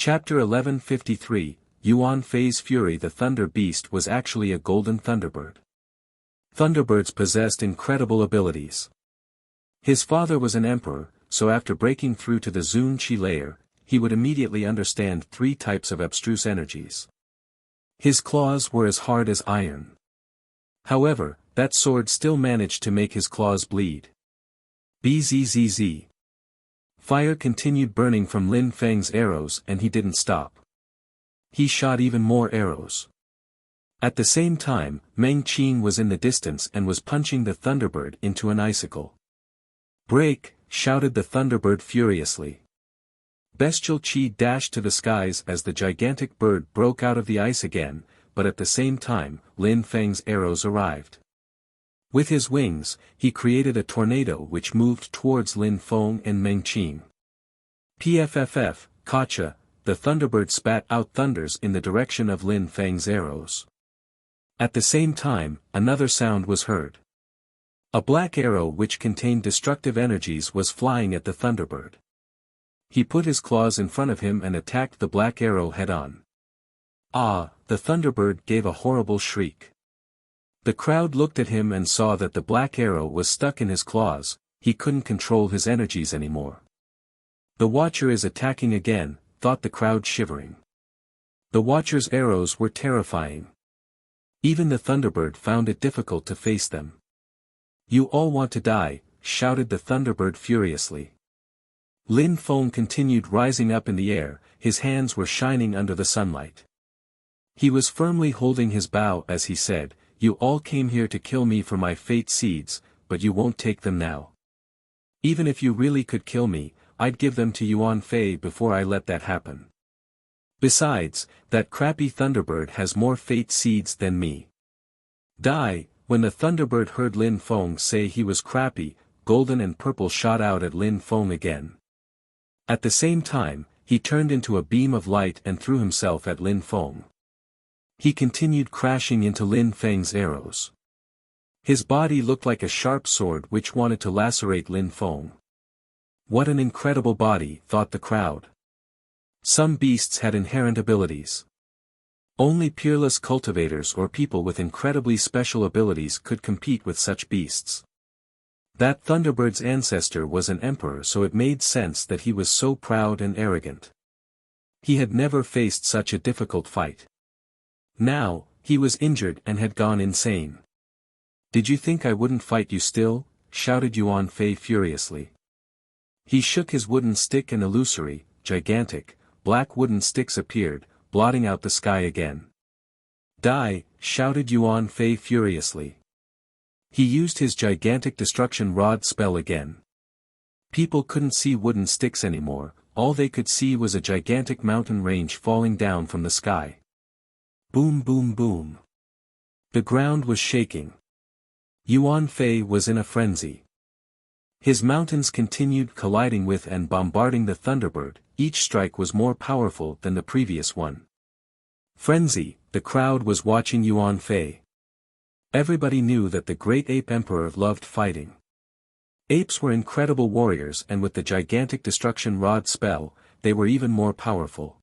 Chapter 1153, Yuan Fei's Fury. The Thunder Beast was actually a golden thunderbird. Thunderbirds possessed incredible abilities. His father was an emperor, so after breaking through to the Zun Qi layer, he would immediately understand 3 types of abstruse energies. His claws were as hard as iron. However, that sword still managed to make his claws bleed. Bzzz. Fire continued burning from Lin Feng's arrows and he didn't stop. He shot even more arrows. At the same time, Meng Qin was in the distance and was punching the Thunderbird into an icicle. "Break!" shouted the Thunderbird furiously. Bestial Qi dashed to the skies as the gigantic bird broke out of the ice again, but at the same time, Lin Feng's arrows arrived. With his wings, he created a tornado which moved towards Lin Feng and Meng Qin. Pfff, gotcha, the Thunderbird spat out thunders in the direction of Lin Feng's arrows. At the same time, another sound was heard. A black arrow which contained destructive energies was flying at the Thunderbird. He put his claws in front of him and attacked the black arrow head-on. Ah! The Thunderbird gave a horrible shriek. The crowd looked at him and saw that the black arrow was stuck in his claws, he couldn't control his energies anymore. The Watcher is attacking again, thought the crowd shivering. The Watcher's arrows were terrifying. Even the Thunderbird found it difficult to face them. "You all want to die," shouted the Thunderbird furiously. Lin Feng continued rising up in the air, his hands were shining under the sunlight. He was firmly holding his bow as he said, "You all came here to kill me for my fate seeds, but you won't take them now. Even if you really could kill me, I'd give them to Yuan Fei before I let that happen. Besides, that crappy Thunderbird has more fate seeds than me. Die!" When the Thunderbird heard Lin Feng say he was crappy, golden and purple shot out at Lin Feng again. At the same time, he turned into a beam of light and threw himself at Lin Feng. He continued crashing into Lin Feng's arrows. His body looked like a sharp sword which wanted to lacerate Lin Feng. What an incredible body, thought the crowd. Some beasts had inherent abilities. Only peerless cultivators or people with incredibly special abilities could compete with such beasts. That Thunderbird's ancestor was an emperor, so it made sense that he was so proud and arrogant. He had never faced such a difficult fight. Now, he was injured and had gone insane. "Did you think I wouldn't fight you still?" shouted Yuan Fei furiously. He shook his wooden stick and illusory, gigantic, black wooden sticks appeared, blotting out the sky again. "Die!" shouted Yuan Fei furiously. He used his gigantic destruction rod spell again. People couldn't see wooden sticks anymore, all they could see was a gigantic mountain range falling down from the sky. Boom boom boom. The ground was shaking. Yuan Fei was in a frenzy. His mountains continued colliding with and bombarding the Thunderbird, each strike was more powerful than the previous one. Frenzy, the crowd was watching Yuan Fei. Everybody knew that the great ape emperor loved fighting. Apes were incredible warriors and with the gigantic destruction rod spell, they were even more powerful.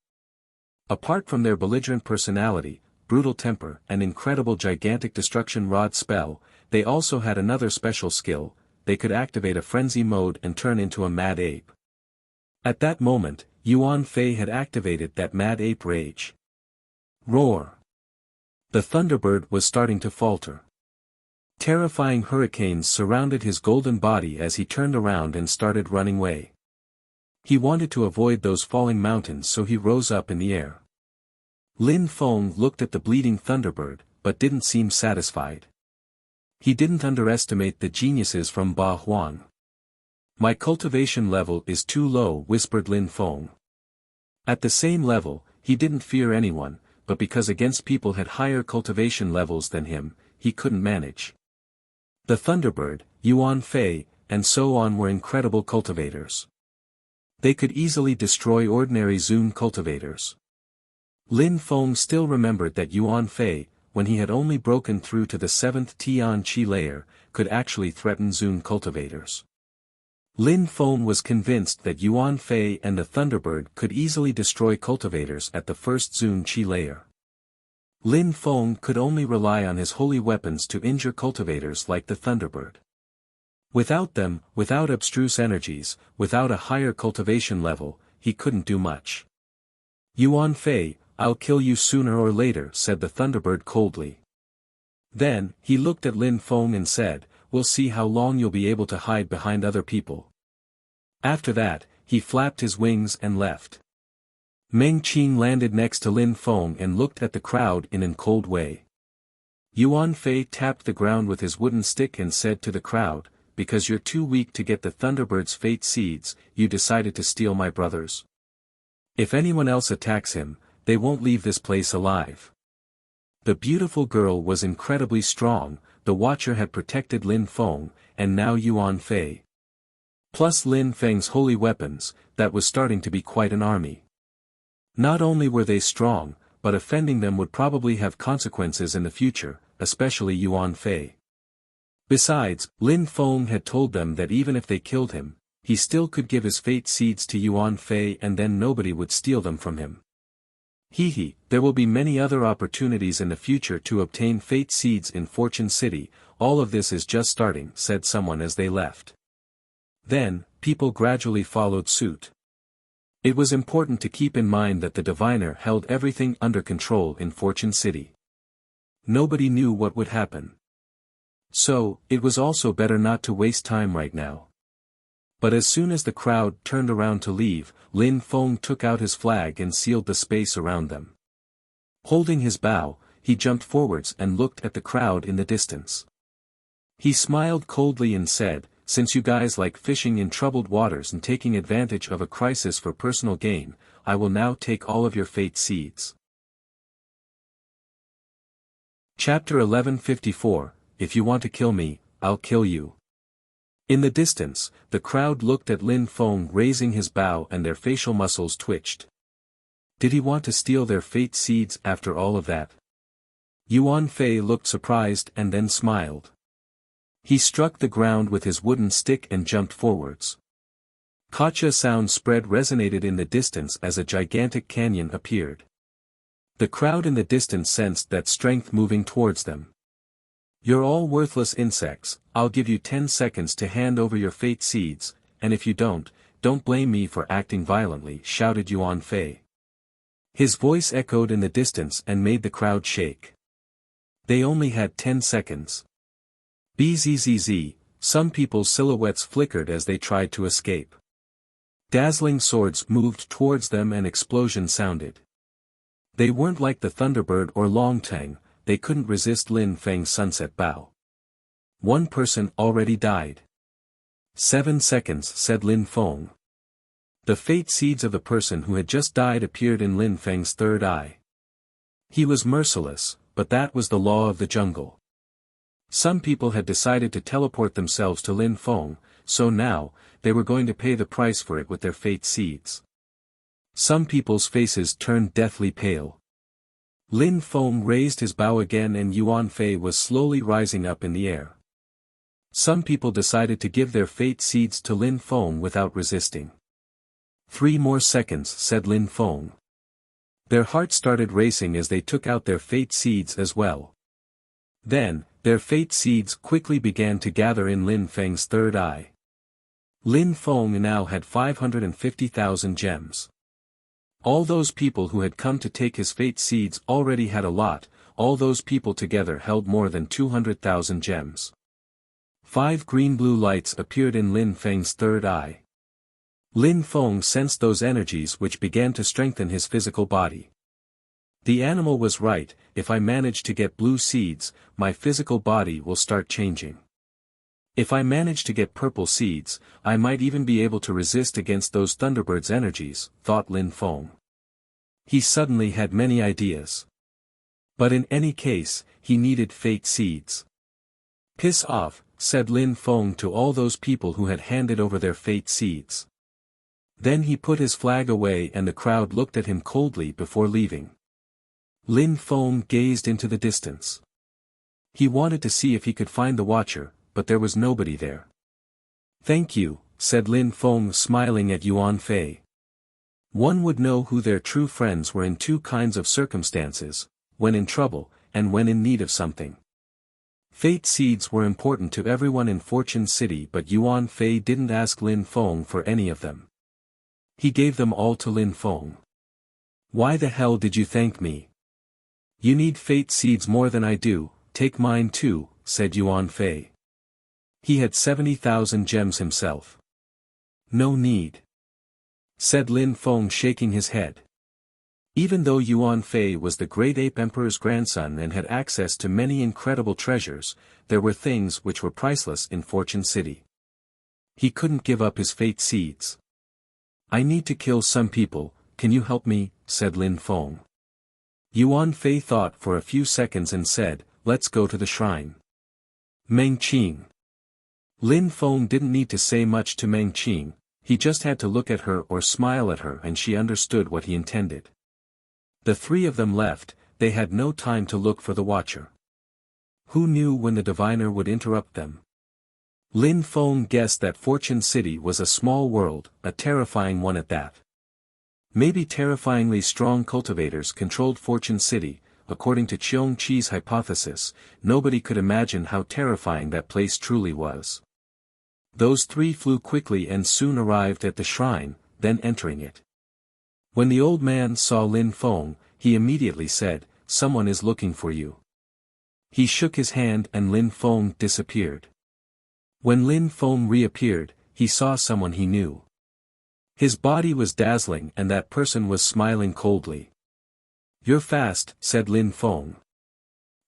Apart from their belligerent personality, brutal temper and incredible gigantic destruction rod spell, they also had another special skill, they could activate a frenzy mode and turn into a mad ape. At that moment, Yuan Fei had activated that mad ape rage. Roar! The Thunderbird was starting to falter. Terrifying hurricanes surrounded his golden body as he turned around and started running away. He wanted to avoid those falling mountains, so he rose up in the air. Lin Feng looked at the bleeding Thunderbird, but didn't seem satisfied. He didn't underestimate the geniuses from Ba Huang. "My cultivation level is too low," whispered Lin Feng. At the same level, he didn't fear anyone, but because against people had higher cultivation levels than him, he couldn't manage. The Thunderbird, Yuan Fei, and so on were incredible cultivators. They could easily destroy ordinary Zun cultivators. Lin Feng still remembered that Yuan Fei, when he had only broken through to the 7th Tian Qi layer, could actually threaten Zun cultivators. Lin Feng was convinced that Yuan Fei and the Thunderbird could easily destroy cultivators at the first Zun Qi layer. Lin Feng could only rely on his holy weapons to injure cultivators like the Thunderbird. Without them, without abstruse energies, without a higher cultivation level, he couldn't do much. Yuan Fei, I'll kill you sooner or later, said the Thunderbird coldly. Then, he looked at Lin Feng and said, we'll see how long you'll be able to hide behind other people. After that, he flapped his wings and left. Meng Qing landed next to Lin Feng and looked at the crowd in a cold way. Yuan Fei tapped the ground with his wooden stick and said to the crowd, because you're too weak to get the Thunderbird's fate seeds, you decided to steal my brother's. If anyone else attacks him, they won't leave this place alive. The beautiful girl was incredibly strong, the Watcher had protected Lin Feng, and now Yuan Fei. Plus Lin Feng's holy weapons, that was starting to be quite an army. Not only were they strong, but offending them would probably have consequences in the future, especially Yuan Fei. Besides, Lin Feng had told them that even if they killed him, he still could give his fate seeds to Yuan Fei and then nobody would steal them from him. There will be many other opportunities in the future to obtain fate seeds in Fortune City, all of this is just starting, said someone as they left. Then, people gradually followed suit. It was important to keep in mind that the diviner held everything under control in Fortune City. Nobody knew what would happen. So, it was also better not to waste time right now. But as soon as the crowd turned around to leave, Lin Feng took out his flag and sealed the space around them. Holding his bow, he jumped forwards and looked at the crowd in the distance. He smiled coldly and said, since you guys like fishing in troubled waters and taking advantage of a crisis for personal gain, I will now take all of your fate seeds. Chapter 1154, If you want to kill me, I'll kill you. In the distance, the crowd looked at Lin Feng raising his bow and their facial muscles twitched. Did he want to steal their fate seeds after all of that? Yuan Fei looked surprised and then smiled. He struck the ground with his wooden stick and jumped forwards. Kacha sound spread resonated in the distance as a gigantic canyon appeared. The crowd in the distance sensed that strength moving towards them. You're all worthless insects, I'll give you 10 seconds to hand over your fate seeds, and if you don't blame me for acting violently, shouted Yuan Fei. His voice echoed in the distance and made the crowd shake. They only had 10 seconds. Bzzz, some people's silhouettes flickered as they tried to escape. Dazzling swords moved towards them and explosions sounded. They weren't like the Thunderbird or Longtang, they couldn't resist Lin Feng's sunset bow. One person already died. 7 seconds, said Lin Feng. The fate seeds of the person who had just died appeared in Lin Feng's third eye. He was merciless, but that was the law of the jungle. Some people had decided to teleport themselves to Lin Feng, so now, they were going to pay the price for it with their fate seeds. Some people's faces turned deathly pale. Lin Feng raised his bow again and Yuan Fei was slowly rising up in the air. Some people decided to give their fate seeds to Lin Feng without resisting. 3 more seconds, said Lin Feng. Their hearts started racing as they took out their fate seeds as well. Then, their fate seeds quickly began to gather in Lin Feng's third eye. Lin Feng now had 550,000 gems. All those people who had come to take his fate seeds already had a lot, all those people together held more than 200,000 gems. 5 green-blue lights appeared in Lin Feng's third eye. Lin Feng sensed those energies which began to strengthen his physical body. The animal was right, if I manage to get blue seeds, my physical body will start changing. If I manage to get purple seeds, I might even be able to resist against those Thunderbird's energies, thought Lin Feng. He suddenly had many ideas. But in any case, he needed fate seeds. Piss off, said Lin Feng to all those people who had handed over their fate seeds. Then he put his flag away and the crowd looked at him coldly before leaving. Lin Feng gazed into the distance. He wanted to see if he could find the Watcher, but there was nobody there. Thank you, said Lin Feng, smiling at Yuan Fei. One would know who their true friends were in two kinds of circumstances, when in trouble, and when in need of something. Fate seeds were important to everyone in Fortune City, but Yuan Fei didn't ask Lin Feng for any of them. He gave them all to Lin Feng. Why the hell did you thank me? You need fate seeds more than I do, take mine too, said Yuan Fei. He had 70,000 gems himself. No need, said Lin Feng, shaking his head. Even though Yuan Fei was the great ape emperor's grandson and had access to many incredible treasures, there were things which were priceless in Fortune City. He couldn't give up his fate seeds. I need to kill some people, can you help me, said Lin Feng. Yuan Fei thought for a few seconds and said, let's go to the shrine. Meng Qing. Lin Feng didn't need to say much to Meng Qing, he just had to look at her or smile at her and she understood what he intended. The three of them left, they had no time to look for the Watcher. Who knew when the diviner would interrupt them? Lin Feng guessed that Fortune City was a small world, a terrifying one at that. Maybe terrifyingly strong cultivators controlled Fortune City. According to Cheong Chi's hypothesis, nobody could imagine how terrifying that place truly was. Those three flew quickly and soon arrived at the shrine, then entering it. When the old man saw Lin Feng, he immediately said, someone is looking for you. He shook his hand and Lin Feng disappeared. When Lin Feng reappeared, he saw someone he knew. His body was dazzling and that person was smiling coldly. You're fast, said Lin Feng.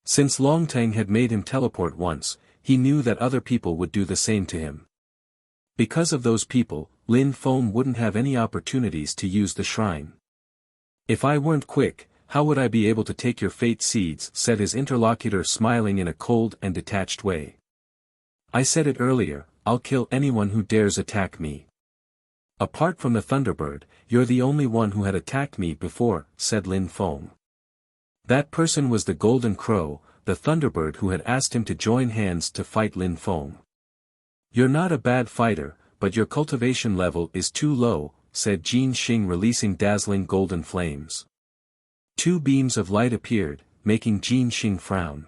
Since Longtang had made him teleport once, he knew that other people would do the same to him. Because of those people, Lin Feng wouldn't have any opportunities to use the shrine. If I weren't quick, how would I be able to take your fate seeds, said his interlocutor, smiling in a cold and detached way. I said it earlier, I'll kill anyone who dares attack me. Apart from the Thunderbird, you're the only one who had attacked me before, said Lin Feng. That person was the Golden Crow, the Thunderbird who had asked him to join hands to fight Lin Feng. You're not a bad fighter, but your cultivation level is too low, said Jin Xing, releasing dazzling golden flames. Two beams of light appeared, making Jin Xing frown.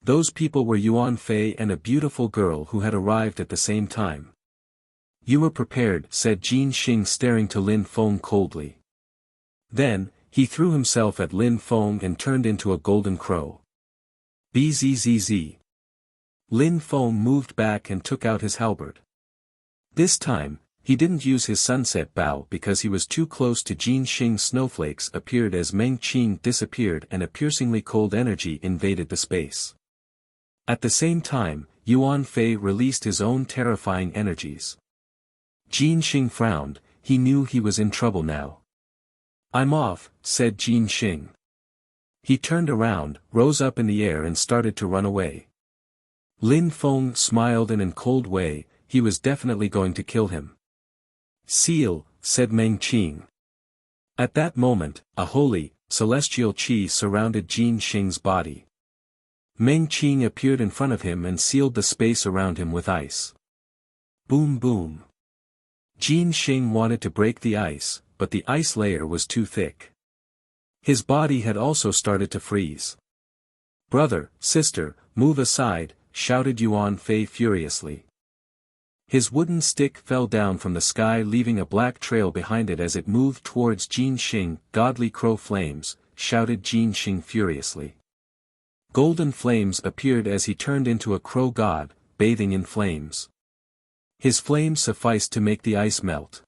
Those people were Yuan Fei and a beautiful girl who had arrived at the same time. You were prepared, said Jin Xing, staring to Lin Feng coldly. Then, he threw himself at Lin Feng and turned into a golden crow. Bzzz. Lin Feng moved back and took out his halberd. This time, he didn't use his sunset bow because he was too close to Jin Xing. Snowflakes appeared as Meng Qing disappeared and a piercingly cold energy invaded the space. At the same time, Yuan Fei released his own terrifying energies. Jin Xing frowned, he knew he was in trouble now. I'm off, said Jin Xing. He turned around, rose up in the air and started to run away. Lin Feng smiled in a cold way, he was definitely going to kill him. Seal, said Meng Qing. At that moment, a holy, celestial chi surrounded Jin Xing's body. Meng Qing appeared in front of him and sealed the space around him with ice. Boom boom. Jin Xing wanted to break the ice, but the ice layer was too thick. His body had also started to freeze. Brother, sister, move aside, shouted Yuan Fei furiously. His wooden stick fell down from the sky, leaving a black trail behind it as it moved towards Jin Xing. Godly crow flames, shouted Jin Xing furiously. Golden flames appeared as he turned into a crow god, bathing in flames. His flames sufficed to make the ice melt.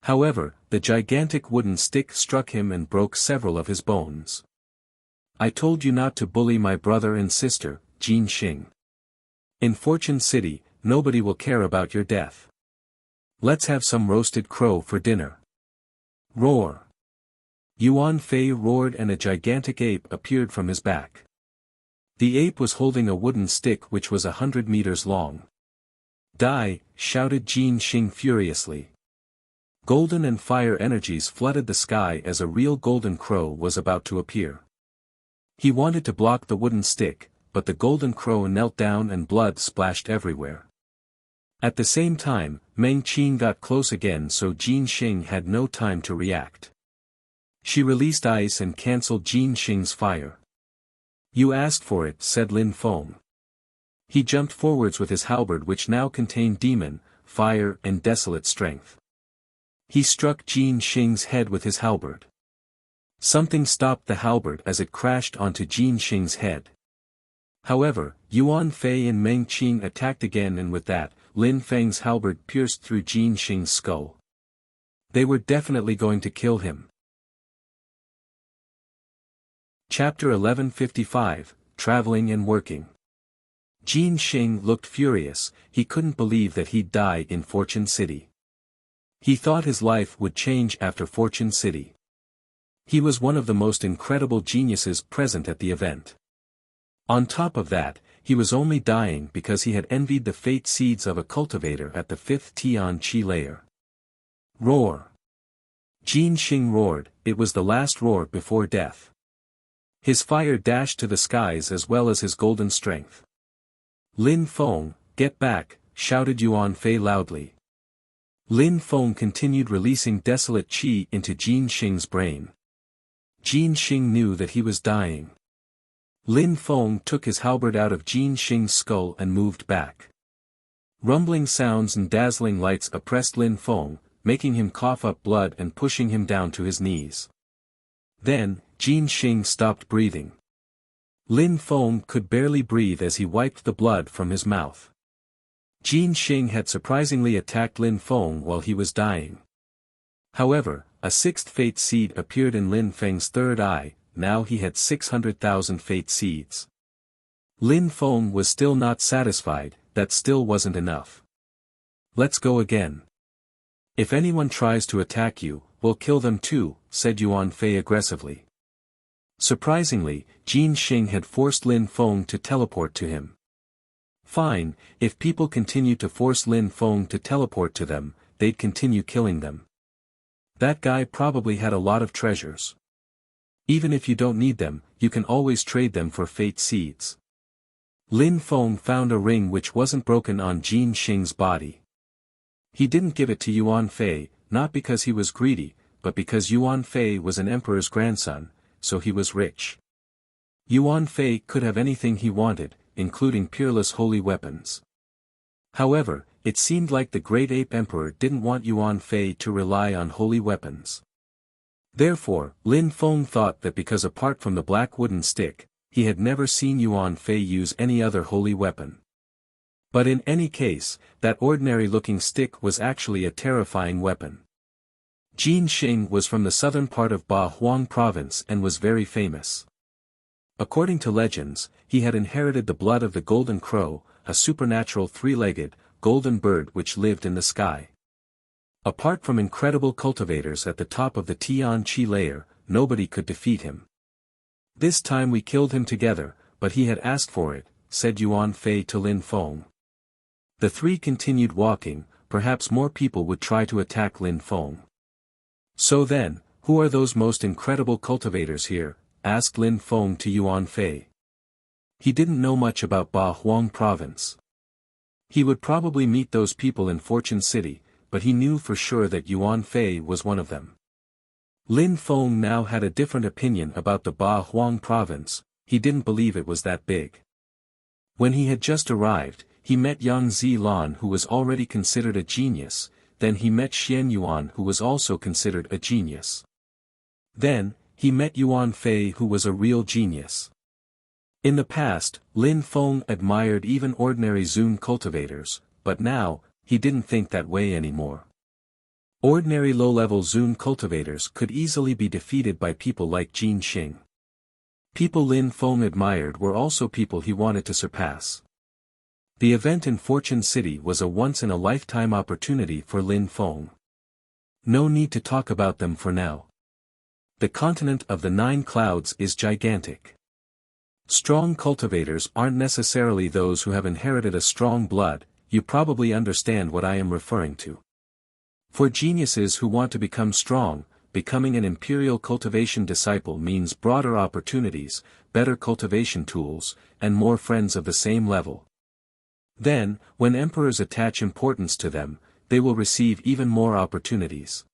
However, the gigantic wooden stick struck him and broke several of his bones. I told you not to bully my brother and sister, Jin Xing. In Fortune City, nobody will care about your death. Let's have some roasted crow for dinner. Roar. Yuan Fei roared and a gigantic ape appeared from his back. The ape was holding a wooden stick which was 100 meters long. Die, shouted Jin Xing furiously. Golden and fire energies flooded the sky as a real golden crow was about to appear. He wanted to block the wooden stick, but the golden crow knelt down and blood splashed everywhere. At the same time, Meng Qing got close again, so Jin Xing had no time to react. She released ice and cancelled Jin Xing's fire. "You asked for it," said Lin Feng. He jumped forwards with his halberd, which now contained demon, fire and desolate strength. He struck Jin Xing's head with his halberd. Something stopped the halberd as it crashed onto Jin Xing's head. However, Yuan Fei and Meng Qing attacked again, and with that, Lin Feng's halberd pierced through Jin Xing's skull. They were definitely going to kill him. Chapter 1155, Traveling and Working. Jin Xing looked furious. He couldn't believe that he'd die in Fortune City. He thought his life would change after Fortune City. He was one of the most incredible geniuses present at the event. On top of that, he was only dying because he had envied the fate seeds of a cultivator at the 5th Tian Qi layer. Roar! Jin Xing roared. It was the last roar before death. His fire dashed to the skies as well as his golden strength. "Lin Feng, get back," shouted Yuan Fei loudly. Lin Feng continued releasing desolate qi into Jin Xing's brain. Jin Xing knew that he was dying. Lin Feng took his halberd out of Jin Xing's skull and moved back. Rumbling sounds and dazzling lights oppressed Lin Feng, making him cough up blood and pushing him down to his knees. Then, Jin Xing stopped breathing. Lin Feng could barely breathe as he wiped the blood from his mouth. Jin Xing had surprisingly attacked Lin Feng while he was dying. However, a 6th fate seed appeared in Lin Feng's third eye. Now he had 600,000 fate seeds. Lin Feng was still not satisfied. That still wasn't enough. "Let's go again. If anyone tries to attack you, we'll kill them too," said Yuan Fei aggressively. Surprisingly, Jin Xing had forced Lin Feng to teleport to him. Fine, if people continue to force Lin Feng to teleport to them, they'd continue killing them. That guy probably had a lot of treasures. Even if you don't need them, you can always trade them for fate seeds. Lin Feng found a ring which wasn't broken on Jin Xing's body. He didn't give it to Yuan Fei, not because he was greedy, but because Yuan Fei was an emperor's grandson, so he was rich. Yuan Fei could have anything he wanted, including Peerless holy weapons. However, it seemed like the Great Ape Emperor didn't want Yuan Fei to rely on holy weapons. Therefore, Lin Feng thought that because apart from the black wooden stick, he had never seen Yuan Fei use any other holy weapon. But in any case, that ordinary-looking stick was actually a terrifying weapon. Jin Xing was from the southern part of Ba Huang province and was very famous. According to legends, he had inherited the blood of the golden crow, a supernatural three-legged, golden bird which lived in the sky. Apart from incredible cultivators at the top of the Tian Qi layer, nobody could defeat him. "This time we killed him together, but he had asked for it," said Yuan Fei to Lin Feng. The three continued walking. Perhaps more people would try to attack Lin Feng. "So then, who are those most incredible cultivators here?" asked Lin Feng to Yuan Fei. He didn't know much about Ba Huang province. He would probably meet those people in Fortune City, but he knew for sure that Yuan Fei was one of them. Lin Feng now had a different opinion about the Ba Huang province. He didn't believe it was that big. When he had just arrived, he met Yang Zilan, who was already considered a genius. Then he met Xian Yuan, who was also considered a genius. Then, he met Yuan Fei, who was a real genius. In the past, Lin Feng admired even ordinary Zun cultivators, but now, he didn't think that way anymore. Ordinary low-level Zun cultivators could easily be defeated by people like Jin Xing. People Lin Feng admired were also people he wanted to surpass. The event in Fortune City was a once-in-a-lifetime opportunity for Lin Feng. No need to talk about them for now. The continent of the 9 clouds is gigantic. Strong cultivators aren't necessarily those who have inherited a strong blood. You probably understand what I am referring to. For geniuses who want to become strong, becoming an imperial cultivation disciple means broader opportunities, better cultivation tools, and more friends of the same level. Then, when emperors attach importance to them, they will receive even more opportunities.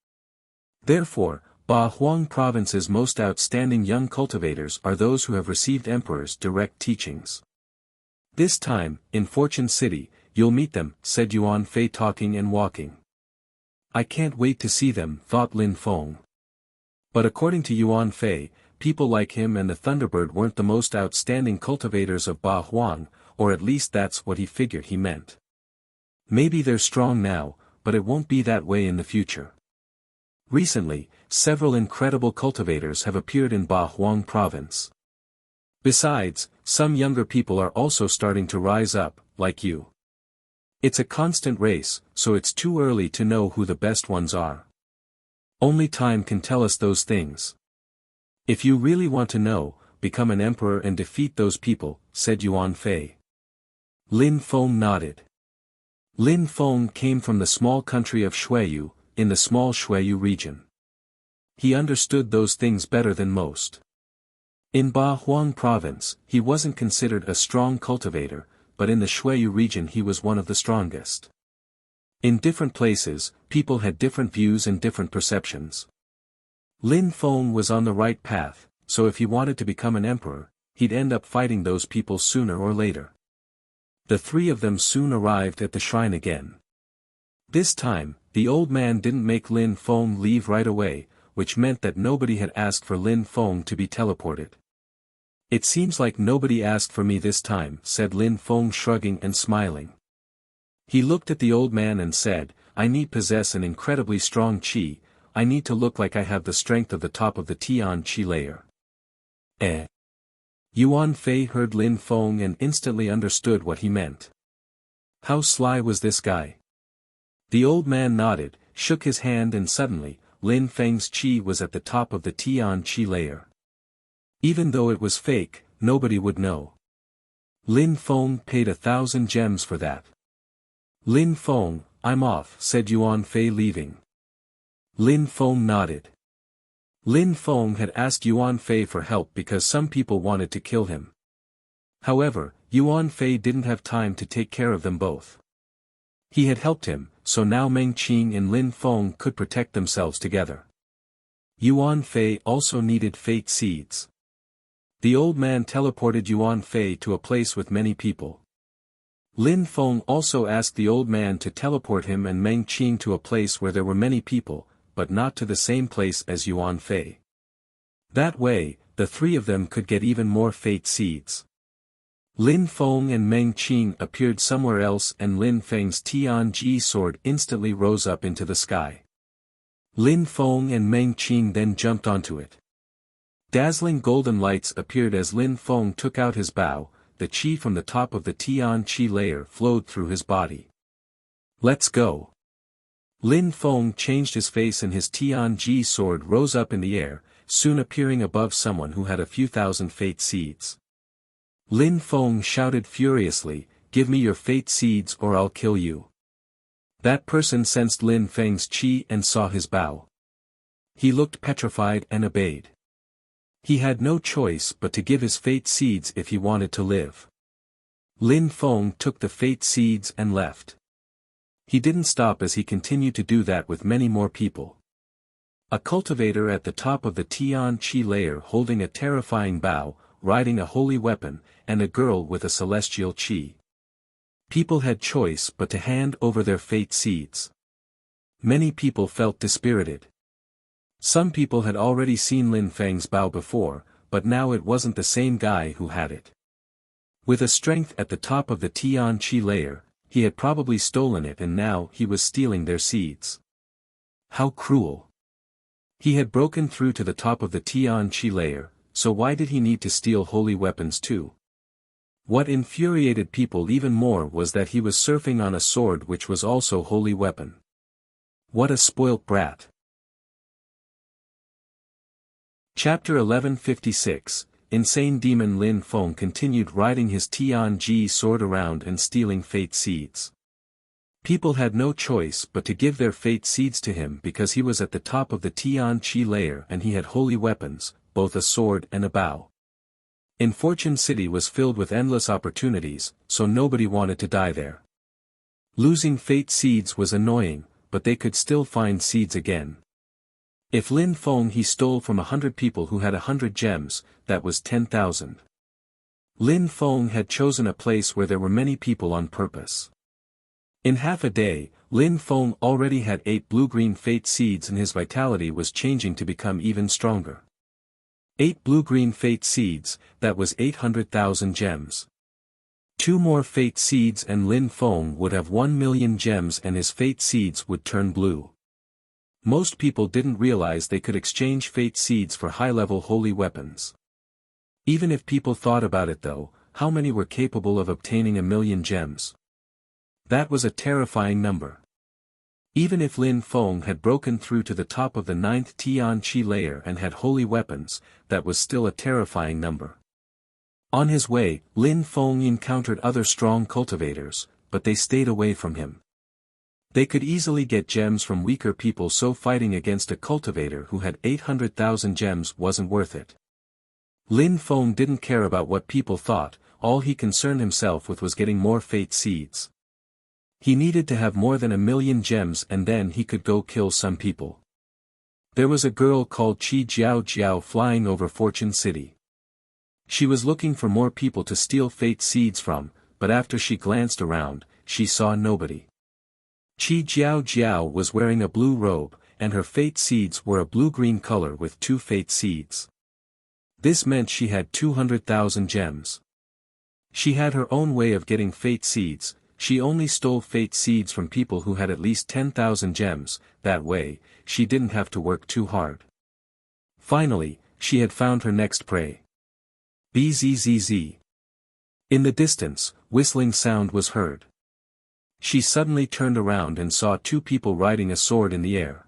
Therefore, Ba Huang province's most outstanding young cultivators are those who have received emperors' direct teachings. This time, in Fortune City, you'll meet them, said Yuan Fei talking and walking. I can't wait to see them, thought Lin Feng. But according to Yuan Fei, people like him and the Thunderbird weren't the most outstanding cultivators of Ba Huang, or at least that's what he figured he meant. Maybe they're strong now, but it won't be that way in the future. Recently, several incredible cultivators have appeared in Ba Huang province. Besides, some younger people are also starting to rise up, like you. It's a constant race, so it's too early to know who the best ones are. Only time can tell us those things. If you really want to know, become an emperor and defeat those people, said Yuan Fei. Lin Feng nodded. Lin Feng came from the small country of Shuiyu, in the small Shuiyu region. He understood those things better than most. In Ba Huang province, he wasn't considered a strong cultivator, but in the Shuiyu region he was one of the strongest. In different places, people had different views and different perceptions. Lin Feng was on the right path, so if he wanted to become an emperor, he'd end up fighting those people sooner or later. The three of them soon arrived at the shrine again. This time, the old man didn't make Lin Feng leave right away, which meant that nobody had asked for Lin Feng to be teleported. It seems like nobody asked for me this time, said Lin Feng shrugging and smiling. He looked at the old man and said, I need possess an incredibly strong qi, I need to look like I have the strength of the top of the Tian qi layer. Yuan Fei heard Lin Feng and instantly understood what he meant. How sly was this guy? The old man nodded, shook his hand and suddenly, Lin Feng's qi was at the top of the Tian qi layer. Even though it was fake, nobody would know. Lin Feng paid 1,000 gems for that. Lin Feng, I'm off, said Yuan Fei leaving. Lin Feng nodded. Lin Feng had asked Yuan Fei for help because some people wanted to kill him. However, Yuan Fei didn't have time to take care of them both. He had helped him, so now Meng Qing and Lin Feng could protect themselves together. Yuan Fei also needed fate seeds. The old man teleported Yuan Fei to a place with many people. Lin Feng also asked the old man to teleport him and Meng Qing to a place where there were many people, but not to the same place as Yuan Fei. That way, the three of them could get even more fate seeds. Lin Feng and Meng Qing appeared somewhere else and Lin Feng's Tianji sword instantly rose up into the sky. Lin Feng and Meng Qing then jumped onto it. Dazzling golden lights appeared as Lin Feng took out his bow, the qi from the top of the Tianji layer flowed through his body. Let's go. Lin Feng changed his face and his Tianji sword rose up in the air, soon appearing above someone who had a few thousand fate seeds. Lin Feng shouted furiously, give me your fate seeds or I'll kill you. That person sensed Lin Feng's qi and saw his bow. He looked petrified and obeyed. He had no choice but to give his fate seeds if he wanted to live. Lin Feng took the fate seeds and left. He didn't stop as he continued to do that with many more people. A cultivator at the top of the Tian Qi layer holding a terrifying bow, riding a holy weapon, and a girl with a celestial qi. People had choice but to hand over their fate seeds. Many people felt dispirited. Some people had already seen Lin Feng's bow before, but now it wasn't the same guy who had it. With a strength at the top of the Tian Qi layer, he had probably stolen it and now he was stealing their seeds. How cruel. He had broken through to the top of the Tian Qi layer, so why did he need to steal holy weapons too? What infuriated people even more was that he was surfing on a sword which was also holy weapon. What a spoilt brat. Chapter 1156, Insane Demon Lin Feng continued riding his Tianji sword around and stealing fate seeds. People had no choice but to give their fate seeds to him because he was at the top of the Tianji layer and he had holy weapons, both a sword and a bow. In Fortune City was filled with endless opportunities, so nobody wanted to die there. Losing fate seeds was annoying, but they could still find seeds again. If Lin Feng he stole from 100 people who had 100 gems, that was 10,000. Lin Feng had chosen a place where there were many people on purpose. In half a day, Lin Feng already had 8 blue-green fate seeds and his vitality was changing to become even stronger. 8 blue-green fate seeds, that was 800,000 gems. 2 more fate seeds and Lin Feng would have 1 million gems and his fate seeds would turn blue. Most people didn't realize they could exchange fate seeds for high-level holy weapons. Even if people thought about it though, how many were capable of obtaining 1,000,000 gems? That was a terrifying number. Even if Lin Feng had broken through to the top of the 9th Tian Qi layer and had holy weapons, that was still a terrifying number. On his way, Lin Feng encountered other strong cultivators, but they stayed away from him. They could easily get gems from weaker people, so fighting against a cultivator who had 800,000 gems wasn't worth it. Lin Feng didn't care about what people thought, all he concerned himself with was getting more fate seeds. He needed to have more than 1,000,000 gems and then he could go kill some people. There was a girl called Qi Jiao Jiao flying over Fortune City. She was looking for more people to steal fate seeds from, but after she glanced around, she saw nobody. Qi Jiao Jiao was wearing a blue robe, and her fate seeds were a blue-green color with 2 fate seeds. This meant she had 200,000 gems. She had her own way of getting fate seeds, she only stole fate seeds from people who had at least 10,000 gems, that way, she didn't have to work too hard. Finally, she had found her next prey. Bzzz. In the distance, whistling sound was heard. She suddenly turned around and saw 2 people riding a sword in the air.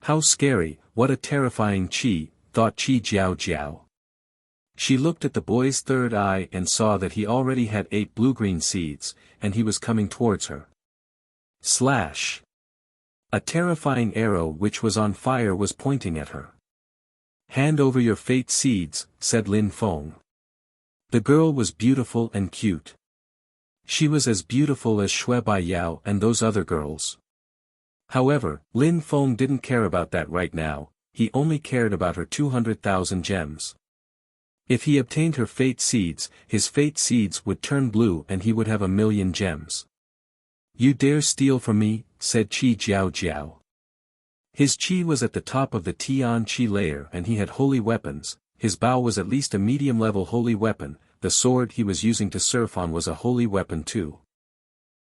How scary, what a terrifying Qi, thought Qi Jiao Jiao. She looked at the boy's third eye and saw that he already had 8 blue-green seeds, and he was coming towards her. Slash! A terrifying arrow which was on fire was pointing at her. Hand over your fate seeds, said Lin Feng. The girl was beautiful and cute. She was as beautiful as Shui Bai Yao and those other girls. However, Lin Feng didn't care about that right now, he only cared about her 200,000 gems. If he obtained her fate seeds, his fate seeds would turn blue and he would have 1,000,000 gems. You dare steal from me, said Qi Jiao Jiao. His Qi was at the top of the Tian Qi layer and he had holy weapons, his bow was at least a medium-level holy weapon, the sword he was using to surf on was a holy weapon too.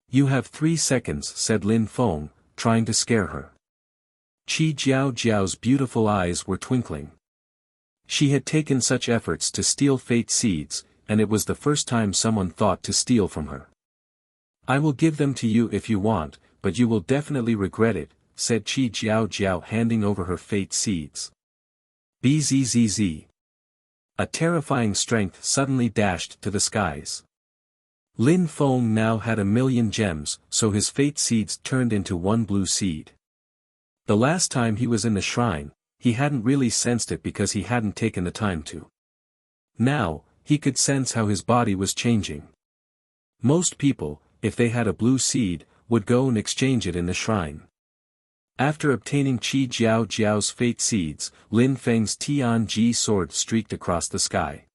You have 3 seconds, said Lin Feng, trying to scare her. Qi Jiao Jiao's beautiful eyes were twinkling. She had taken such efforts to steal fate seeds, and it was the first time someone thought to steal from her. I will give them to you if you want, but you will definitely regret it, said Qi Jiao Jiao handing over her fate seeds. Bzzz. A terrifying strength suddenly dashed to the skies. Lin Feng now had 1,000,000 gems, so his fate seeds turned into 1 blue seed. The last time he was in the shrine, he hadn't really sensed it because he hadn't taken the time to. Now, he could sense how his body was changing. Most people, if they had a blue seed, would go and exchange it in the shrine. After obtaining Qi Jiao Jiao's fate seeds, Lin Feng's Tian Ji sword streaked across the sky.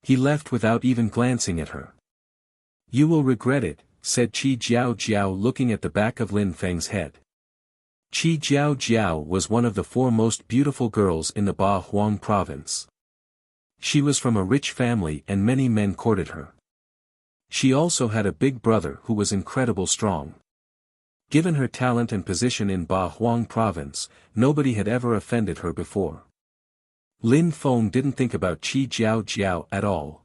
He left without even glancing at her. You will regret it, said Qi Jiao Jiao looking at the back of Lin Feng's head. Qi Jiao Jiao was one of the 4 most beautiful girls in the Ba Huang province. She was from a rich family and many men courted her. She also had a big brother who was incredibly strong. Given her talent and position in Ba Huang province, nobody had ever offended her before. Lin Feng didn't think about Qi Jiao Jiao at all.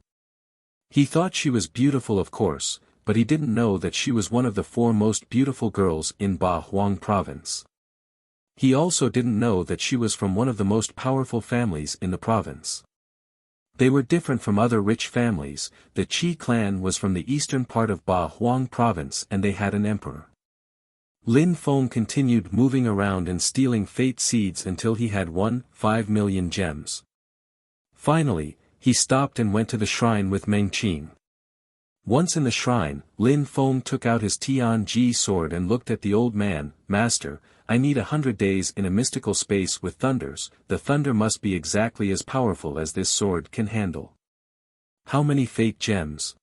He thought she was beautiful of course, but he didn't know that she was one of the 4 most beautiful girls in Ba Huang province. He also didn't know that she was from one of the most powerful families in the province. They were different from other rich families, the Qi clan was from the eastern part of Ba Huang province and they had an emperor. Lin Feng continued moving around and stealing fate seeds until he had 5 million gems. Finally, he stopped and went to the shrine with Meng Qing. Once in the shrine, Lin Feng took out his Tianji sword and looked at the old man. "Master, I need 100 days in a mystical space with thunders. The thunder must be exactly as powerful as this sword can handle. How many fate gems?"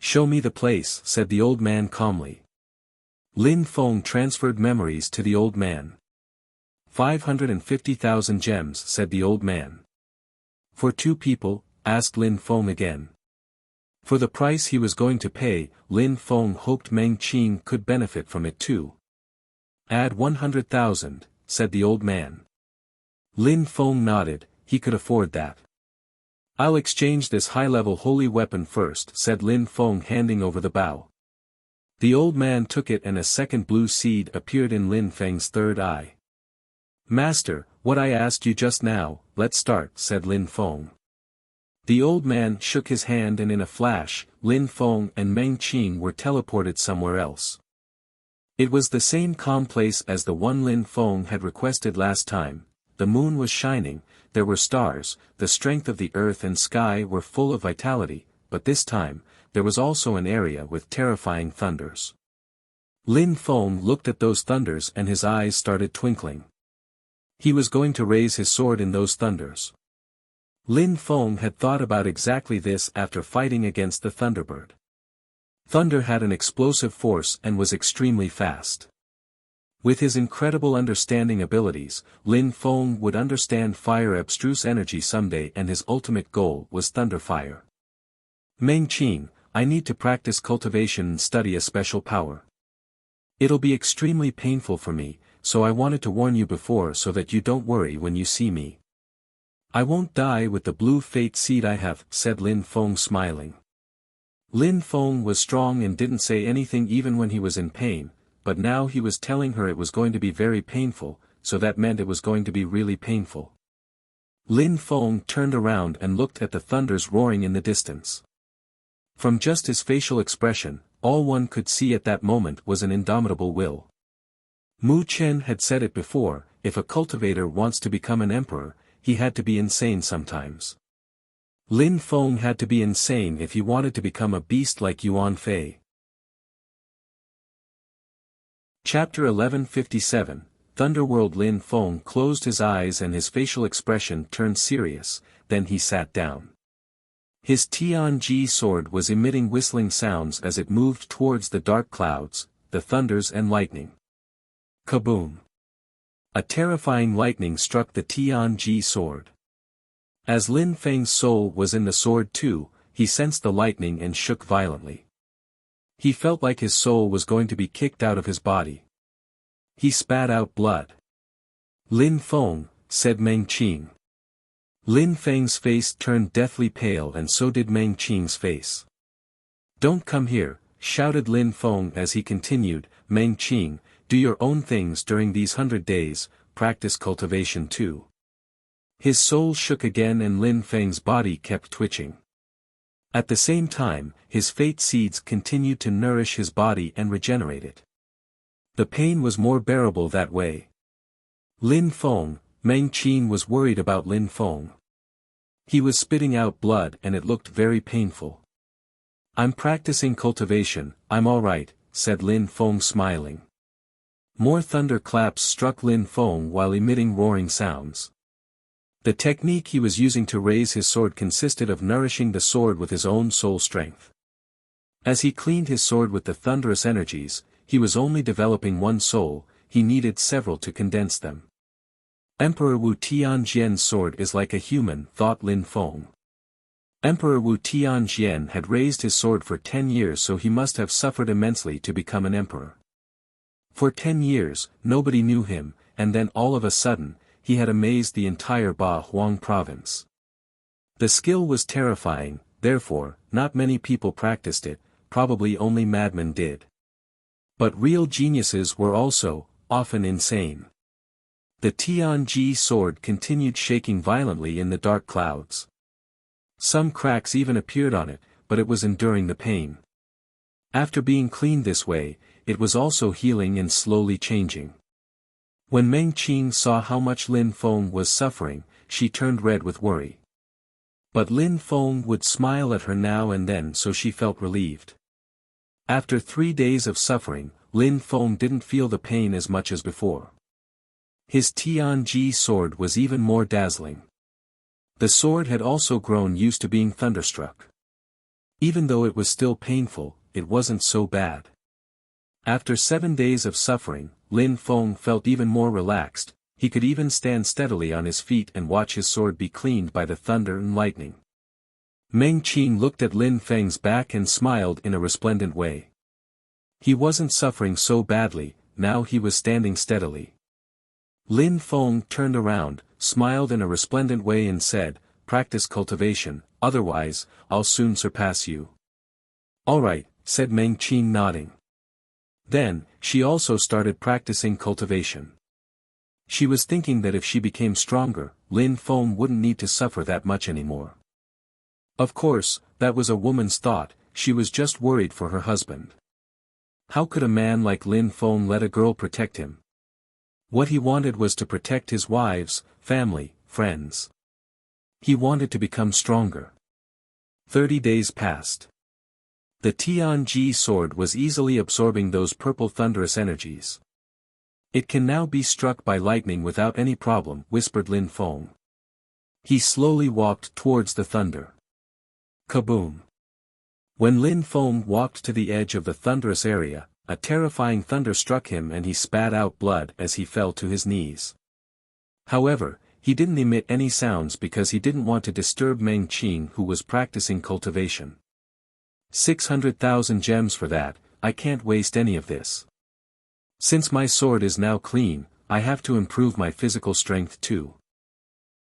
"Show me the place," said the old man calmly. Lin Feng transferred memories to the old man. 550,000 gems, said the old man. "For 2 people?" asked Lin Feng again. For the price he was going to pay, Lin Feng hoped Meng Qing could benefit from it too. "Add 100,000, said the old man. Lin Feng nodded, he could afford that. "I'll exchange this high-level holy weapon first," said Lin Feng, handing over the bow. The old man took it and a second blue seed appeared in Lin Feng's third eye. "Master, what I asked you just now, let's start," said Lin Feng. The old man shook his hand and in a flash, Lin Feng and Meng Qing were teleported somewhere else. It was the same calm place as the one Lin Feng had requested last time. The moon was shining, there were stars, the strength of the earth and sky were full of vitality, but this time, there was also an area with terrifying thunders. Lin Feng looked at those thunders and his eyes started twinkling. He was going to raise his sword in those thunders. Lin Feng had thought about exactly this after fighting against the Thunderbird. Thunder had an explosive force and was extremely fast. With his incredible understanding abilities, Lin Feng would understand fire abstruse energy someday, and his ultimate goal was thunder fire. "Meng Qing, I need to practice cultivation and study a special power. It'll be extremely painful for me, so I wanted to warn you before so that you don't worry when you see me. I won't die with the blue fate seed I have," said Lin Feng, smiling. Lin Feng was strong and didn't say anything even when he was in pain, but now he was telling her it was going to be very painful, so that meant it was going to be really painful. Lin Feng turned around and looked at the thunders roaring in the distance. From just his facial expression, all one could see at that moment was an indomitable will. Mu Chen had said it before, if a cultivator wants to become an emperor, he had to be insane sometimes. Lin Feng had to be insane if he wanted to become a beast like Yuan Fei. Chapter 1157, Thunderworld. Lin Feng closed his eyes and his facial expression turned serious, then he sat down. His Tianji sword was emitting whistling sounds as it moved towards the dark clouds, the thunders and lightning. Kaboom! A terrifying lightning struck the Tianji sword. As Lin Feng's soul was in the sword too, he sensed the lightning and shook violently. He felt like his soul was going to be kicked out of his body. He spat out blood. "Lin Feng," said Meng Qing. Lin Feng's face turned deathly pale and so did Meng Qing's face. "Don't come here," shouted Lin Feng as he continued, "Meng Qing, do your own things during these 100 days, practice cultivation too." His soul shook again and Lin Feng's body kept twitching. At the same time, his fate seeds continued to nourish his body and regenerate it. The pain was more bearable that way. Lin Feng, Meng Qing was worried about Lin Feng. He was spitting out blood and it looked very painful. "I'm practicing cultivation, I'm alright," said Lin Feng, smiling. More thunder claps struck Lin Feng while emitting roaring sounds. The technique he was using to raise his sword consisted of nourishing the sword with his own soul strength. As he cleaned his sword with the thunderous energies, he was only developing one soul, he needed several to condense them. Emperor Wu Tianjian's sword is like a human, thought Lin Feng. Emperor Wu Tianjian had raised his sword for 10 years, so he must have suffered immensely to become an emperor. For 10 years, nobody knew him, and then all of a sudden, he had amazed the entire Ba Huang province. The skill was terrifying, therefore, not many people practiced it, probably only madmen did. But real geniuses were also, often insane. The Tianji sword continued shaking violently in the dark clouds. Some cracks even appeared on it, but it was enduring the pain. After being cleaned this way, it was also healing and slowly changing. When Meng Qing saw how much Lin Feng was suffering, she turned red with worry. But Lin Feng would smile at her now and then, so she felt relieved. After 3 days of suffering, Lin Feng didn't feel the pain as much as before. His Tianji sword was even more dazzling. The sword had also grown used to being thunderstruck. Even though it was still painful, it wasn't so bad. After 7 days of suffering, Lin Feng felt even more relaxed. He could even stand steadily on his feet and watch his sword be cleaned by the thunder and lightning. Meng Qing looked at Lin Feng's back and smiled in a resplendent way. He wasn't suffering so badly, now he was standing steadily. Lin Feng turned around, smiled in a resplendent way and said, "Practice cultivation, otherwise, I'll soon surpass you." "Alright," said Meng Qing nodding. Then, she also started practicing cultivation. She was thinking that if she became stronger, Lin Feng wouldn't need to suffer that much anymore. Of course, that was a woman's thought, she was just worried for her husband. How could a man like Lin Feng let a girl protect him? What he wanted was to protect his wives, family, friends. He wanted to become stronger. 30 days passed. The Tianji sword was easily absorbing those purple thunderous energies. "It can now be struck by lightning without any problem," whispered Lin Feng. He slowly walked towards the thunder. Kaboom! When Lin Feng walked to the edge of the thunderous area, a terrifying thunder struck him and he spat out blood as he fell to his knees. However, he didn't emit any sounds because he didn't want to disturb Meng Qing, who was practicing cultivation. 600,000 gems for that, I can't waste any of this. Since my sword is now clean, I have to improve my physical strength too.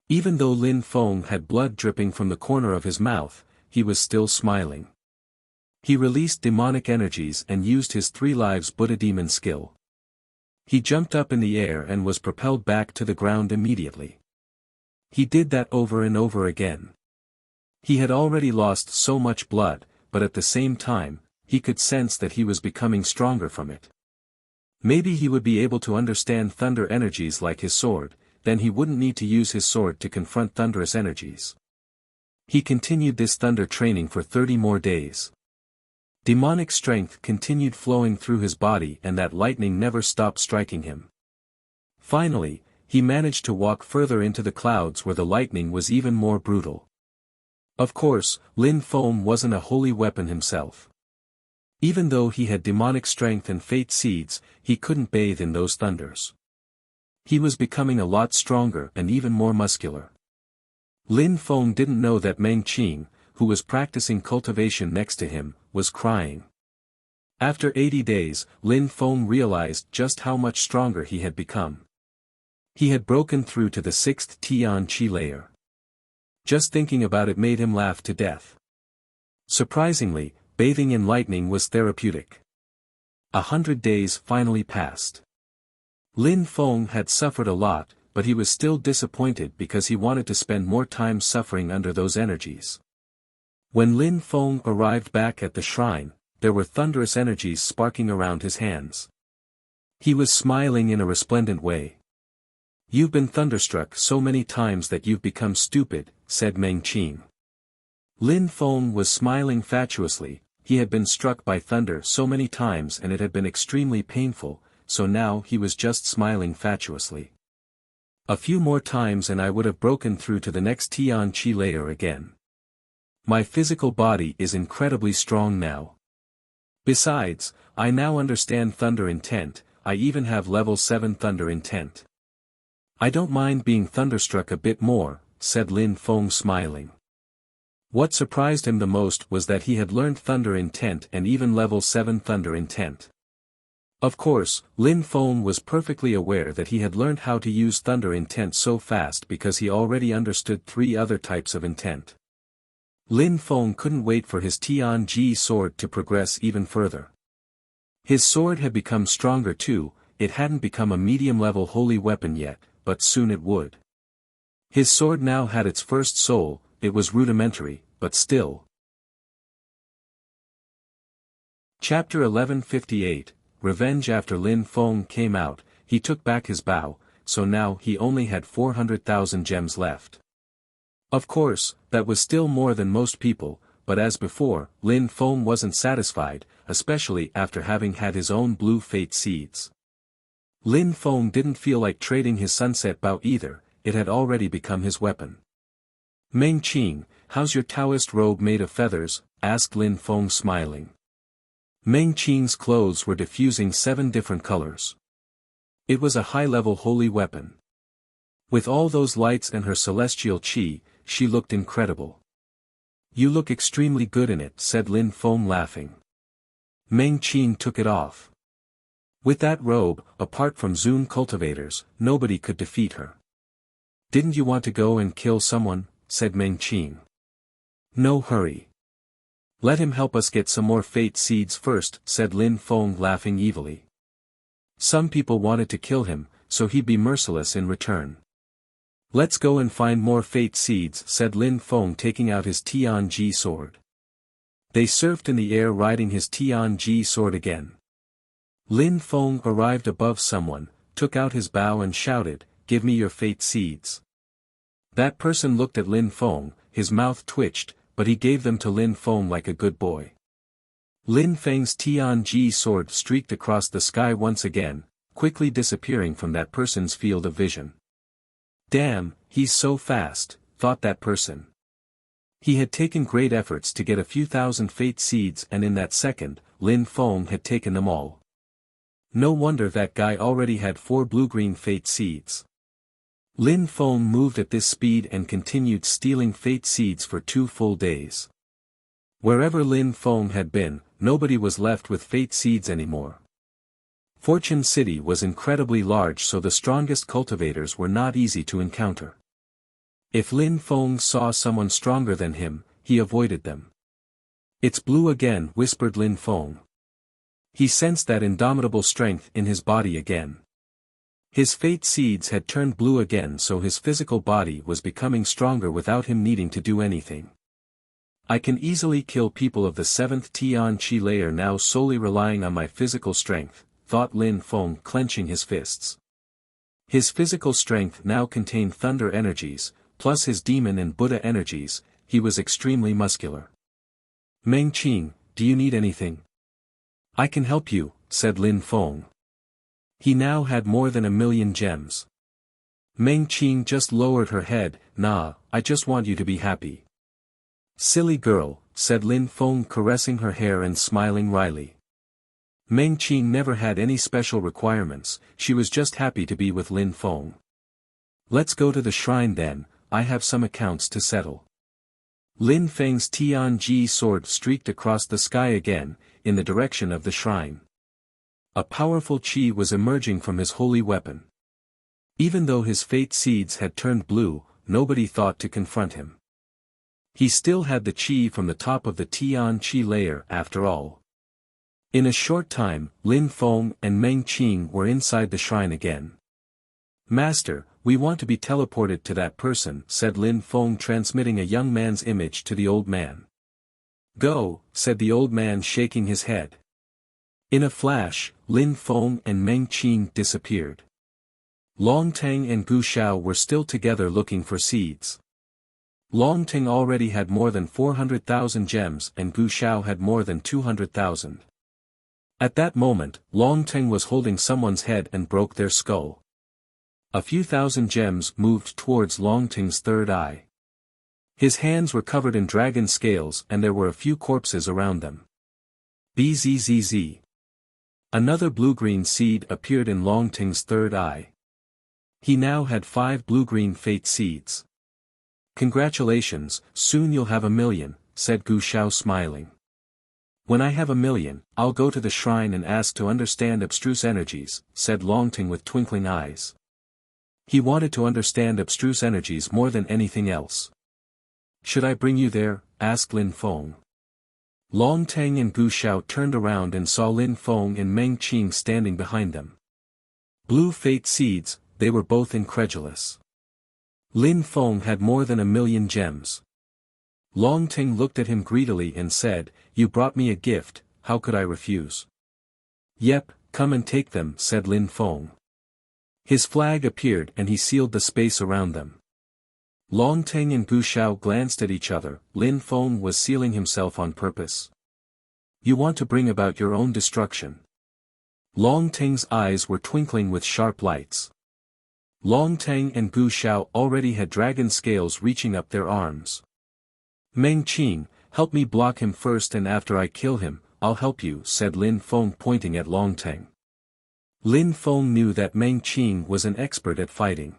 Even though Lin Feng had blood dripping from the corner of his mouth, he was still smiling. He released demonic energies and used his 3 lives Buddha demon skill. He jumped up in the air and was propelled back to the ground immediately. He did that over and over again. He had already lost so much blood, but at the same time, he could sense that he was becoming stronger from it. Maybe he would be able to understand thunder energies like his sword, then he wouldn't need to use his sword to confront thunderous energies. He continued this thunder training for 30 more days. Demonic strength continued flowing through his body and that lightning never stopped striking him. Finally, he managed to walk further into the clouds where the lightning was even more brutal. Of course, Lin Feng wasn't a holy weapon himself. Even though he had demonic strength and fate seeds, he couldn't bathe in those thunders. He was becoming a lot stronger and even more muscular. Lin Feng didn't know that Meng Qing, who was practicing cultivation next to him, was crying. After 80 days, Lin Feng realized just how much stronger he had become. He had broken through to the 6th Tian Qi layer. Just thinking about it made him laugh to death. Surprisingly, bathing in lightning was therapeutic. 100 days finally passed. Lin Feng had suffered a lot, but he was still disappointed because he wanted to spend more time suffering under those energies. When Lin Feng arrived back at the shrine, there were thunderous energies sparking around his hands. He was smiling in a resplendent way. "You've been thunderstruck so many times that you've become stupid," said Meng Qing. Lin Feng was smiling fatuously. He had been struck by thunder so many times and it had been extremely painful, so now he was just smiling fatuously. "A few more times and I would have broken through to the next Tian Qi layer again. My physical body is incredibly strong now. Besides, I now understand thunder intent, I even have level 7 thunder intent. I don't mind being thunderstruck a bit more," said Lin Feng smiling. What surprised him the most was that he had learned thunder intent and even level 7 thunder intent. Of course, Lin Feng was perfectly aware that he had learned how to use thunder intent so fast because he already understood 3 other types of intent. Lin Feng couldn't wait for his Tianji sword to progress even further. His sword had become stronger too, it hadn't become a medium-level holy weapon yet, but soon it would. His sword now had its first soul, it was rudimentary, but still. Chapter 1158, Revenge. After Lin Feng came out, he took back his bow, so now he only had 400,000 gems left. Of course, that was still more than most people, but as before, Lin Feng wasn't satisfied, especially after having had his own blue fate seeds. Lin Feng didn't feel like trading his sunset bow either, it had already become his weapon. Meng Qing, how's your Taoist robe made of feathers? Asked Lin Feng smiling. Meng Qing's clothes were diffusing 7 different colors. It was a high-level holy weapon. With all those lights and her celestial qi, she looked incredible. You look extremely good in it, said Lin Feng laughing. Meng Qing took it off. With that robe, apart from Zun cultivators, nobody could defeat her. Didn't you want to go and kill someone? Said Meng Qing. No hurry. Let him help us get some more fate seeds first, said Lin Feng laughing evilly. Some people wanted to kill him, so he'd be merciless in return. Let's go and find more fate seeds, said Lin Feng taking out his Tianji sword. They surfed in the air riding his Tianji sword again. Lin Feng arrived above someone, took out his bow and shouted, "Give me your fate seeds." That person looked at Lin Feng, his mouth twitched, but he gave them to Lin Feng like a good boy. Lin Feng's Tianji sword streaked across the sky once again, quickly disappearing from that person's field of vision. Damn, he's so fast, thought that person. He had taken great efforts to get a few thousand fate seeds, and in that second, Lin Feng had taken them all. No wonder that guy already had 4 blue-green fate seeds. Lin Feng moved at this speed and continued stealing fate seeds for 2 full days. Wherever Lin Feng had been, nobody was left with fate seeds anymore. Fortune City was incredibly large, so the strongest cultivators were not easy to encounter. If Lin Feng saw someone stronger than him, he avoided them. It's blue again, whispered Lin Feng. He sensed that indomitable strength in his body again. His fate seeds had turned blue again, so his physical body was becoming stronger without him needing to do anything. I can easily kill people of the 7th Tian Qi layer now solely relying on my physical strength, thought Lin Feng, clenching his fists. His physical strength now contained thunder energies, plus his demon and Buddha energies. He was extremely muscular. Meng Qing, do you need anything? I can help you, said Lin Feng. He now had more than 1,000,000 gems. Meng Qing just lowered her head. Nah, I just want you to be happy. Silly girl, said Lin Feng, caressing her hair and smiling wryly. Meng Qing never had any special requirements, she was just happy to be with Lin Feng. Let's go to the shrine then, I have some accounts to settle. Lin Feng's Tianji sword streaked across the sky again, in the direction of the shrine. A powerful qi was emerging from his holy weapon. Even though his fate seeds had turned blue, nobody thought to confront him. He still had the qi from the top of the Tian Qi layer after all. In a short time, Lin Feng and Meng Qing were inside the shrine again. Master, we want to be teleported to that person, said Lin Feng, transmitting a young man's image to the old man. Go, said the old man, shaking his head. In a flash, Lin Feng and Meng Qing disappeared. Long Teng and Gu Xiao were still together looking for seeds. Long Teng already had more than 400,000 gems and Gu Xiao had more than 200,000. At that moment, Long Teng was holding someone's head and broke their skull. A few thousand gems moved towards Long Teng's third eye. His hands were covered in dragon scales and there were a few corpses around them. Bzzz. Another blue-green seed appeared in Long Teng's third eye. He now had 5 blue-green fate seeds. Congratulations, soon you'll have 1,000,000, said Gu Xiao smiling. When I have 1,000,000, I'll go to the shrine and ask to understand abstruse energies, said Long Teng with twinkling eyes. He wanted to understand abstruse energies more than anything else. Should I bring you there? Asked Lin Feng. Long Teng and Gu Xiao turned around and saw Lin Feng and Meng Qing standing behind them. Blue fate seeds, they were both incredulous. Lin Feng had more than 1,000,000 gems. Long Teng looked at him greedily and said, You brought me a gift, how could I refuse? Yep, come and take them, said Lin Feng. His flag appeared and he sealed the space around them. Long Teng and Gu Xiao glanced at each other. Lin Feng was sealing himself on purpose. You want to bring about your own destruction. Long Teng's eyes were twinkling with sharp lights. Long Teng and Gu Xiao already had dragon scales reaching up their arms. Meng Qing, help me block him first, and after I kill him, I'll help you, said Lin Feng, pointing at Long Teng. Lin Feng knew that Meng Qing was an expert at fighting.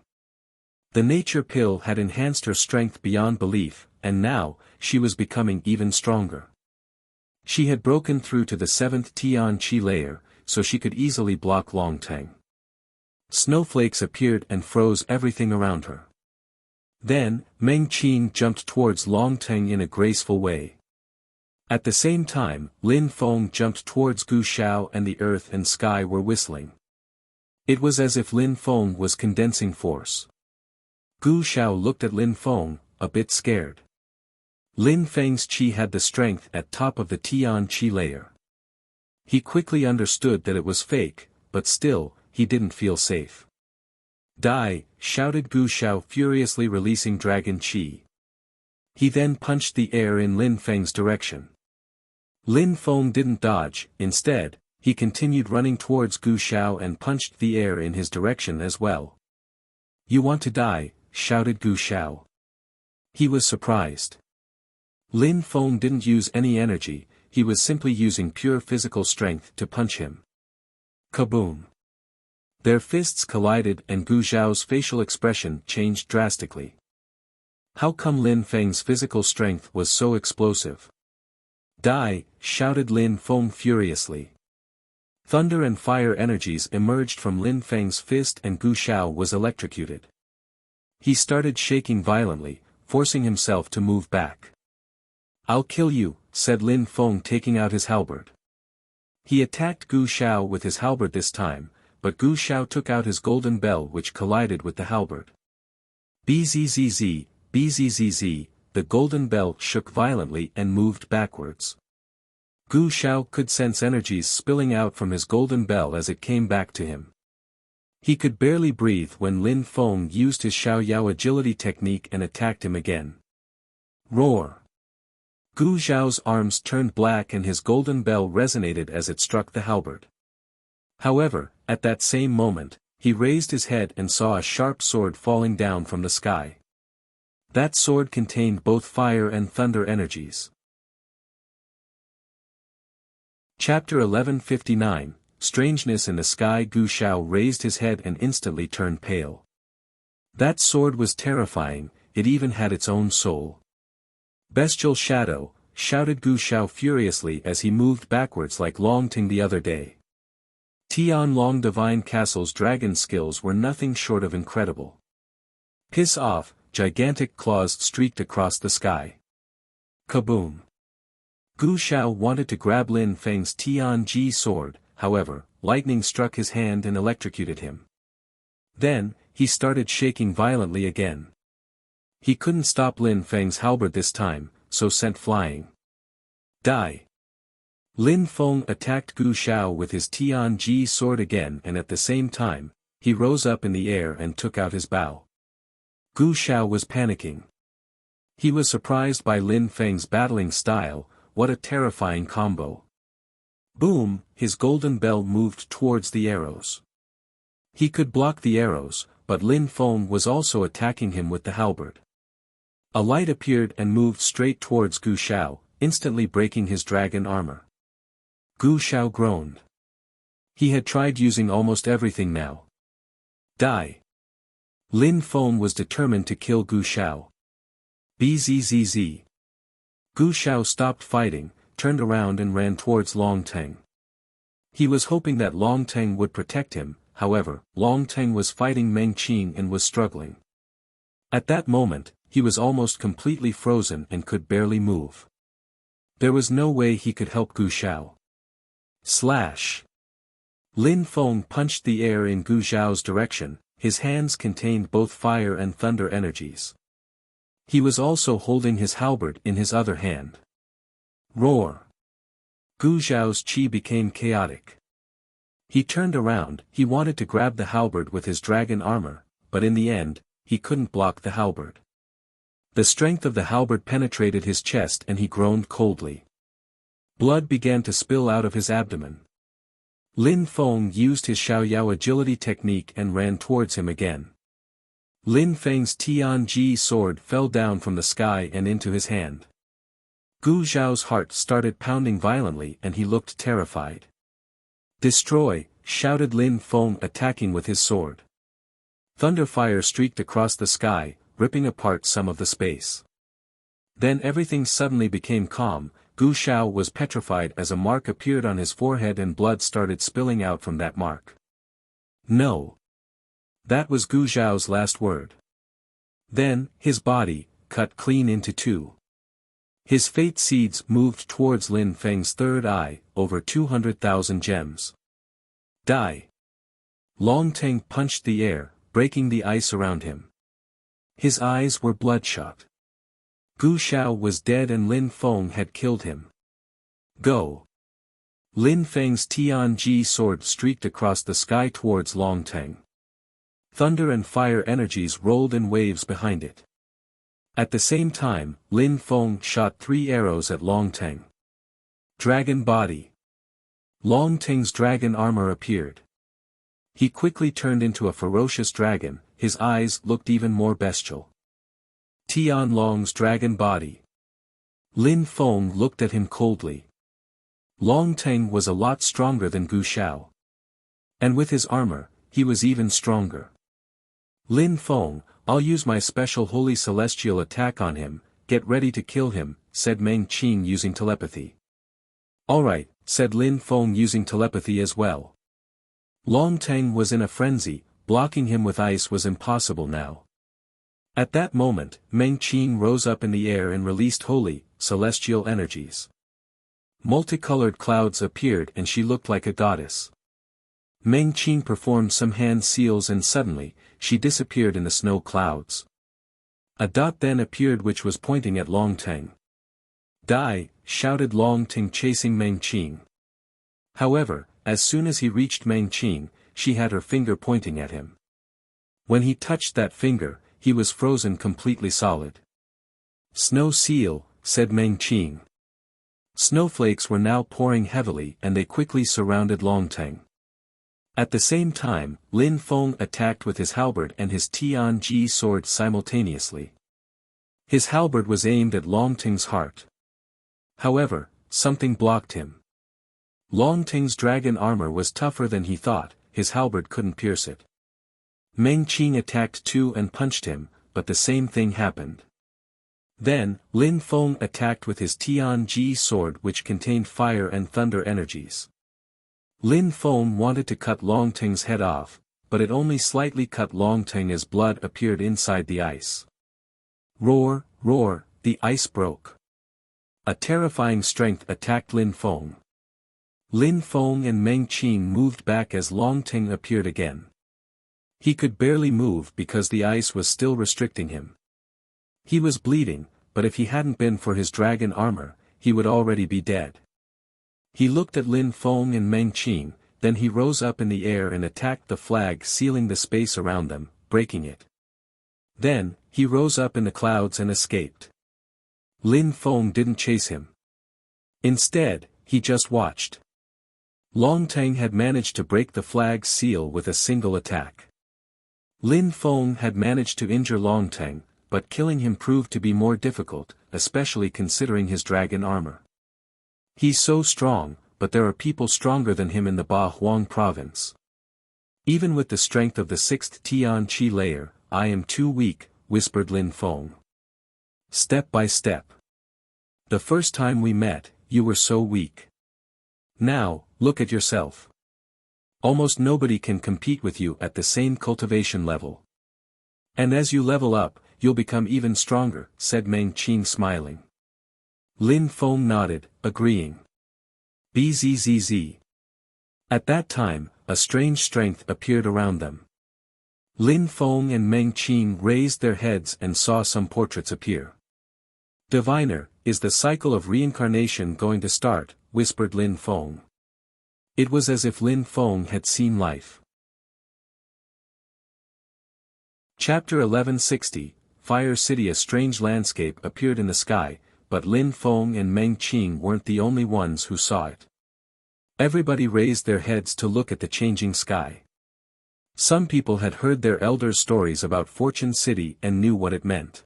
The nature pill had enhanced her strength beyond belief, and now, she was becoming even stronger. She had broken through to the 7th Tian Qi layer, so she could easily block Long Teng. Snowflakes appeared and froze everything around her. Then, Meng Qing jumped towards Long Teng in a graceful way. At the same time, Lin Feng jumped towards Gu Xiao, and the earth and sky were whistling. It was as if Lin Feng was condensing force. Gu Xiao looked at Lin Feng, a bit scared. Lin Feng's qi had the strength at top of the Tian Qi layer. He quickly understood that it was fake, but still, he didn't feel safe. Die, shouted Gu Xiao, furiously releasing dragon qi. He then punched the air in Lin Feng's direction. Lin Feng didn't dodge, instead, he continued running towards Gu Xiao and punched the air in his direction as well. You want to die, shouted Gu Xiao. He was surprised. Lin Feng didn't use any energy, he was simply using pure physical strength to punch him. Kaboom! Their fists collided and Gu Xiao's facial expression changed drastically. How come Lin Feng's physical strength was so explosive? Die, shouted Lin Feng furiously. Thunder and fire energies emerged from Lin Feng's fist and Gu Xiao was electrocuted. He started shaking violently, forcing himself to move back. I'll kill you, said Lin Feng, taking out his halberd. He attacked Gu Xiao with his halberd this time, but Gu Xiao took out his golden bell, which collided with the halberd. Bzzz, bzzz, the golden bell shook violently and moved backwards. Gu Xiao could sense energies spilling out from his golden bell as it came back to him. He could barely breathe when Lin Feng used his Xiao Yao agility technique and attacked him again. Roar! Gu Xiao's arms turned black and his golden bell resonated as it struck the halberd. However, at that same moment, he raised his head and saw a sharp sword falling down from the sky. That sword contained both fire and thunder energies. Chapter 1159, Strangeness in the Sky. Gu Xiao raised his head and instantly turned pale. That sword was terrifying, it even had its own soul. Bestial shadow, shouted Gu Xiao furiously as he moved backwards like Long Ting the other day. Tian Long Divine Castle's dragon skills were nothing short of incredible. Piss off, gigantic claws streaked across the sky. Kaboom! Gu Xiao wanted to grab Lin Feng's Tian Ji sword, however, lightning struck his hand and electrocuted him. Then, he started shaking violently again. He couldn't stop Lin Feng's halberd this time, so sent flying. Die! Lin Feng attacked Gu Xiao with his Tian Ji sword again, and at the same time, he rose up in the air and took out his bow. Gu Xiao was panicking. He was surprised by Lin Feng's battling style. What a terrifying combo. Boom, his golden bell moved towards the arrows. He could block the arrows, but Lin Feng was also attacking him with the halberd. A light appeared and moved straight towards Gu Xiao, instantly breaking his dragon armor. Gu Xiao groaned. He had tried using almost everything now. Die! Lin Feng was determined to kill Gu Xiao. Bzzz. Gu Xiao stopped fighting, turned around and ran towards Long Teng. He was hoping that Long Teng would protect him, however, Long Teng was fighting Meng Qing and was struggling. At that moment, he was almost completely frozen and could barely move. There was no way he could help Gu Xiao. Slash! Lin Feng punched the air in Gu Xiao's direction, his hands contained both fire and thunder energies. He was also holding his halberd in his other hand. Roar! Gu Xiao's qi became chaotic. He turned around, he wanted to grab the halberd with his dragon armor, but in the end, he couldn't block the halberd. The strength of the halberd penetrated his chest and he groaned coldly. Blood began to spill out of his abdomen. Lin Feng used his Xiaoyao agility technique and ran towards him again. Lin Feng's Tianji sword fell down from the sky and into his hand. Gu Zhao's heart started pounding violently and he looked terrified. "Destroy!" shouted Lin Feng, attacking with his sword. Thunderfire streaked across the sky, ripping apart some of the space. Then everything suddenly became calm. Gu Zhao was petrified as a mark appeared on his forehead and blood started spilling out from that mark. "No." That was Gu Zhao's last word. Then, his body, cut clean into two. His fate seeds moved towards Lin Feng's third eye, over 200,000 gems. Die! Long Teng punched the air, breaking the ice around him. His eyes were bloodshot. Gu Zhao was dead and Lin Feng had killed him. Go! Lin Feng's Tianji sword streaked across the sky towards Long Teng. Thunder and fire energies rolled in waves behind it. At the same time, Lin Feng shot 3 arrows at Long Teng. Dragon body. Long Teng's dragon armor appeared. He quickly turned into a ferocious dragon, his eyes looked even more bestial. Tian Long's dragon body. Lin Feng looked at him coldly. Long Teng was a lot stronger than Gu Zhao. And with his armor, he was even stronger. "Lin Feng, I'll use my special holy celestial attack on him, get ready to kill him," said Meng Qing using telepathy. "Alright," said Lin Feng using telepathy as well. Long Teng was in a frenzy, blocking him with ice was impossible now. At that moment, Meng Qing rose up in the air and released holy, celestial energies. Multicolored clouds appeared and she looked like a goddess. Meng Qing performed some hand seals and suddenly, she disappeared in the snow clouds. A dot then appeared which was pointing at Long Teng. "Die!" shouted Long Teng chasing Meng Qing. However, as soon as he reached Meng Qing, she had her finger pointing at him. When he touched that finger, he was frozen completely solid. "Snow seal," said Meng Qing. Snowflakes were now pouring heavily and they quickly surrounded Long Teng. At the same time, Lin Feng attacked with his halberd and his Tianji sword simultaneously. His halberd was aimed at Long Teng's heart. However, something blocked him. Long Teng's dragon armor was tougher than he thought, his halberd couldn't pierce it. Meng Qing attacked too and punched him, but the same thing happened. Then, Lin Feng attacked with his Tianji sword which contained fire and thunder energies. Lin Feng wanted to cut Long Teng's head off, but it only slightly cut Long Teng as blood appeared inside the ice. Roar, roar, the ice broke. A terrifying strength attacked Lin Feng. Lin Feng and Meng Qing moved back as Long Teng appeared again. He could barely move because the ice was still restricting him. He was bleeding, but if he hadn't been for his dragon armor, he would already be dead. He looked at Lin Feng and Meng Qing, then he rose up in the air and attacked the flag sealing the space around them, breaking it. Then, he rose up in the clouds and escaped. Lin Feng didn't chase him. Instead, he just watched. Long Teng had managed to break the flag's seal with a single attack. Lin Feng had managed to injure Long Teng, but killing him proved to be more difficult, especially considering his dragon armor. He's so strong, but there are people stronger than him in the Ba Huang province. Even with the strength of the 6th Tian Qi layer, I am too weak, whispered Lin Feng. Step by step. The first time we met, you were so weak. Now, look at yourself. Almost nobody can compete with you at the same cultivation level. And as you level up, you'll become even stronger, said Meng Qing smiling. Lin Feng nodded, agreeing. Bzzz. At that time, a strange strength appeared around them. Lin Feng and Meng Qing raised their heads and saw some portraits appear. Diviner, is the cycle of reincarnation going to start, whispered Lin Feng. It was as if Lin Feng had seen life. Chapter 1160, Fire City. A strange landscape appeared in the sky, but Lin Feng and Meng Qing weren't the only ones who saw it. Everybody raised their heads to look at the changing sky. Some people had heard their elders' stories about Fortune City and knew what it meant.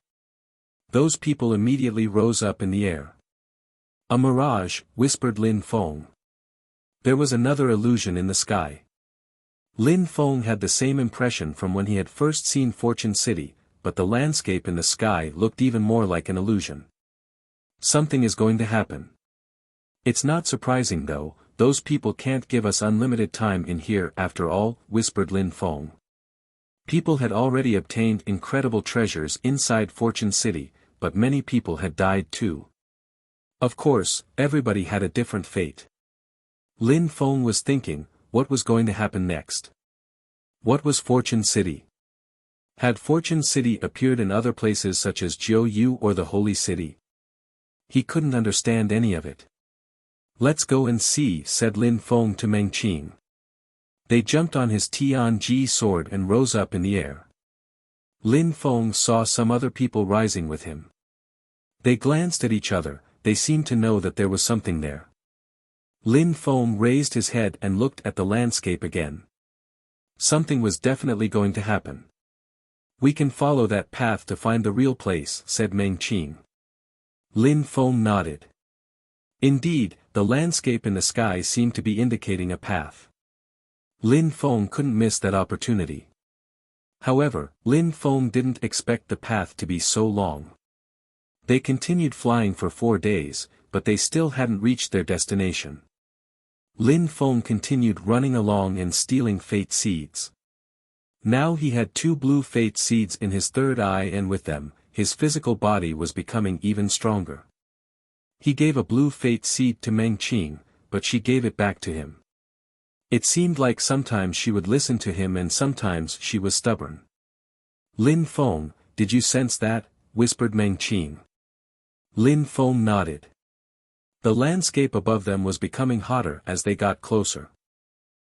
Those people immediately rose up in the air. A mirage, whispered Lin Feng. There was another illusion in the sky. Lin Feng had the same impression from when he had first seen Fortune City, but the landscape in the sky looked even more like an illusion. Something is going to happen. It's not surprising though, those people can't give us unlimited time in here after all, whispered Lin Feng. People had already obtained incredible treasures inside Fortune City, but many people had died too. Of course, everybody had a different fate. Lin Feng was thinking, what was going to happen next? What was Fortune City? Had Fortune City appeared in other places such as Jiu or the Holy City? He couldn't understand any of it. Let's go and see, said Lin Feng to Meng Qing. They jumped on his Tianji sword and rose up in the air. Lin Feng saw some other people rising with him. They glanced at each other, they seemed to know that there was something there. Lin Feng raised his head and looked at the landscape again. Something was definitely going to happen. We can follow that path to find the real place, said Meng Qing. Lin Feng nodded. Indeed, the landscape in the sky seemed to be indicating a path. Lin Feng couldn't miss that opportunity. However, Lin Feng didn't expect the path to be so long. They continued flying for 4 days, but they still hadn't reached their destination. Lin Feng continued running along and stealing fate seeds. Now he had 2 blue fate seeds in his third eye, and with them, his physical body was becoming even stronger. He gave a blue fate seed to Meng Qing, but she gave it back to him. It seemed like sometimes she would listen to him and sometimes she was stubborn. Lin Feng, did you sense that? Whispered Meng Qing. Lin Feng nodded. The landscape above them was becoming hotter as they got closer.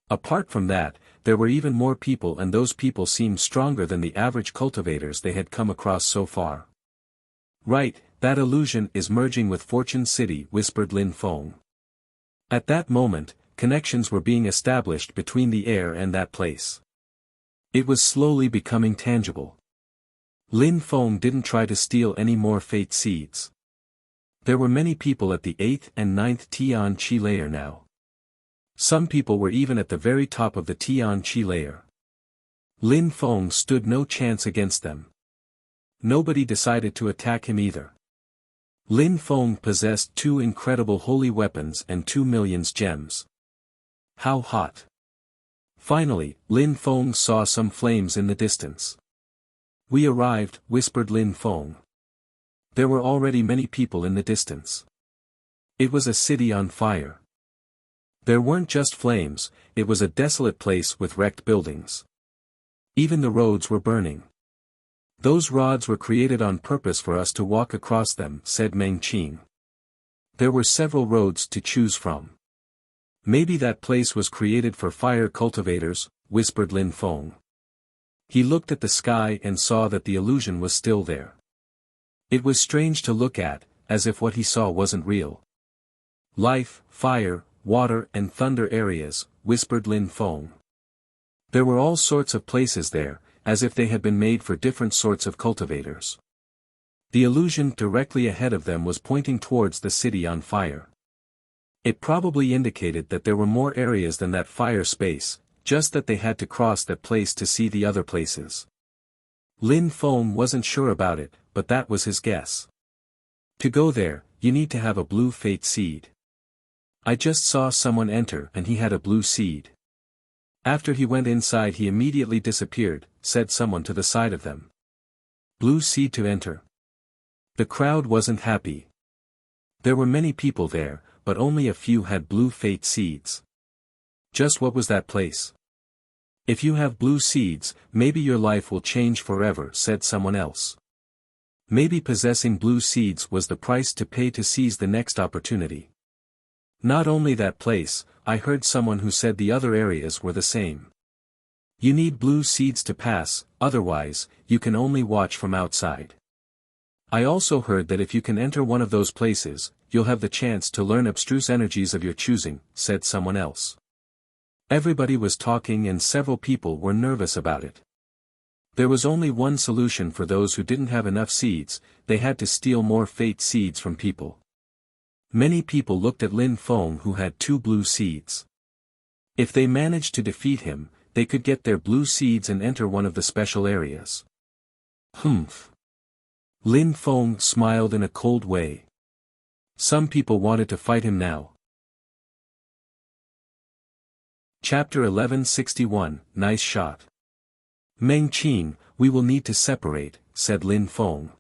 Apart from that, there were even more people, and those people seemed stronger than the average cultivators they had come across so far. Right, that illusion is merging with Fortune City, whispered Lin Feng. At that moment, connections were being established between the air and that place. It was slowly becoming tangible. Lin Feng didn't try to steal any more fate seeds. There were many people at the 8th and 9th Tianqi layer now. Some people were even at the very top of the Tianqi layer. Lin Feng stood no chance against them. Nobody decided to attack him either. Lin Feng possessed 2 incredible holy weapons and 2 million gems. How hot! Finally, Lin Feng saw some flames in the distance. We arrived, whispered Lin Feng. There were already many people in the distance. It was a city on fire. There weren't just flames, it was a desolate place with wrecked buildings. Even the roads were burning. Those rods were created on purpose for us to walk across them, said Meng Qing. There were several roads to choose from. Maybe that place was created for fire cultivators, whispered Lin Feng. He looked at the sky and saw that the illusion was still there. It was strange to look at, as if what he saw wasn't real. Life, fire, water and thunder areas, whispered Lin Feng. There were all sorts of places there, as if they had been made for different sorts of cultivators. The illusion directly ahead of them was pointing towards the city on fire. It probably indicated that there were more areas than that fire space, just that they had to cross that place to see the other places. Lin Feng wasn't sure about it, but that was his guess. To go there, you need to have a blue fate seed. I just saw someone enter and he had a blue seed. After he went inside he immediately disappeared, said someone to the side of them. Blue seed to enter. The crowd wasn't happy. There were many people there, but only a few had blue fate seeds. Just what was that place? If you have blue seeds, maybe your life will change forever, said someone else. Maybe possessing blue seeds was the price to pay to seize the next opportunity. Not only that place, I heard someone who said the other areas were the same. You need blue seeds to pass, otherwise, you can only watch from outside. I also heard that if you can enter one of those places, you'll have the chance to learn abstruse energies of your choosing, said someone else. Everybody was talking and several people were nervous about it. There was only one solution for those who didn't have enough seeds: they had to steal more fate seeds from people. Many people looked at Lin Feng, who had 2 blue seeds. If they managed to defeat him, they could get their blue seeds and enter one of the special areas. Humph. Lin Feng smiled in a cold way. Some people wanted to fight him now. Chapter 1161, Nice Shot. Meng Qing, we will need to separate, said Lin Feng.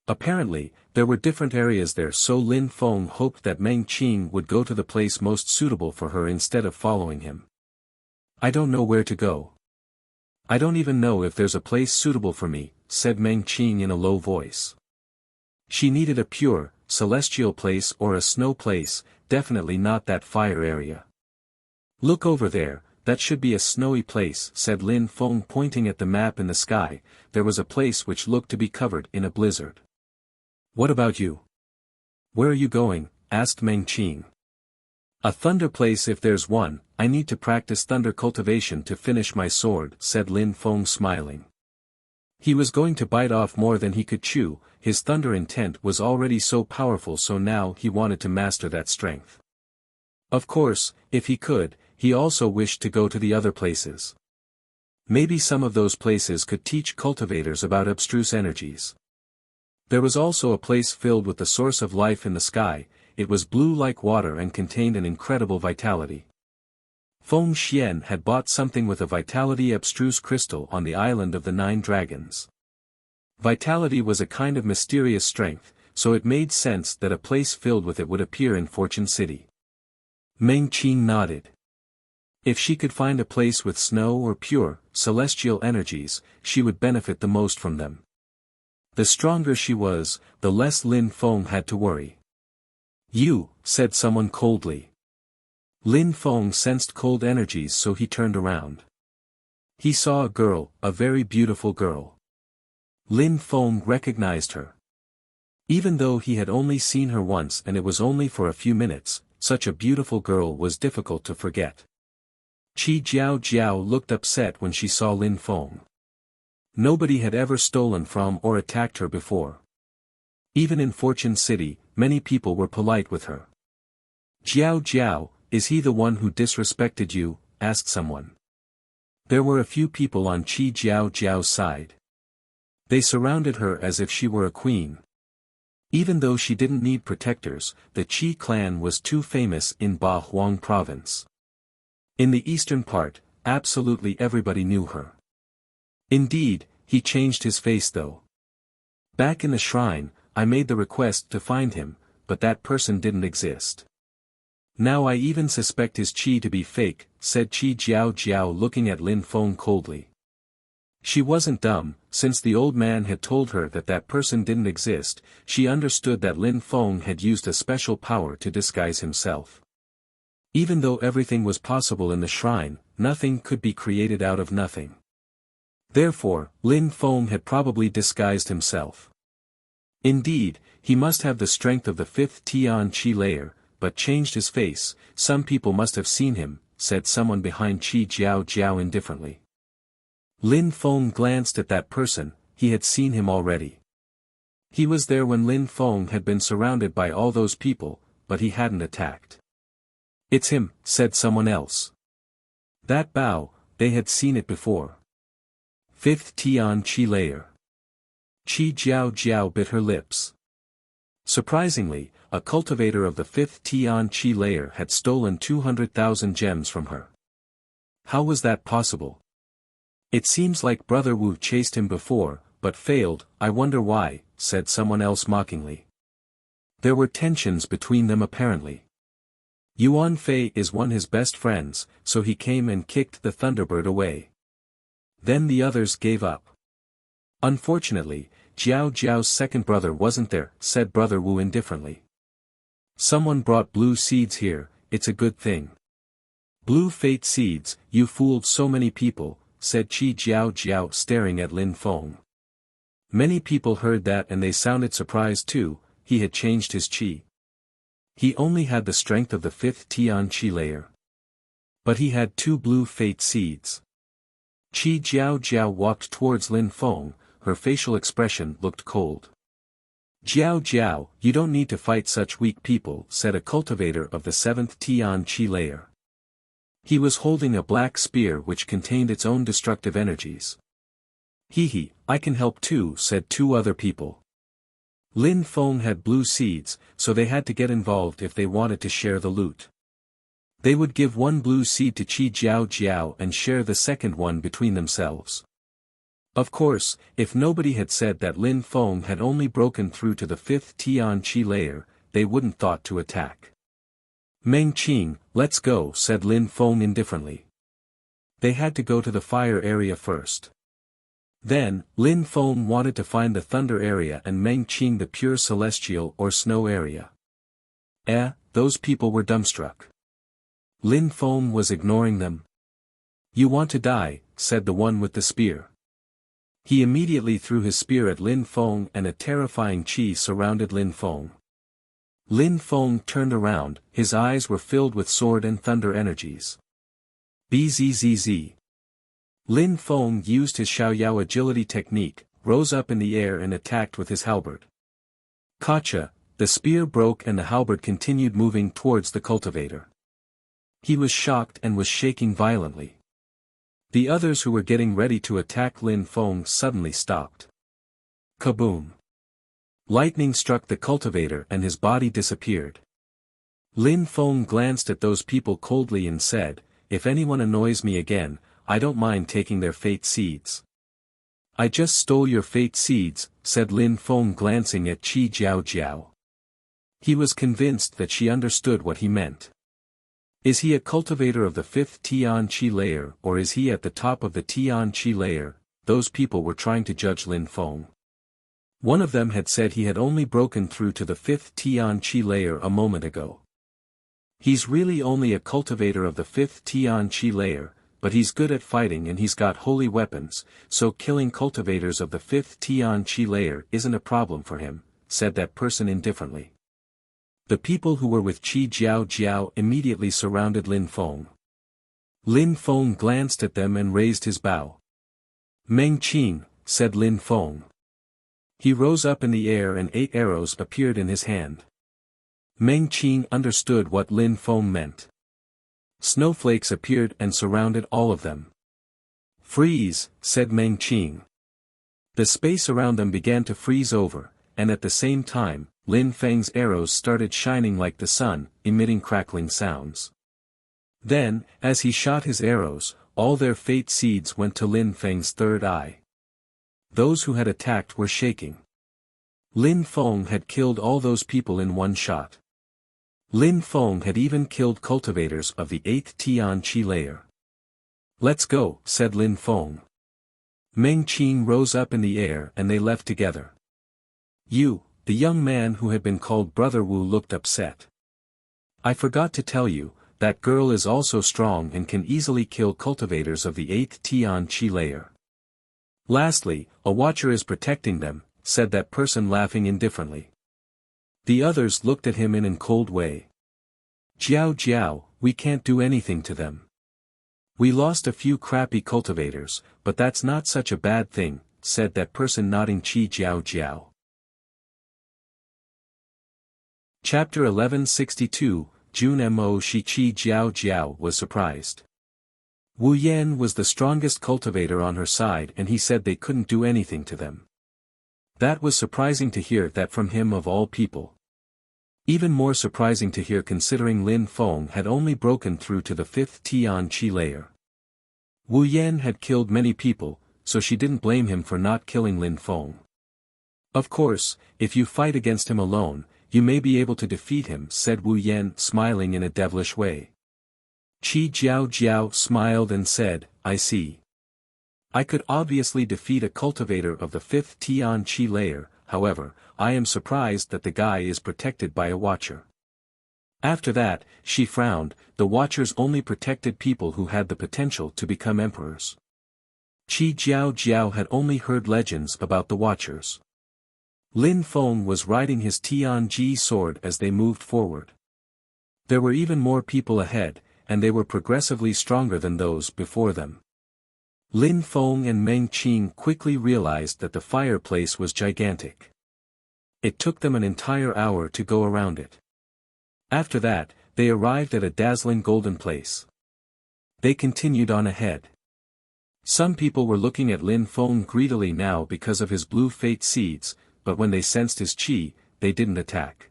Apparently, there were different areas there, so Lin Feng hoped that Meng Qing would go to the place most suitable for her instead of following him. I don't know where to go. I don't even know if there's a place suitable for me, said Meng Qing in a low voice. She needed a pure, celestial place or a snow place, definitely not that fire area. Look over there, that should be a snowy place, said Lin Feng, pointing at the map in the sky. There was a place which looked to be covered in a blizzard. What about you? Where are you going? Asked Meng Qing. A thunder place if there's one. I need to practice thunder cultivation to finish my sword, said Lin Feng, smiling. He was going to bite off more than he could chew. His thunder intent was already so powerful, so now he wanted to master that strength. Of course, if he could, he also wished to go to the other places. Maybe some of those places could teach cultivators about abstruse energies. There was also a place filled with the source of life in the sky. It was blue like water and contained an incredible vitality. Feng Xian had bought something with a vitality abstruse crystal on the island of the 9 dragons. Vitality was a kind of mysterious strength, so it made sense that a place filled with it would appear in Fortune City. Meng Qing nodded. If she could find a place with snow or pure, celestial energies, she would benefit the most from them. The stronger she was, the less Lin Feng had to worry. You, said someone coldly. Lin Feng sensed cold energies, so he turned around. He saw a girl, a very beautiful girl. Lin Feng recognized her. Even though he had only seen her once and it was only for a few minutes, such a beautiful girl was difficult to forget. Qi Jiao Jiao looked upset when she saw Lin Feng. Nobody had ever stolen from or attacked her before. Even in Fortune City, many people were polite with her. Jiao Jiao, is he the one who disrespected you? Asked someone. There were a few people on Qi Jiao Jiao's side. They surrounded her as if she were a queen. Even though she didn't need protectors, the Qi clan was too famous in Ba Huang province. In the eastern part, absolutely everybody knew her. Indeed, he changed his face though. Back in the shrine, I made the request to find him, but that person didn't exist. Now I even suspect his qi to be fake, said Qi Jiao Jiao, looking at Lin Feng coldly. She wasn't dumb. Since the old man had told her that that person didn't exist, she understood that Lin Feng had used a special power to disguise himself. Even though everything was possible in the shrine, nothing could be created out of nothing. Therefore, Lin Feng had probably disguised himself. Indeed, he must have the strength of the 5th Tian Qi layer, but changed his face. Some people must have seen him, said someone behind Qi Jiao Jiao indifferently. Lin Feng glanced at that person. He had seen him already. He was there when Lin Feng had been surrounded by all those people, but he hadn't attacked. It's him, said someone else. That Bao, they had seen it before. 5th Tian Qi layer. Qi Jiao Jiao bit her lips. Surprisingly, a cultivator of the 5th Tian Qi layer had stolen 200,000 gems from her. How was that possible? It seems like Brother Wu chased him before, but failed. I wonder why, said someone else mockingly. There were tensions between them apparently. Yuan Fei is one of his best friends, so he came and kicked the Thunderbird away. Then the others gave up. Unfortunately, Jiao Jiao's second brother wasn't there, said Brother Wu indifferently. Someone brought blue seeds here, it's a good thing. Blue fate seeds, you fooled so many people, said Qi Jiao Jiao staring at Lin Feng. Many people heard that and they sounded surprised too. He had changed his qi. He only had the strength of the 5th Tian qi layer. But he had 2 blue fate seeds. Qi Jiao Jiao walked towards Lin Feng, her facial expression looked cold. Jiao Jiao, you don't need to fight such weak people, said a cultivator of the 7th Tian qi layer. He was holding a black spear which contained its own destructive energies. Hee, I can help too, said 2 other people. Lin Feng had blue seeds, so they had to get involved if they wanted to share the loot. They would give 1 blue seed to Qi Jiao Jiao and share the second one between themselves. Of course, if nobody had said that Lin Feng had only broken through to the 5th Tian qi layer, they wouldn't thought to attack. Meng Qing, let's go, said Lin Feng indifferently. They had to go to the fire area first. Then, Lin Feng wanted to find the thunder area and Meng Qing the pure celestial or snow area. Those people were dumbstruck. Lin Feng was ignoring them. You want to die, said the one with the spear. He immediately threw his spear at Lin Feng and a terrifying qi surrounded Lin Feng. Lin Feng turned around, his eyes were filled with sword and thunder energies. Bzzz. Lin Feng used his Xiaoyao agility technique, rose up in the air and attacked with his halberd. Gotcha, the spear broke and the halberd continued moving towards the cultivator. He was shocked and was shaking violently. The others who were getting ready to attack Lin Feng suddenly stopped. Kaboom! Lightning struck the cultivator and his body disappeared. Lin Feng glanced at those people coldly and said, if anyone annoys me again, I don't mind taking their fate seeds. I just stole your fate seeds, said Lin Feng glancing at Qi Jiao Jiao. He was convinced that she understood what he meant. Is he a cultivator of the 5th Tian qi layer or is he at the top of the Tian qi layer? Those people were trying to judge Lin Feng. One of them had said he had only broken through to the 5th Tian qi layer a moment ago. He's really only a cultivator of the 5th Tian qi layer, but he's good at fighting and he's got holy weapons, so killing cultivators of the 5th Tian qi layer isn't a problem for him, said that person indifferently. The people who were with Qi Jiao Jiao immediately surrounded Lin Feng. Lin Feng glanced at them and raised his bow. Meng Qing, said Lin Feng. He rose up in the air and 8 arrows appeared in his hand. Meng Qing understood what Lin Feng meant. Snowflakes appeared and surrounded all of them. Freeze, said Meng Qing. The space around them began to freeze over, and at the same time, Lin Feng's arrows started shining like the sun, emitting crackling sounds. Then, as he shot his arrows, all their fate seeds went to Lin Feng's third eye. Those who had attacked were shaking. Lin Feng had killed all those people in one shot. Lin Feng had even killed cultivators of the 8th Tian qi layer. Let's go, said Lin Feng. Meng Qing rose up in the air and they left together. The young man who had been called Brother Wu looked upset. I forgot to tell you, that girl is also strong and can easily kill cultivators of the 8th Tian qi layer. Lastly, a watcher is protecting them, said that person laughing indifferently. The others looked at him in a cold way. Jiao Jiao, we can't do anything to them. We lost a few crappy cultivators, but that's not such a bad thing, said that person nodding Qi Jiao Jiao. Chapter 1162, Jun Mo Shi Qi Jiao Jiao was surprised. Wu Yan was the strongest cultivator on her side and he said they couldn't do anything to them. That was surprising to hear that from him of all people. Even more surprising to hear considering Lin Feng had only broken through to the 5th Tian qi layer. Wu Yan had killed many people, so she didn't blame him for not killing Lin Feng. Of course, if you fight against him alone, you may be able to defeat him, said Wu Yan smiling in a devilish way. Qi Jiao Jiao smiled and said, I see. I could obviously defeat a cultivator of the 5th Tian qi layer, however, I am surprised that the guy is protected by a watcher. After that, she frowned, the watchers only protected people who had the potential to become emperors. Qi Jiao Jiao had only heard legends about the Watchers. Lin Feng was riding his Tianji sword as they moved forward. There were even more people ahead, and they were progressively stronger than those before them. Lin Feng and Meng Qing quickly realized that the fireplace was gigantic. It took them an entire hour to go around it. After that, they arrived at a dazzling golden place. They continued on ahead. Some people were looking at Lin Feng greedily now because of his blue fate seeds, but when they sensed his qi, they didn't attack.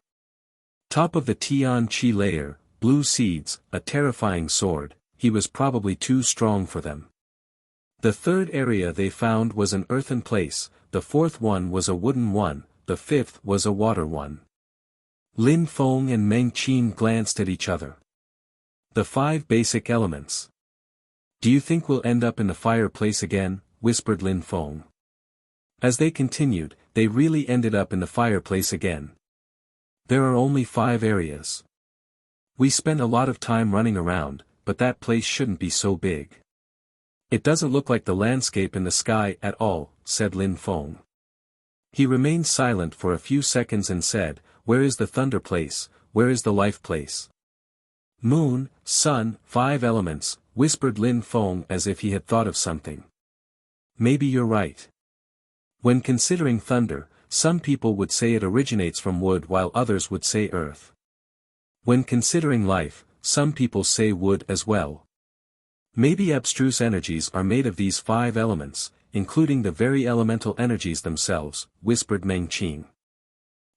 Top of the Tian Qi layer, blue seeds, a terrifying sword, he was probably too strong for them. The third area they found was an earthen place, the fourth one was a wooden one, the fifth was a water one. Lin Feng and Meng Qin glanced at each other. The 5 basic elements. Do you think we'll end up in the fireplace again? Whispered Lin Feng. As they continued, they really ended up in the fireplace again. There are only 5 areas. We spent a lot of time running around, but that place shouldn't be so big. It doesn't look like the landscape in the sky at all, said Lin Feng. He remained silent for a few seconds and said, where is the thunder place, where is the life place? Moon, sun, 5 elements, whispered Lin Feng as if he had thought of something. Maybe you're right. When considering thunder, some people would say it originates from wood while others would say earth. When considering life, some people say wood as well. Maybe abstruse energies are made of these 5 elements, including the very elemental energies themselves, whispered Meng Qing.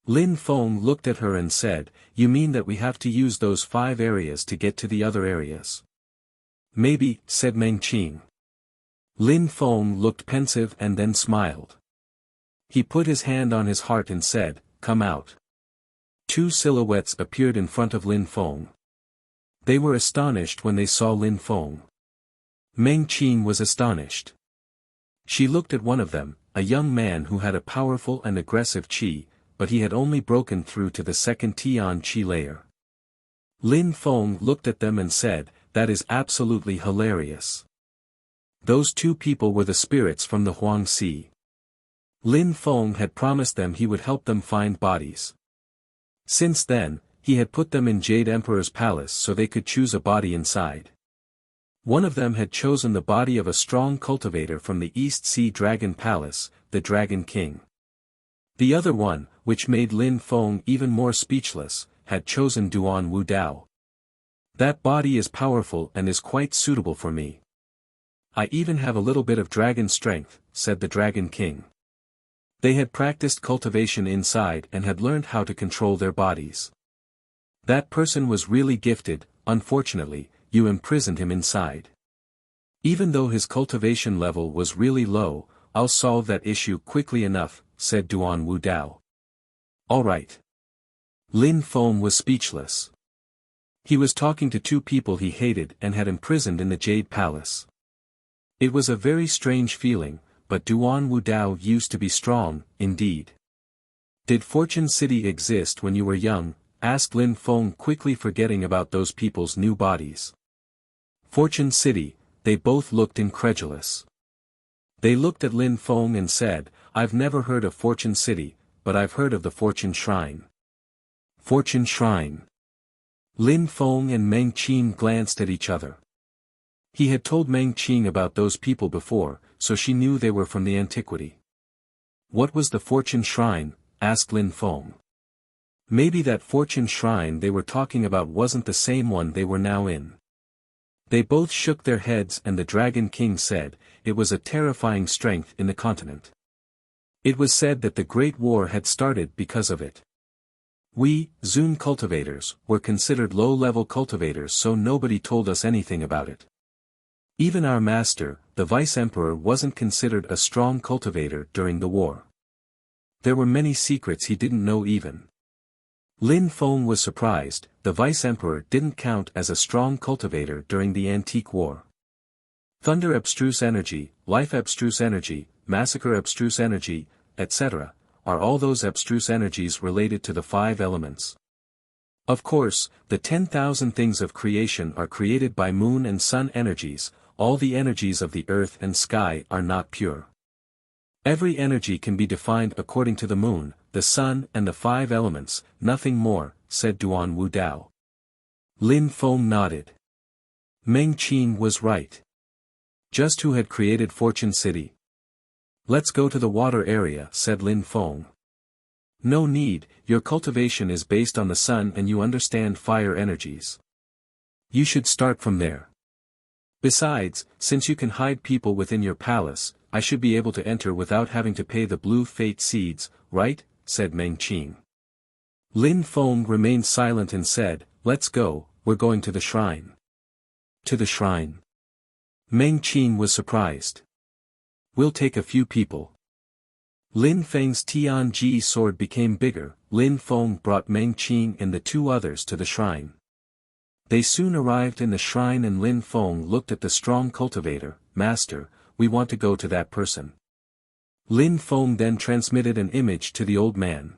Lin Feng looked at her and said, you mean that we have to use those 5 areas to get to the other areas? Maybe, said Meng Qing. Lin Feng looked pensive and then smiled. He put his hand on his heart and said, come out. 2 silhouettes appeared in front of Lin Feng. They were astonished when they saw Lin Feng. Meng Qing was astonished. She looked at one of them, a young man who had a powerful and aggressive qi, but he had only broken through to the second Tian qi layer. Lin Feng looked at them and said, that is absolutely hilarious. Those 2 people were the spirits from the Huangxi. Lin Feng had promised them he would help them find bodies. Since then, he had put them in Jade Emperor's palace so they could choose a body inside. One of them had chosen the body of a strong cultivator from the East Sea Dragon Palace, the Dragon King. The other one, which made Lin Feng even more speechless, had chosen Duan Wu Dao. That body is powerful and is quite suitable for me. I even have a little bit of dragon strength, said the Dragon King. They had practiced cultivation inside and had learned how to control their bodies. That person was really gifted, unfortunately, you imprisoned him inside. Even though his cultivation level was really low, I'll solve that issue quickly enough, said Duan Wu Dao. All right. Lin Feng was speechless. He was talking to 2 people he hated and had imprisoned in the Jade Palace. It was a very strange feeling, but Duan Wu Dao used to be strong, indeed. Did Fortune City exist when you were young? Asked Lin Feng, quickly forgetting about those people's new bodies. Fortune City, they both looked incredulous. They looked at Lin Feng and said, I've never heard of Fortune City, but I've heard of the Fortune Shrine. Fortune Shrine. Lin Feng and Meng Qing glanced at each other. He had told Meng Qing about those people before, so she knew they were from the antiquity. What was the Fortune Shrine? Asked Lin Feng. Maybe that Fortune Shrine they were talking about wasn't the same one they were now in. They both shook their heads and the Dragon King said, it was a terrifying strength in the continent. It was said that the Great War had started because of it. We, Zun cultivators, were considered low-level cultivators, so nobody told us anything about it. Even our master, the Vice-Emperor, wasn't considered a strong cultivator during the war. There were many secrets he didn't know even. Lin Feng was surprised, the Vice-Emperor didn't count as a strong cultivator during the Antique War. Thunder abstruse energy, life abstruse energy, massacre abstruse energy, etc., are all those abstruse energies related to the 5 elements. Of course, the 10,000 things of creation are created by moon and sun energies, all the energies of the earth and sky are not pure. Every energy can be defined according to the moon, the sun and the 5 elements, nothing more, said Duan Wu Dao. Lin Feng nodded. Meng Qin was right. Just who had created Fortune City? Let's go to the water area, said Lin Feng. No need, your cultivation is based on the sun and you understand fire energies. You should start from there. Besides, since you can hide people within your palace, I should be able to enter without having to pay the blue fate seeds, right? Said Meng Qin. Lin Feng remained silent and said, let's go, we're going to the shrine. To the shrine. Meng Qin was surprised. We'll take a few people. Lin Feng's Tianji sword became bigger. Lin Feng brought Meng Qin and the 2 others to the shrine. They soon arrived in the shrine and Lin Feng looked at the strong cultivator. Master, we want to go to that person. Lin Feng then transmitted an image to the old man.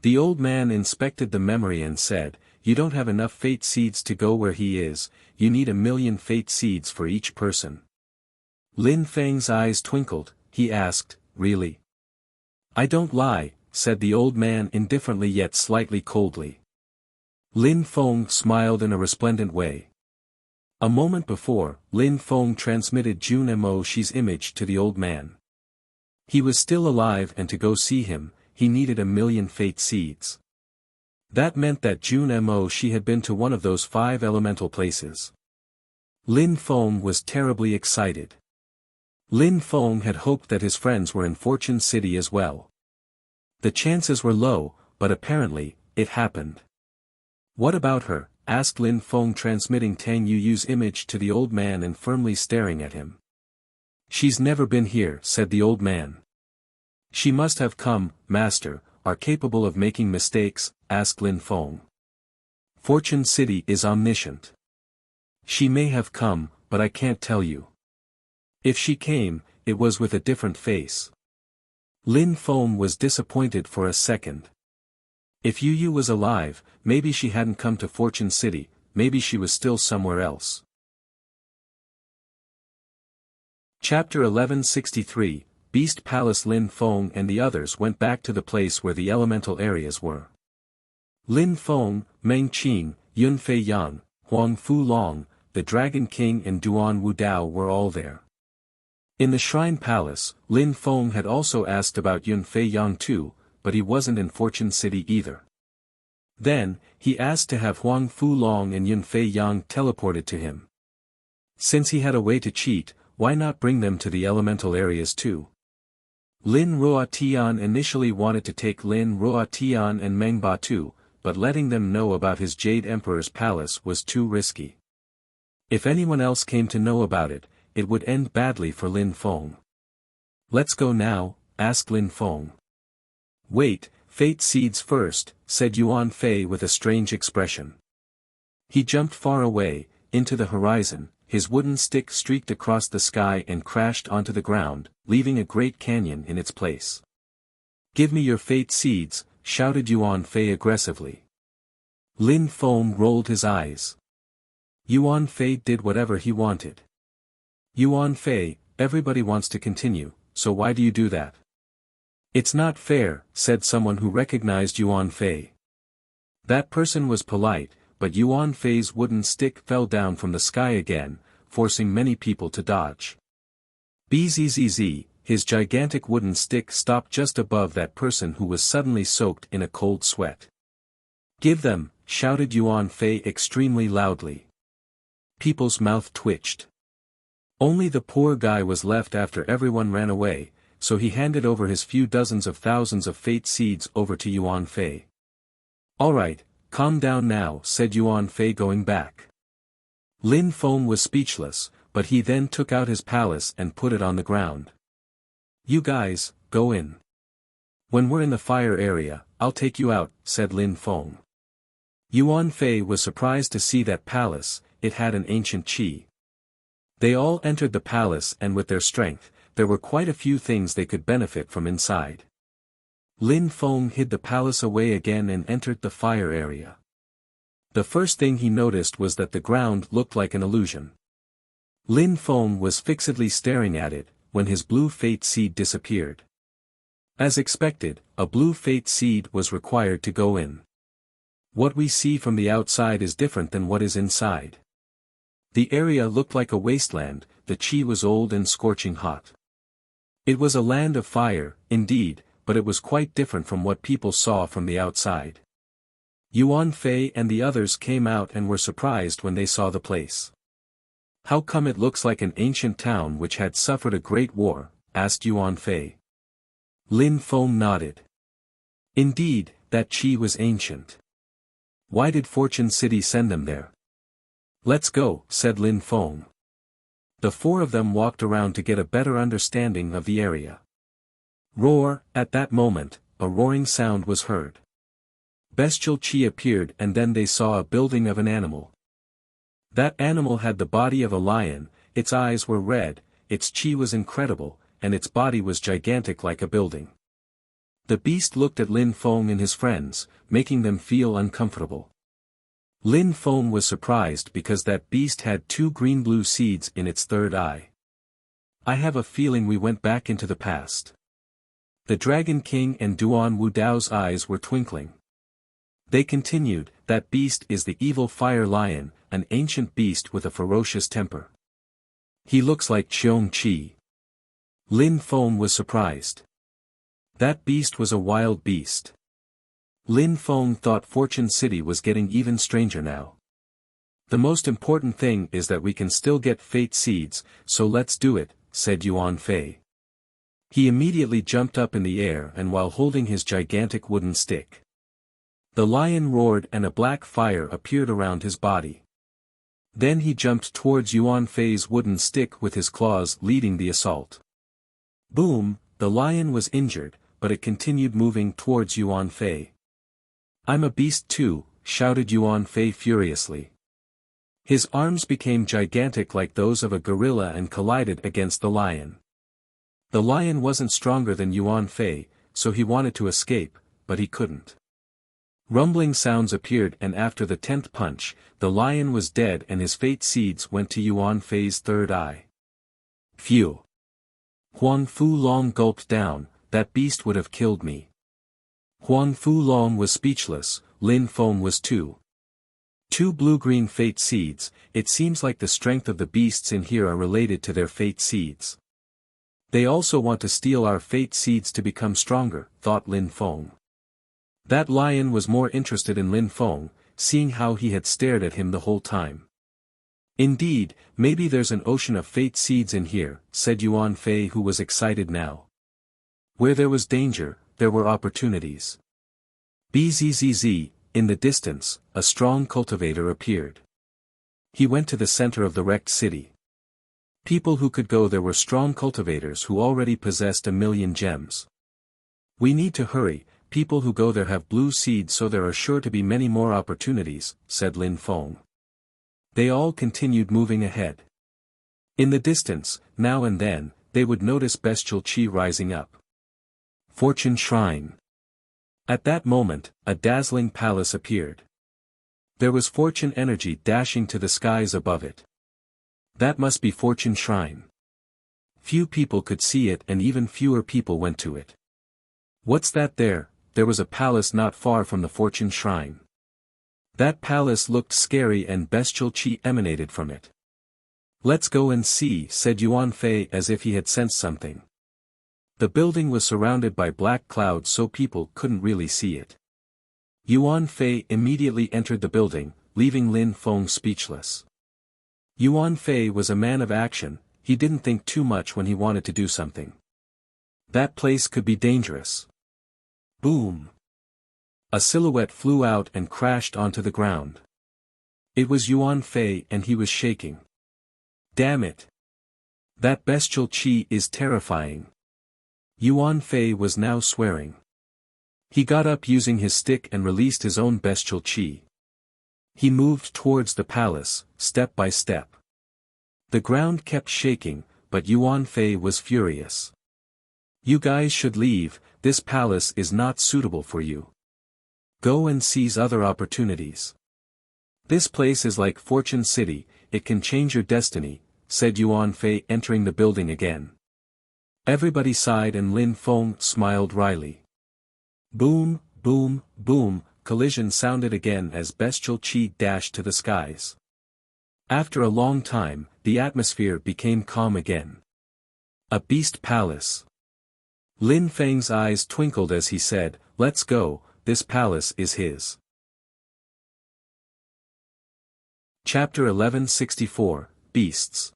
The old man inspected the memory and said, you don't have enough fate seeds to go where he is, you need 1,000,000 fate seeds for each person. Lin Feng's eyes twinkled, he asked, really? I don't lie, said the old man indifferently yet slightly coldly. Lin Feng smiled in a resplendent way. A moment before, Lin Feng transmitted Jun Mo Shi's image to the old man. He was still alive and to go see him, he needed 1,000,000 fate seeds. That meant that Jun Mo Shi had been to one of those 5 elemental places. Lin Feng was terribly excited. Lin Feng had hoped that his friends were in Fortune City as well. The chances were low, but apparently, it happened. What about her? Asked Lin Feng transmitting Tang Yuyu's image to the old man and firmly staring at him. She's never been here, said the old man. She must have come, master, are capable of making mistakes, asked Lin Feng. Fortune City is omniscient. She may have come, but I can't tell you. If she came, it was with a different face. Lin Feng was disappointed for a second. If Yu was alive, maybe she hadn't come to Fortune City, maybe she was still somewhere else. Chapter 1163, Beast Palace. Lin Feng and the others went back to the place where the elemental areas were. Lin Feng, Meng Qin, Yun Fei Yang, Huang Fu Long, the Dragon King and Duan Wu Dao were all there. In the Shrine Palace, Lin Feng had also asked about Yun Fei Yang too, but he wasn't in Fortune City either. Then, he asked to have Huang Fu Long and Yun Fei Yang teleported to him. Since he had a way to cheat, why not bring them to the elemental areas too? Lin Ruotian initially wanted to take Lin Ruotian and Meng Ba too, but letting them know about his Jade Emperor's palace was too risky. If anyone else came to know about it, it would end badly for Lin Feng. Let's go now, asked Lin Feng. Wait, fate seeds first, said Yuan Fei with a strange expression. He jumped far away, into the horizon, his wooden stick streaked across the sky and crashed onto the ground, leaving a great canyon in its place. Give me your fate seeds, shouted Yuan Fei aggressively. Lin Feng rolled his eyes. Yuan Fei did whatever he wanted. Yuan Fei, everybody wants to continue, so why do you do that? It's not fair, said someone who recognized Yuan Fei. That person was polite, but Yuan Fei's wooden stick fell down from the sky again, forcing many people to dodge. Bzzz, his gigantic wooden stick stopped just above that person who was suddenly soaked in a cold sweat. Give them, shouted Yuan Fei extremely loudly. People's mouth twitched. Only the poor guy was left after everyone ran away, so he handed over his few dozens of thousands of fate seeds over to Yuan Fei. Alright, calm down now, said Yuan Fei going back. Lin Feng was speechless, but he then took out his palace and put it on the ground. You guys, go in. When we're in the fire area, I'll take you out, said Lin Feng. Yuan Fei was surprised to see that palace, it had an ancient qi. They all entered the palace and with their strength, there were quite a few things they could benefit from inside. Lin Feng hid the palace away again and entered the fire area. The first thing he noticed was that the ground looked like an illusion. Lin Feng was fixedly staring at it, when his blue fate seed disappeared. As expected, a blue fate seed was required to go in. What we see from the outside is different than what is inside. The area looked like a wasteland, the qi was old and scorching hot. It was a land of fire, indeed, but it was quite different from what people saw from the outside. Yuan Fei and the others came out and were surprised when they saw the place. "How come it looks like an ancient town which had suffered a great war?" asked Yuan Fei. Lin Feng nodded. Indeed, that qi was ancient. Why did Fortune City send them there? "Let's go," said Lin Feng. The four of them walked around to get a better understanding of the area. Roar! At that moment, a roaring sound was heard. Bestial qi appeared and then they saw a building of an animal. That animal had the body of a lion, its eyes were red, its qi was incredible, and its body was gigantic like a building. The beast looked at Lin Feng and his friends, making them feel uncomfortable. Lin Feng was surprised because that beast had two green-blue seeds in its third eye. "I have a feeling we went back into the past." The Dragon King and Duan Wudao's eyes were twinkling. They continued, "That beast is the evil fire lion, an ancient beast with a ferocious temper. He looks like Qiong Qi." Lin Feng was surprised. That beast was a wild beast. Lin Feng thought Fortune City was getting even stranger now. "The most important thing is that we can still get fate seeds, so let's do it," said Yuan Fei. He immediately jumped up in the air and while holding his gigantic wooden stick. The lion roared and a black fire appeared around his body. Then he jumped towards Yuan Fei's wooden stick with his claws leading the assault. Boom! The lion was injured, but it continued moving towards Yuan Fei. "I'm a beast too," shouted Yuan Fei furiously. His arms became gigantic like those of a gorilla and collided against the lion. The lion wasn't stronger than Yuan Fei, so he wanted to escape, but he couldn't. Rumbling sounds appeared and after the 10th punch, the lion was dead and his fate seeds went to Yuan Fei's third eye. Phew! Huang Fu Long gulped down, "That beast would have killed me." Huang Fu Long was speechless, Lin Feng was too. Two blue-green fate seeds, it seems like the strength of the beasts in here are related to their fate seeds. They also want to steal our fate seeds to become stronger, thought Lin Feng. That lion was more interested in Lin Feng, seeing how he had stared at him the whole time. "Indeed, maybe there's an ocean of fate seeds in here," said Yuan Fei who was excited now. Where there was danger, there were opportunities. Bzzz, in the distance, a strong cultivator appeared. He went to the center of the wrecked city. People who could go there were strong cultivators who already possessed 1,000,000 gems. "We need to hurry, people who go there have blue seeds so there are sure to be many more opportunities," said Lin Feng. They all continued moving ahead. In the distance, now and then, they would notice bestial qi rising up. Fortune Shrine. At that moment, a dazzling palace appeared. There was fortune energy dashing to the skies above it. That must be Fortune Shrine. Few people could see it and even fewer people went to it. "What's that there?" There was a palace not far from the Fortune Shrine. That palace looked scary and bestial qi emanated from it. "Let's go and see," said Yuan Fei as if he had sensed something. The building was surrounded by black clouds so people couldn't really see it. Yuan Fei immediately entered the building, leaving Lin Feng speechless. Yuan Fei was a man of action, he didn't think too much when he wanted to do something. That place could be dangerous. Boom! A silhouette flew out and crashed onto the ground. It was Yuan Fei and he was shaking. Damn it! That bestial qi is terrifying. Yuan Fei was now swearing. He got up using his stick and released his own bestial qi. He moved towards the palace, step by step. The ground kept shaking, but Yuan Fei was furious. "You guys should leave, this palace is not suitable for you. Go and seize other opportunities. This place is like Fortune City, it can change your destiny, said Yuan Fei entering the building again. Everybody sighed and Lin Feng smiled wryly. Boom, boom, boom, collision sounded again as bestial chi dashed to the skies. After a long time, the atmosphere became calm again. A beast palace. Lin Feng's eyes twinkled as he said, "Let's go, this palace is his." Chapter 1164, Beasts.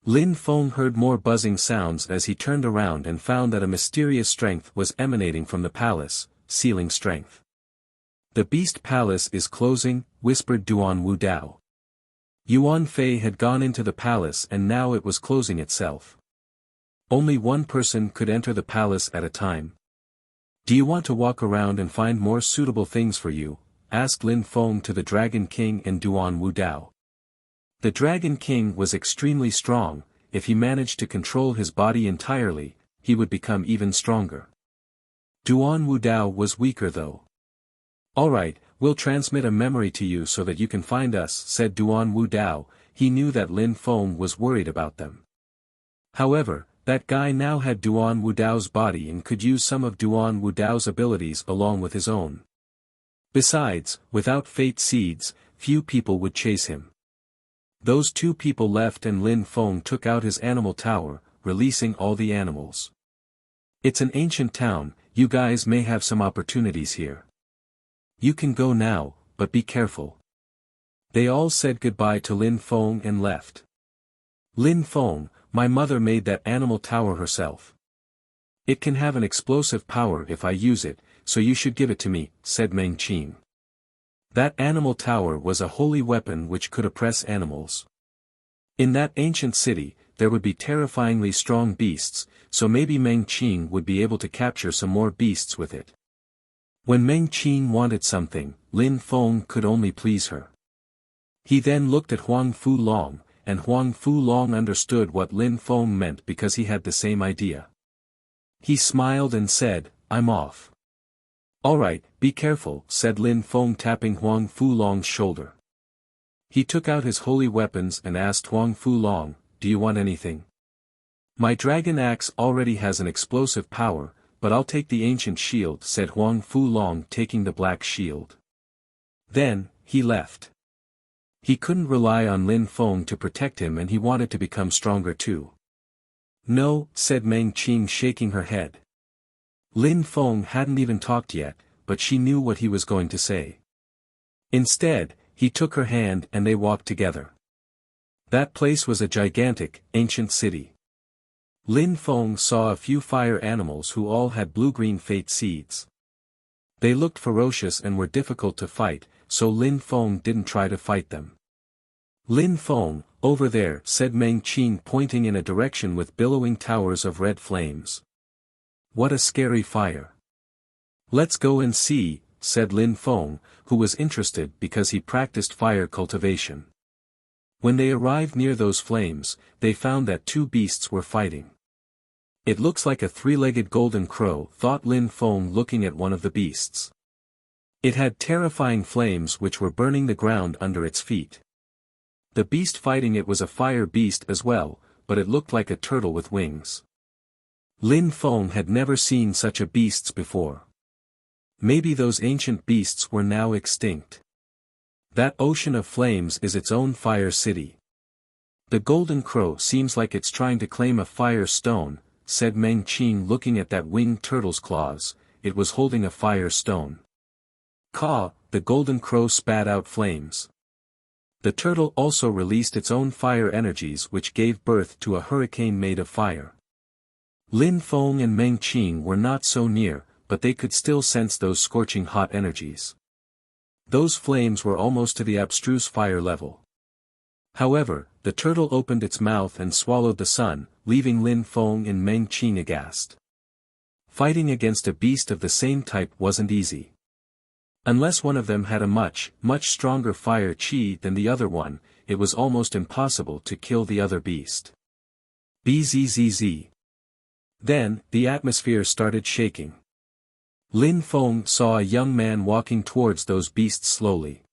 Lin Feng heard more buzzing sounds as he turned around and found that a mysterious strength was emanating from the palace, sealing strength. "The beast palace is closing," whispered Duan Wu Dao. Yuan Fei had gone into the palace and now it was closing itself. Only one person could enter the palace at a time. "Do you want to walk around and find more suitable things for you?" asked Lin Feng to the Dragon King and Duan Wu Dao. The Dragon King was extremely strong. If he managed to control his body entirely, he would become even stronger. Duan Wu Dao was weaker though. "Alright, we'll transmit a memory to you so that you can find us," said Duan Wu Dao. He knew that Lin Feng was worried about them. However, that guy now had Duan Wu Dao's body and could use some of Duan Wu Dao's abilities along with his own. Besides, without fate seeds, few people would chase him. Those two people left and Lin Feng took out his animal tower, releasing all the animals. "It's an ancient town, you guys may have some opportunities here. You can go now, but be careful." They all said goodbye to Lin Feng and left. "Lin Feng, my mother made that animal tower herself. It can have an explosive power if I use it, so you should give it to me," said Meng Qing. That animal tower was a holy weapon which could oppress animals. In that ancient city, there would be terrifyingly strong beasts, so maybe Meng Qing would be able to capture some more beasts with it. When Meng Qing wanted something, Lin Feng could only please her. He then looked at Huang Fu Long, and Huang Fu Long understood what Lin Feng meant because he had the same idea. He smiled and said, "I'm off." "Alright, be careful," said Lin Feng tapping Huang Fu Long's shoulder. He took out his holy weapons and asked Huang Fu Long, "Do you want anything?" "My dragon axe already has an explosive power, but I'll take the ancient shield," said Huang Fu Long taking the black shield. Then, he left. He couldn't rely on Lin Feng to protect him and he wanted to become stronger too. "No," said Meng Qing shaking her head. Lin Feng hadn't even talked yet, but she knew what he was going to say. Instead, he took her hand and they walked together. That place was a gigantic, ancient city. Lin Feng saw a few fire animals who all had blue-green fate seeds. They looked ferocious and were difficult to fight, so Lin Feng didn't try to fight them. "Lin Feng, over there," said Meng Qing pointing in a direction with billowing towers of red flames. "What a scary fire." "Let's go and see," said Lin Feng, who was interested because he practiced fire cultivation. When they arrived near those flames, they found that two beasts were fighting. "It looks like a three-legged golden crow," thought Lin Feng looking at one of the beasts. It had terrifying flames which were burning the ground under its feet. The beast fighting it was a fire beast as well, but it looked like a turtle with wings. Lin Feng had never seen such a beasts before. Maybe those ancient beasts were now extinct. That ocean of flames is its own fire city. "The golden crow seems like it's trying to claim a fire stone," said Meng Qing looking at that winged turtle's claws. It was holding a fire stone. "Caw!" The golden crow spat out flames. The turtle also released its own fire energies which gave birth to a hurricane made of fire. Lin Feng and Meng Qing were not so near, but they could still sense those scorching hot energies. Those flames were almost to the abstruse fire level. However, the turtle opened its mouth and swallowed the sun, leaving Lin Feng and Meng Qing aghast. Fighting against a beast of the same type wasn't easy. Unless one of them had a much stronger fire chi than the other one, it was almost impossible to kill the other beast. Bzzz. Then, the atmosphere started shaking. Lin Feng saw a young man walking towards those beasts slowly.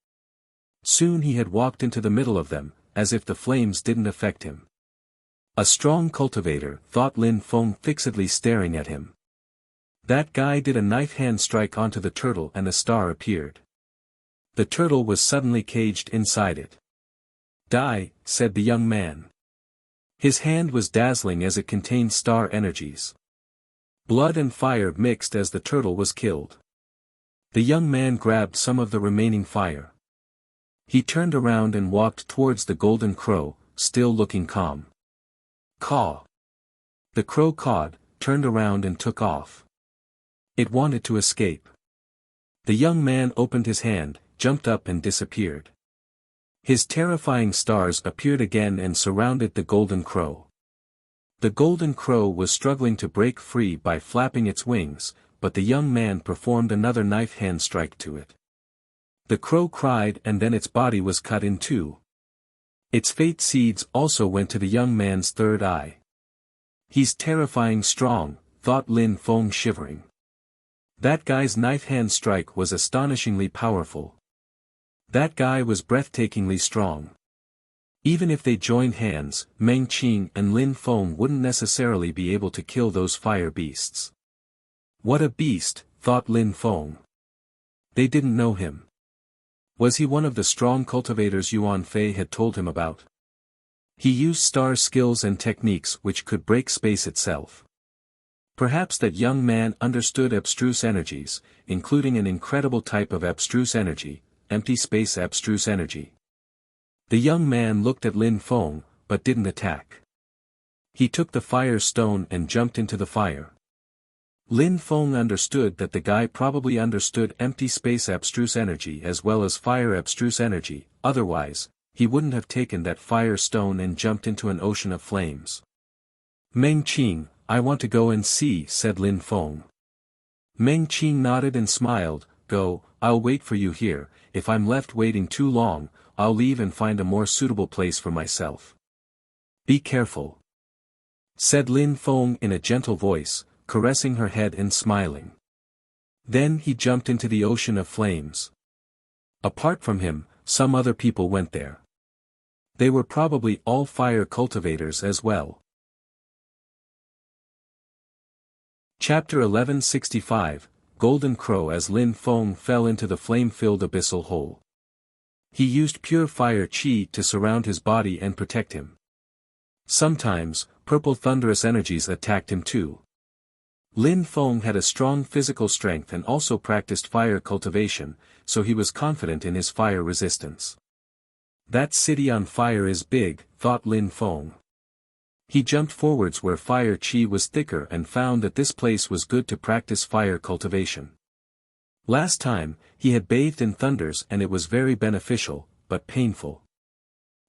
Soon he had walked into the middle of them, as if the flames didn't affect him. A strong cultivator, thought Lin Feng, fixedly staring at him. That guy did a knife hand strike onto the turtle and a star appeared. The turtle was suddenly caged inside it. Die, said the young man. His hand was dazzling as it contained star energies. Blood and fire mixed as the turtle was killed. The young man grabbed some of the remaining fire. He turned around and walked towards the golden crow, still looking calm. Caw. The crow cawed, turned around and took off. It wanted to escape. The young man opened his hand, jumped up and disappeared. His terrifying stars appeared again and surrounded the golden crow. The golden crow was struggling to break free by flapping its wings, but the young man performed another knife hand strike to it. The crow cried and then its body was cut in two. Its fate seeds also went to the young man's third eye. He's terrifying strong, thought Lin Feng, shivering. That guy's knife hand strike was astonishingly powerful. That guy was breathtakingly strong. Even if they joined hands, Meng Qing and Lin Feng wouldn't necessarily be able to kill those fire beasts. What a beast, thought Lin Feng. They didn't know him. Was he one of the strong cultivators Yuan Fei had told him about? He used star skills and techniques which could break space itself. Perhaps that young man understood abstruse energies, including an incredible type of abstruse energy, empty space abstruse energy. The young man looked at Lin Feng, but didn't attack. He took the fire stone and jumped into the fire. Lin Feng understood that the guy probably understood empty space abstruse energy as well as fire abstruse energy, otherwise, he wouldn't have taken that fire stone and jumped into an ocean of flames. Meng Qing, I want to go and see, said Lin Feng. Meng Qing nodded and smiled, go, I'll wait for you here, if I'm left waiting too long, I'll leave and find a more suitable place for myself. Be careful, said Lin Feng in a gentle voice, caressing her head and smiling. Then he jumped into the ocean of flames. Apart from him, some other people went there. They were probably all fire cultivators as well. Chapter 1165, Golden Crow. As Lin Feng fell into the flame-filled abyssal hole, he used pure fire chi to surround his body and protect him. Sometimes, purple thunderous energies attacked him too. Lin Feng had a strong physical strength and also practiced fire cultivation, so he was confident in his fire resistance. That city on fire is big, thought Lin Feng. He jumped forwards where fire chi was thicker and found that this place was good to practice fire cultivation. Last time, he had bathed in thunders and it was very beneficial, but painful.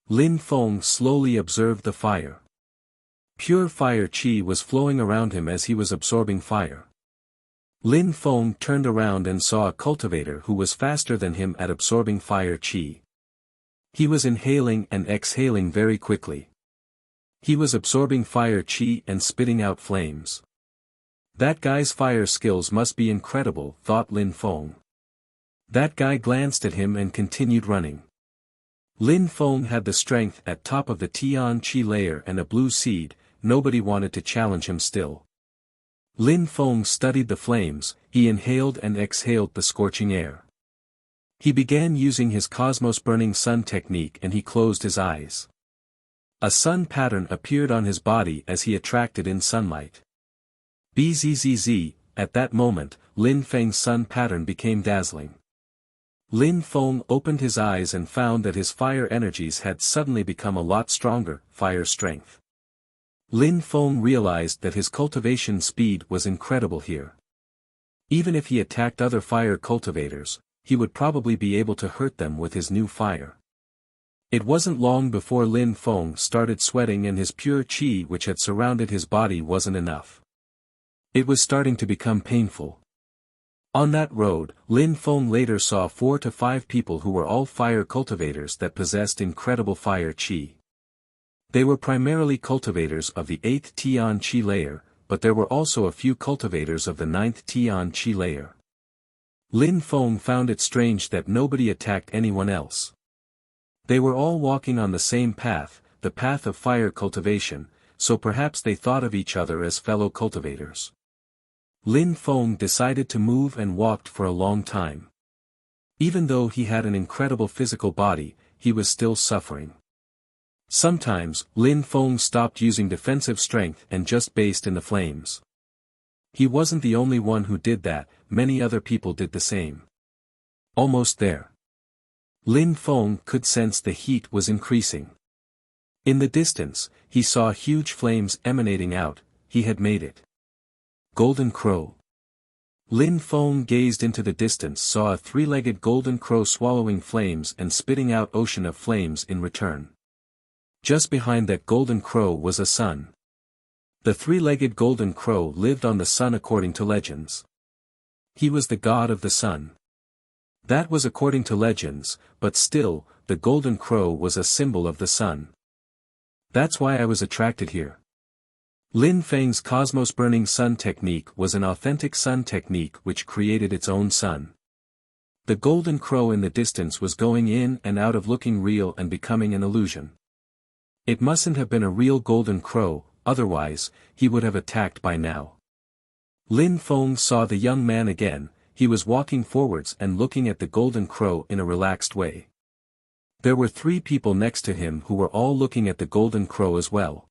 Lin Feng slowly observed the fire. Pure fire chi was flowing around him as he was absorbing fire. Lin Feng turned around and saw a cultivator who was faster than him at absorbing fire chi. He was inhaling and exhaling very quickly. He was absorbing fire chi and spitting out flames. That guy's fire skills must be incredible, thought Lin Feng. That guy glanced at him and continued running. Lin Feng had the strength at top of the Tian Chi layer and a blue seed, nobody wanted to challenge him still. Lin Feng studied the flames, he inhaled and exhaled the scorching air. He began using his cosmos burning sun technique and he closed his eyes. A sun pattern appeared on his body as he attracted in sunlight. Bzzz, at that moment, Lin Feng's sun pattern became dazzling. Lin Feng opened his eyes and found that his fire energies had suddenly become a lot stronger, fire strength. Lin Feng realized that his cultivation speed was incredible here. Even if he attacked other fire cultivators, he would probably be able to hurt them with his new fire. It wasn't long before Lin Feng started sweating and his pure qi which had surrounded his body wasn't enough. It was starting to become painful. On that road, Lin Feng later saw 4 to 5 people who were all fire cultivators that possessed incredible fire qi. They were primarily cultivators of the 8th Tian Qi layer, but there were also a few cultivators of the 9th Tian Qi layer. Lin Feng found it strange that nobody attacked anyone else. They were all walking on the same path, the path of fire cultivation, so perhaps they thought of each other as fellow cultivators. Lin Feng decided to move and walked for a long time. Even though he had an incredible physical body, he was still suffering. Sometimes, Lin Feng stopped using defensive strength and just based in the flames. He wasn't the only one who did that, many other people did the same. Almost there. Lin Feng could sense the heat was increasing. In the distance, he saw huge flames emanating out. He had made it. Golden Crow. Lin Feng gazed into the distance, saw a three-legged golden crow swallowing flames and spitting out ocean of flames in return. Just behind that golden crow was a sun. The three-legged golden crow lived on the sun according to legends. He was the god of the sun. That was according to legends, but still, the golden crow was a symbol of the sun. That's why I was attracted here. Lin Feng's cosmos-burning sun technique was an authentic sun technique which created its own sun. The golden crow in the distance was going in and out of looking real and becoming an illusion. It mustn't have been a real golden crow, otherwise, he would have attacked by now. Lin Feng saw the young man again. He was walking forwards and looking at the golden crow in a relaxed way. There were 3 people next to him who were all looking at the golden crow as well.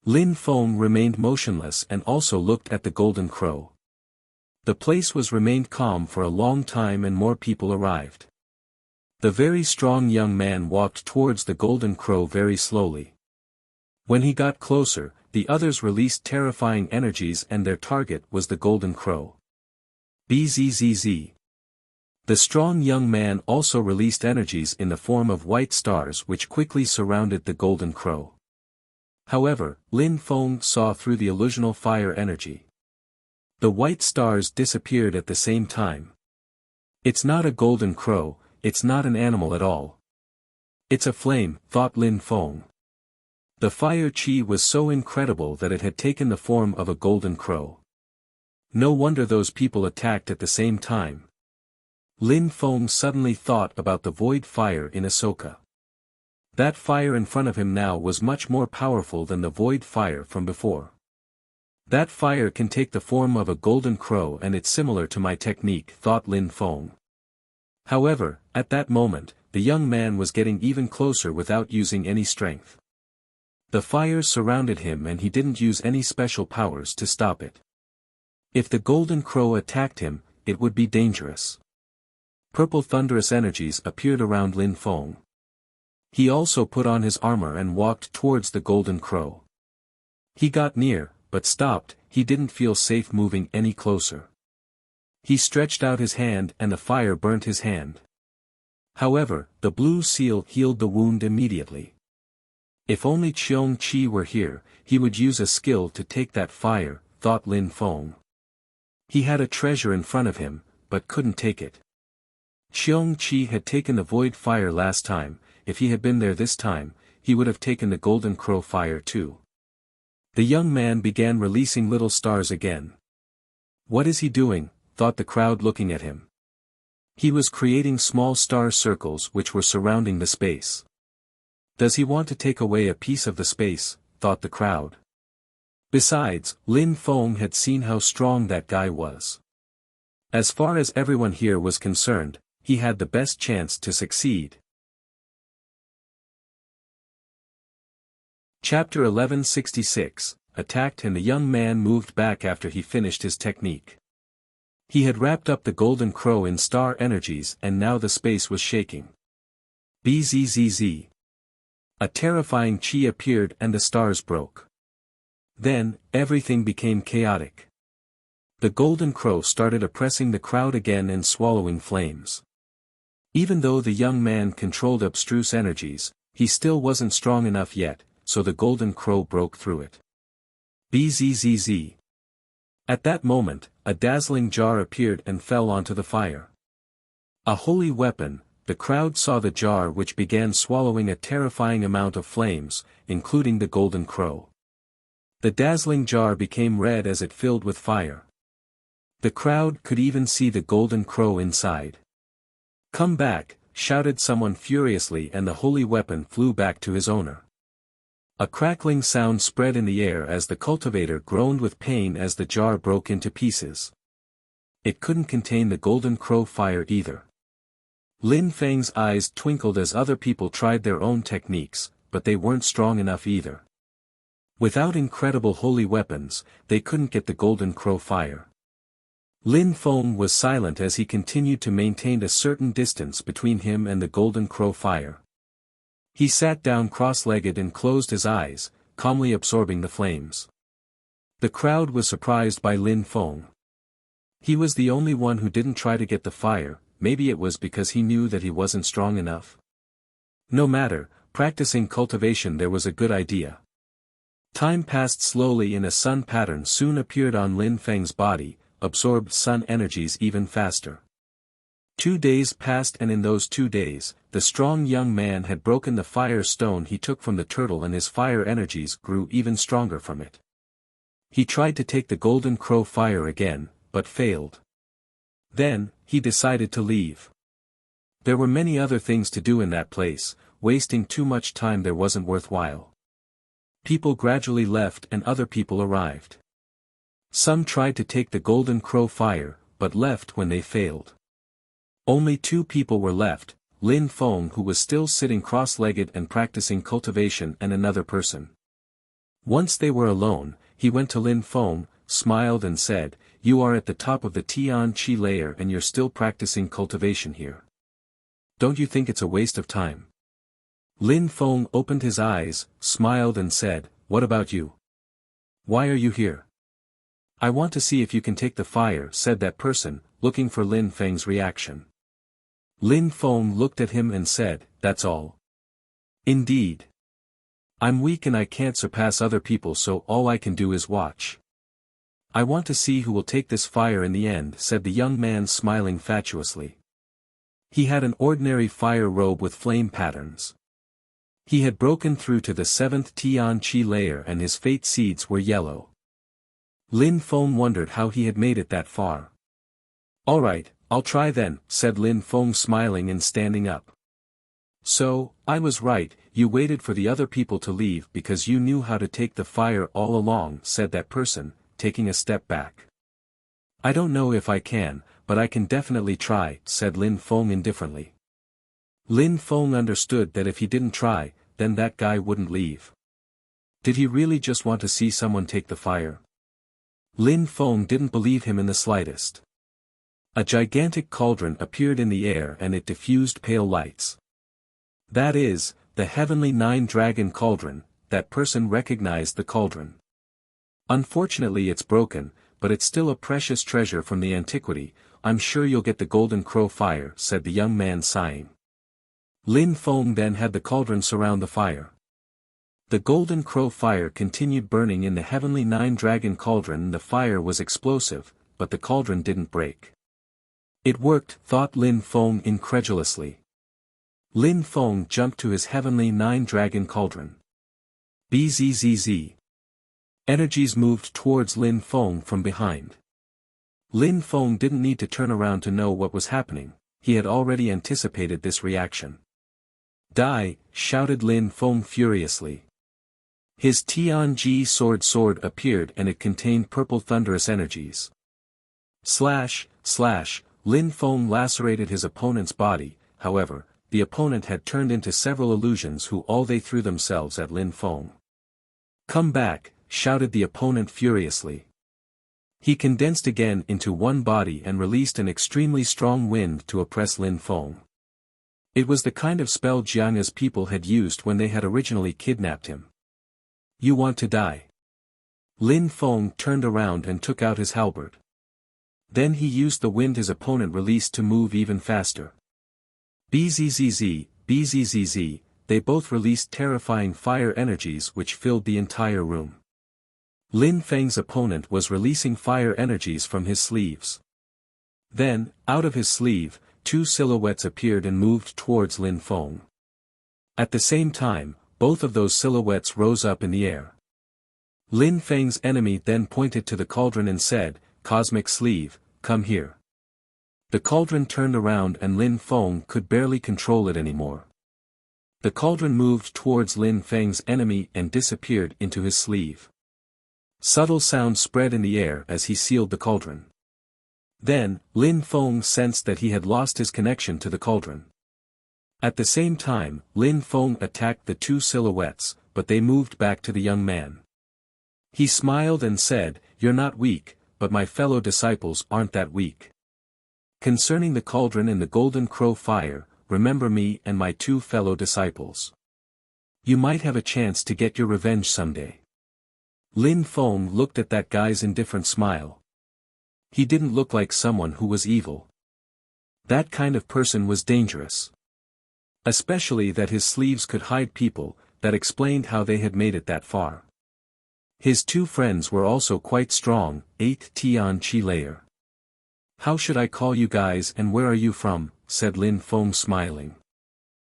Lin Feng remained motionless and also looked at the golden crow. The place remained calm for a long time and more people arrived. The very strong young man walked towards the golden crow very slowly. When he got closer, the others released terrifying energies and their target was the golden crow. Bzzz. The strong young man also released energies in the form of white stars which quickly surrounded the golden crow. However, Lin Feng saw through the illusional fire energy. The white stars disappeared at the same time. It's not a golden crow, it's not an animal at all. It's a flame, thought Lin Feng. The fire chi was so incredible that it had taken the form of a golden crow. No wonder those people attacked at the same time. Lin Feng suddenly thought about the void fire in Ahsoka. That fire in front of him now was much more powerful than the void fire from before. That fire can take the form of a golden crow and it's similar to my technique, thought Lin Feng. However, at that moment, the young man was getting even closer without using any strength. The fire surrounded him and he didn't use any special powers to stop it. If the golden crow attacked him, it would be dangerous. Purple thunderous energies appeared around Lin Feng. He also put on his armor and walked towards the golden crow. He got near, but stopped. He didn't feel safe moving any closer. He stretched out his hand and the fire burnt his hand. However, the blue seal healed the wound immediately. If only Qiong Qi were here, he would use a skill to take that fire, thought Lin Feng. He had a treasure in front of him, but couldn't take it. Qiong Qi had taken the void fire last time. If he had been there this time, he would have taken the golden crow fire too. The young man began releasing little stars again. What is he doing? Thought the crowd looking at him. He was creating small star circles which were surrounding the space. Does he want to take away a piece of the space? Thought the crowd. Besides, Lin Feng had seen how strong that guy was. As far as everyone here was concerned, he had the best chance to succeed. Chapter 1166, Attacked and the young man moved back after he finished his technique. He had wrapped up the golden crow in star energies and now the space was shaking. Bzzz. A terrifying chi appeared and the stars broke. Then, everything became chaotic. The golden crow started oppressing the crowd again and swallowing flames. Even though the young man controlled abstruse energies, he still wasn't strong enough yet, so the golden crow broke through it. Bzzz. At that moment, a dazzling jar appeared and fell onto the fire. A holy weapon, the crowd saw the jar which began swallowing a terrifying amount of flames, including the golden crow. The dazzling jar became red as it filled with fire. The crowd could even see the golden crow inside. Come back, shouted someone furiously, and the holy weapon flew back to his owner. A crackling sound spread in the air as the cultivator groaned with pain as the jar broke into pieces. It couldn't contain the golden crow fire either. Lin Feng's eyes twinkled as other people tried their own techniques, but they weren't strong enough either. Without incredible holy weapons, they couldn't get the golden crow fire. Lin Feng was silent as he continued to maintain a certain distance between him and the golden crow fire. He sat down cross-legged and closed his eyes, calmly absorbing the flames. The crowd was surprised by Lin Feng. He was the only one who didn't try to get the fire. Maybe it was because he knew that he wasn't strong enough. No matter, practicing cultivation there was a good idea. Time passed slowly and a sun pattern soon appeared on Lin Feng's body, absorbed sun energies even faster. 2 days passed, and in those 2 days, the strong young man had broken the fire stone he took from the turtle, and his fire energies grew even stronger from it. He tried to take the golden crow fire again, but failed. Then, he decided to leave. There were many other things to do in that place, wasting too much time there wasn't worthwhile. People gradually left and other people arrived. Some tried to take the golden crow fire, but left when they failed. Only 2 people were left, Lin Feng, who was still sitting cross-legged and practicing cultivation, and another person. Once they were alone, he went to Lin Feng, smiled and said, "You are at the top of the Tian Qi layer and you're still practicing cultivation here. Don't you think it's a waste of time?" Lin Feng opened his eyes, smiled and said, "What about you? Why are you here?" "I want to see if you can take the fire," said that person, looking for Lin Feng's reaction. Lin Feng looked at him and said, "That's all?" "Indeed. I'm weak and I can't surpass other people, so all I can do is watch. I want to see who will take this fire in the end," said the young man, smiling fatuously. He had an ordinary fire robe with flame patterns. He had broken through to the 7th Tian Qi layer and his fate seeds were yellow. Lin Feng wondered how he had made it that far. "All right, I'll try then," said Lin Feng, smiling and standing up. "So, I was right, you waited for the other people to leave because you knew how to take the fire all along," said that person, taking a step back. "I don't know if I can, but I can definitely try," said Lin Feng indifferently. Lin Feng understood that if he didn't try, then that guy wouldn't leave. Did he really just want to see someone take the fire? Lin Feng didn't believe him in the slightest. A gigantic cauldron appeared in the air and it diffused pale lights. "That is, the heavenly 9-dragon cauldron." That person recognized the cauldron. "Unfortunately it's broken, but it's still a precious treasure from the antiquity. I'm sure you'll get the golden crow fire," said the young man, sighing. Lin Feng then had the cauldron surround the fire. The golden crow fire continued burning in the heavenly 9-dragon cauldron. The fire was explosive, but the cauldron didn't break. "It worked," thought Lin Feng incredulously. Lin Feng jumped to his heavenly 9-dragon cauldron. Bzzz. Energies moved towards Lin Feng from behind. Lin Feng didn't need to turn around to know what was happening, he had already anticipated this reaction. "Die!" shouted Lin Feng furiously. His Tianji sword appeared and it contained purple thunderous energies. Slash, slash, Lin Feng lacerated his opponent's body. However, the opponent had turned into several illusions who all they threw themselves at Lin Feng. "Come back," shouted the opponent furiously. He condensed again into one body and released an extremely strong wind to oppress Lin Feng. It was the kind of spell Jiang's people had used when they had originally kidnapped him. "You want to die?" Lin Feng turned around and took out his halberd. Then he used the wind his opponent released to move even faster. Bzzz, bzzz, they both released terrifying fire energies which filled the entire room. Lin Feng's opponent was releasing fire energies from his sleeves. Then, out of his sleeve, 2 silhouettes appeared and moved towards Lin Feng. At the same time, both of those silhouettes rose up in the air. Lin Feng's enemy then pointed to the cauldron and said, "Cosmic Sleeve, come here." The cauldron turned around and Lin Feng could barely control it anymore. The cauldron moved towards Lin Feng's enemy and disappeared into his sleeve. Subtle sounds spread in the air as he sealed the cauldron. Then, Lin Feng sensed that he had lost his connection to the cauldron. At the same time, Lin Feng attacked the two silhouettes, but they moved back to the young man. He smiled and said, "You're not weak, but my fellow disciples aren't that weak. Concerning the cauldron and the golden crow fire, remember me and my two fellow disciples. You might have a chance to get your revenge someday." Lin Feng looked at that guy's indifferent smile. He didn't look like someone who was evil. That kind of person was dangerous. Especially that his sleeves could hide people, that explained how they had made it that far. His two friends were also quite strong, 8 Tian Chi layer. "How should I call you guys and where are you from?" said Lin Feng smiling.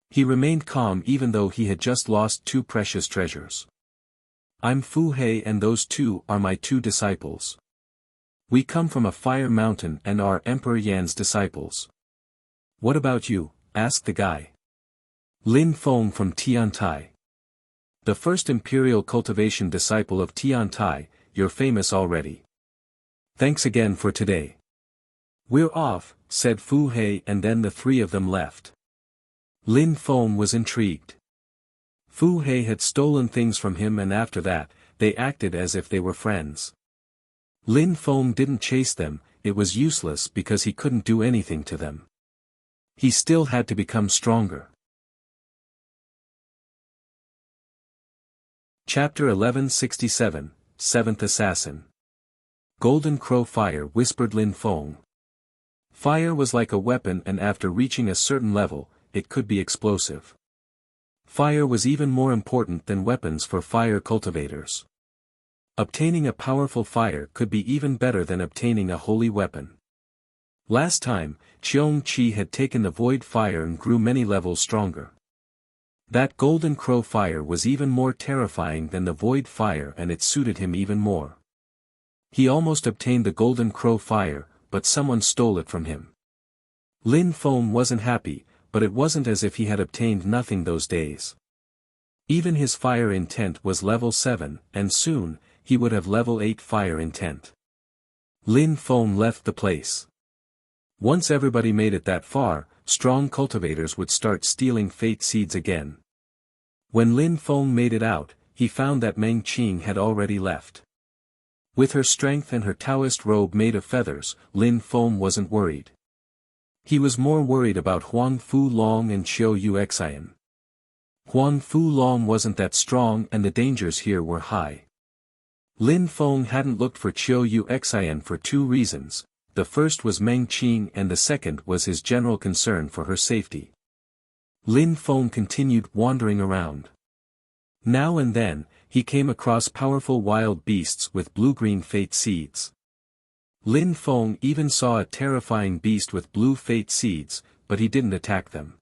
He remained calm even though he had just lost two precious treasures. "I'm Fu Hei and those two are my two disciples. We come from a fire mountain and are Emperor Yan's disciples." "What about you?" asked the guy. "Lin Feng from Tiantai. The first imperial cultivation disciple of Tiantai, you're famous already. Thanks again for today." "We're off," said Fu Hei, and then the three of them left. Lin Feng was intrigued. Fu Hei had stolen things from him and after that, they acted as if they were friends. Lin Feng didn't chase them, it was useless because he couldn't do anything to them. He still had to become stronger. Chapter 1167, Seventh Assassin. "Golden Crow Fire," whispered Lin Feng. Fire was like a weapon and after reaching a certain level, it could be explosive. Fire was even more important than weapons for fire cultivators. Obtaining a powerful fire could be even better than obtaining a holy weapon. Last time, Cheong Chi had taken the void fire and grew many levels stronger. That golden crow fire was even more terrifying than the void fire and it suited him even more. He almost obtained the golden crow fire, but someone stole it from him. Lin Feng wasn't happy, but it wasn't as if he had obtained nothing those days. Even his fire intent was level 7, and soon, he would have level 8 fire intent. Lin Feng left the place. Once everybody made it that far, strong cultivators would start stealing fate seeds again. When Lin Feng made it out, he found that Meng Qing had already left. With her strength and her Taoist robe made of feathers, Lin Feng wasn't worried. He was more worried about Huang Fu Long and Qiu Yu Xian. Huang Fu Long wasn't that strong and the dangers here were high. Lin Feng hadn't looked for Qiu Yu Xian for two reasons, the first was Meng Qing and the second was his general concern for her safety. Lin Feng continued wandering around. Now and then, he came across powerful wild beasts with blue-green fate seeds. Lin Feng even saw a terrifying beast with blue fate seeds, but he didn't attack them.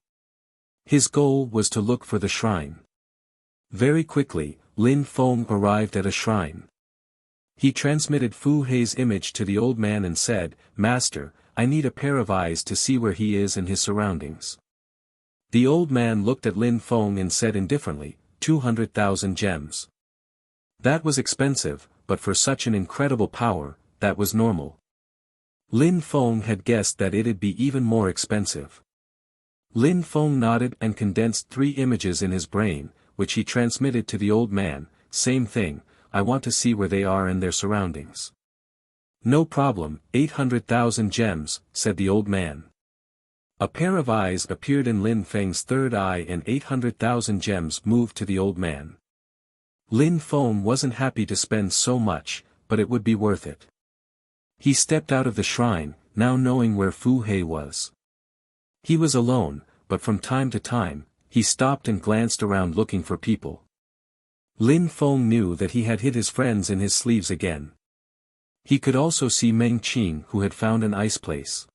His goal was to look for the shrine. Very quickly, Lin Feng arrived at a shrine. He transmitted Fu Hei's image to the old man and said, "Master, I need a pair of eyes to see where he is and his surroundings." The old man looked at Lin Feng and said indifferently, 200,000 gems. That was expensive, but for such an incredible power, that was normal. Lin Feng had guessed that it'd be even more expensive. Lin Feng nodded and condensed 3 images in his brain, which he transmitted to the old man, "Same thing, I want to see where they are and their surroundings." "No problem, 800,000 gems, said the old man. A pair of eyes appeared in Lin Feng's third eye and 800,000 gems moved to the old man. Lin Feng wasn't happy to spend so much, but it would be worth it. He stepped out of the shrine, now knowing where Fu Hei was. He was alone, but from time to time, he stopped and glanced around looking for people. Lin Feng knew that he had hid his friends in his sleeves again. He could also see Meng Qing who had found an ice place.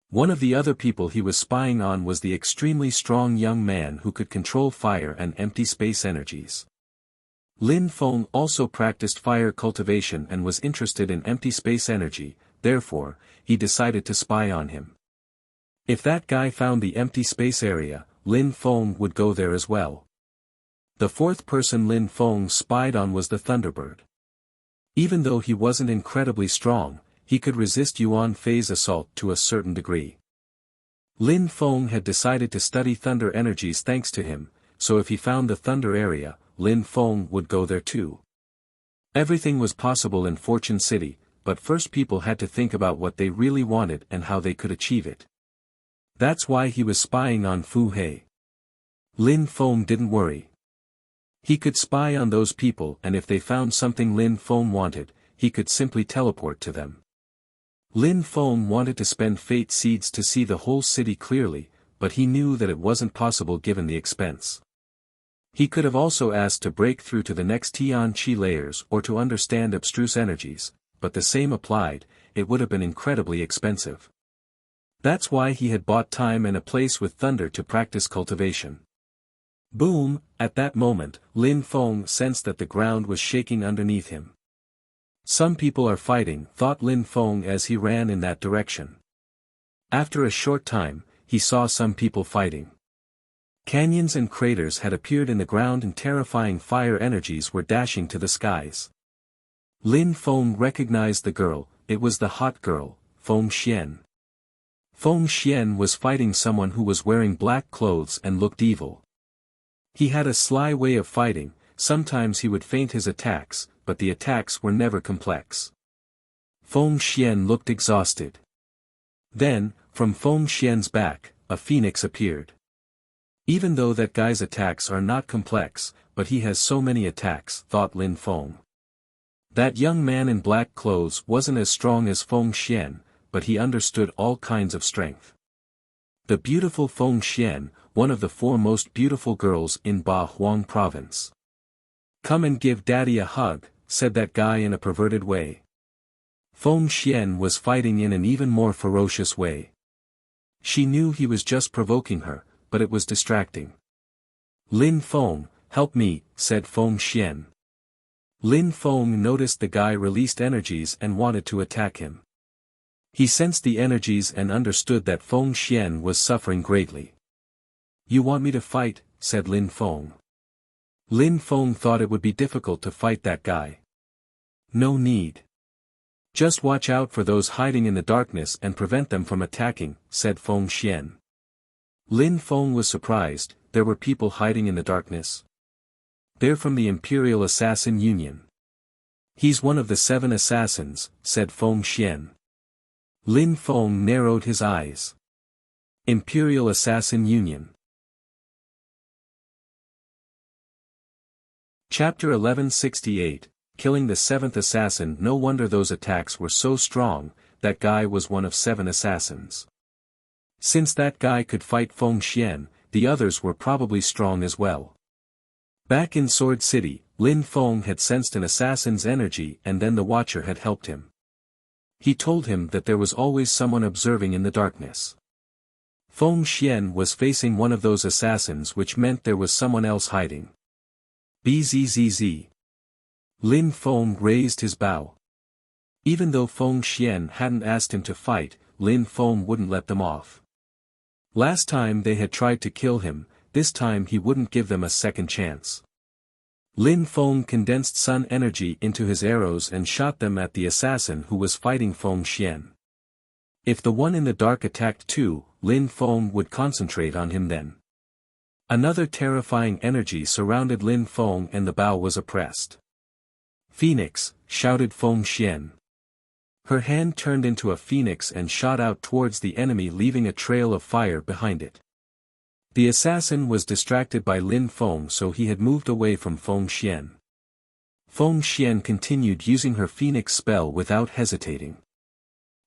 One of the other people he was spying on was the extremely strong young man who could control fire and empty space energies. Lin Feng also practiced fire cultivation and was interested in empty space energy, therefore, he decided to spy on him. If that guy found the empty space area, Lin Feng would go there as well. The fourth person Lin Feng spied on was the Thunderbird. Even though he wasn't incredibly strong, he could resist Yuan Fei's assault to a certain degree. Lin Feng had decided to study thunder energies thanks to him, so if he found the thunder area, Lin Feng would go there too. Everything was possible in Fortune City, but first people had to think about what they really wanted and how they could achieve it. That's why he was spying on Fu Hei. Lin Feng didn't worry. He could spy on those people, and if they found something Lin Feng wanted, he could simply teleport to them. Lin Feng wanted to spend fate seeds to see the whole city clearly, but he knew that it wasn't possible given the expense. He could have also asked to break through to the next Tian Qi layers or to understand abstruse energies, but the same applied, it would have been incredibly expensive. That's why he had bought time and a place with thunder to practice cultivation. Boom! At that moment, Lin Feng sensed that the ground was shaking underneath him. Some people are fighting, thought Lin Feng as he ran in that direction. After a short time, he saw some people fighting. Canyons and craters had appeared in the ground and terrifying fire energies were dashing to the skies. Lin Feng recognized the girl, it was the hot girl, Feng Xian. Feng Xian was fighting someone who was wearing black clothes and looked evil. He had a sly way of fighting, sometimes he would feint his attacks, but the attacks were never complex. Feng Xian looked exhausted. Then, from Feng Xian's back, a phoenix appeared. Even though that guy's attacks are not complex, but he has so many attacks, thought Lin Feng. That young man in black clothes wasn't as strong as Feng Xian, but he understood all kinds of strength. The beautiful Feng Xian, one of the 4 most beautiful girls in Ba Huang province. "Come and give daddy a hug," said that guy in a perverted way. Feng Xian was fighting in an even more ferocious way. She knew he was just provoking her, but it was distracting. "Lin Feng, help me," said Feng Xian. Lin Feng noticed the guy released energies and wanted to attack him. He sensed the energies and understood that Feng Xian was suffering greatly. "You want me to fight?" said Lin Feng. Lin Feng thought it would be difficult to fight that guy. "No need. Just watch out for those hiding in the darkness and prevent them from attacking," said Feng Xian. Lin Feng was surprised, there were people hiding in the darkness. "They're from the Imperial Assassin Union." "He's one of the 7 assassins," said Feng Xian. Lin Feng narrowed his eyes. Imperial Assassin Union. Chapter 1168, Killing the 7th Assassin. No wonder those attacks were so strong, that guy was one of 7 assassins. Since that guy could fight Feng Xian, the others were probably strong as well. Back in Sword City, Lin Feng had sensed an assassin's energy and then the Watcher had helped him. He told him that there was always someone observing in the darkness. Feng Xian was facing one of those assassins, which meant there was someone else hiding. Bzzz. Lin Feng raised his bow. Even though Feng Xian hadn't asked him to fight, Lin Feng wouldn't let them off. Last time they had tried to kill him, this time he wouldn't give them a second chance. Lin Feng condensed sun energy into his arrows and shot them at the assassin who was fighting Feng Xian. If the one in the dark attacked too, Lin Feng would concentrate on him then. Another terrifying energy surrounded Lin Feng and the bow was oppressed. "Phoenix," shouted Feng Xian. Her hand turned into a phoenix and shot out towards the enemy, leaving a trail of fire behind it. The assassin was distracted by Lin Feng, so he had moved away from Feng Xian. Feng Xian continued using her phoenix spell without hesitating.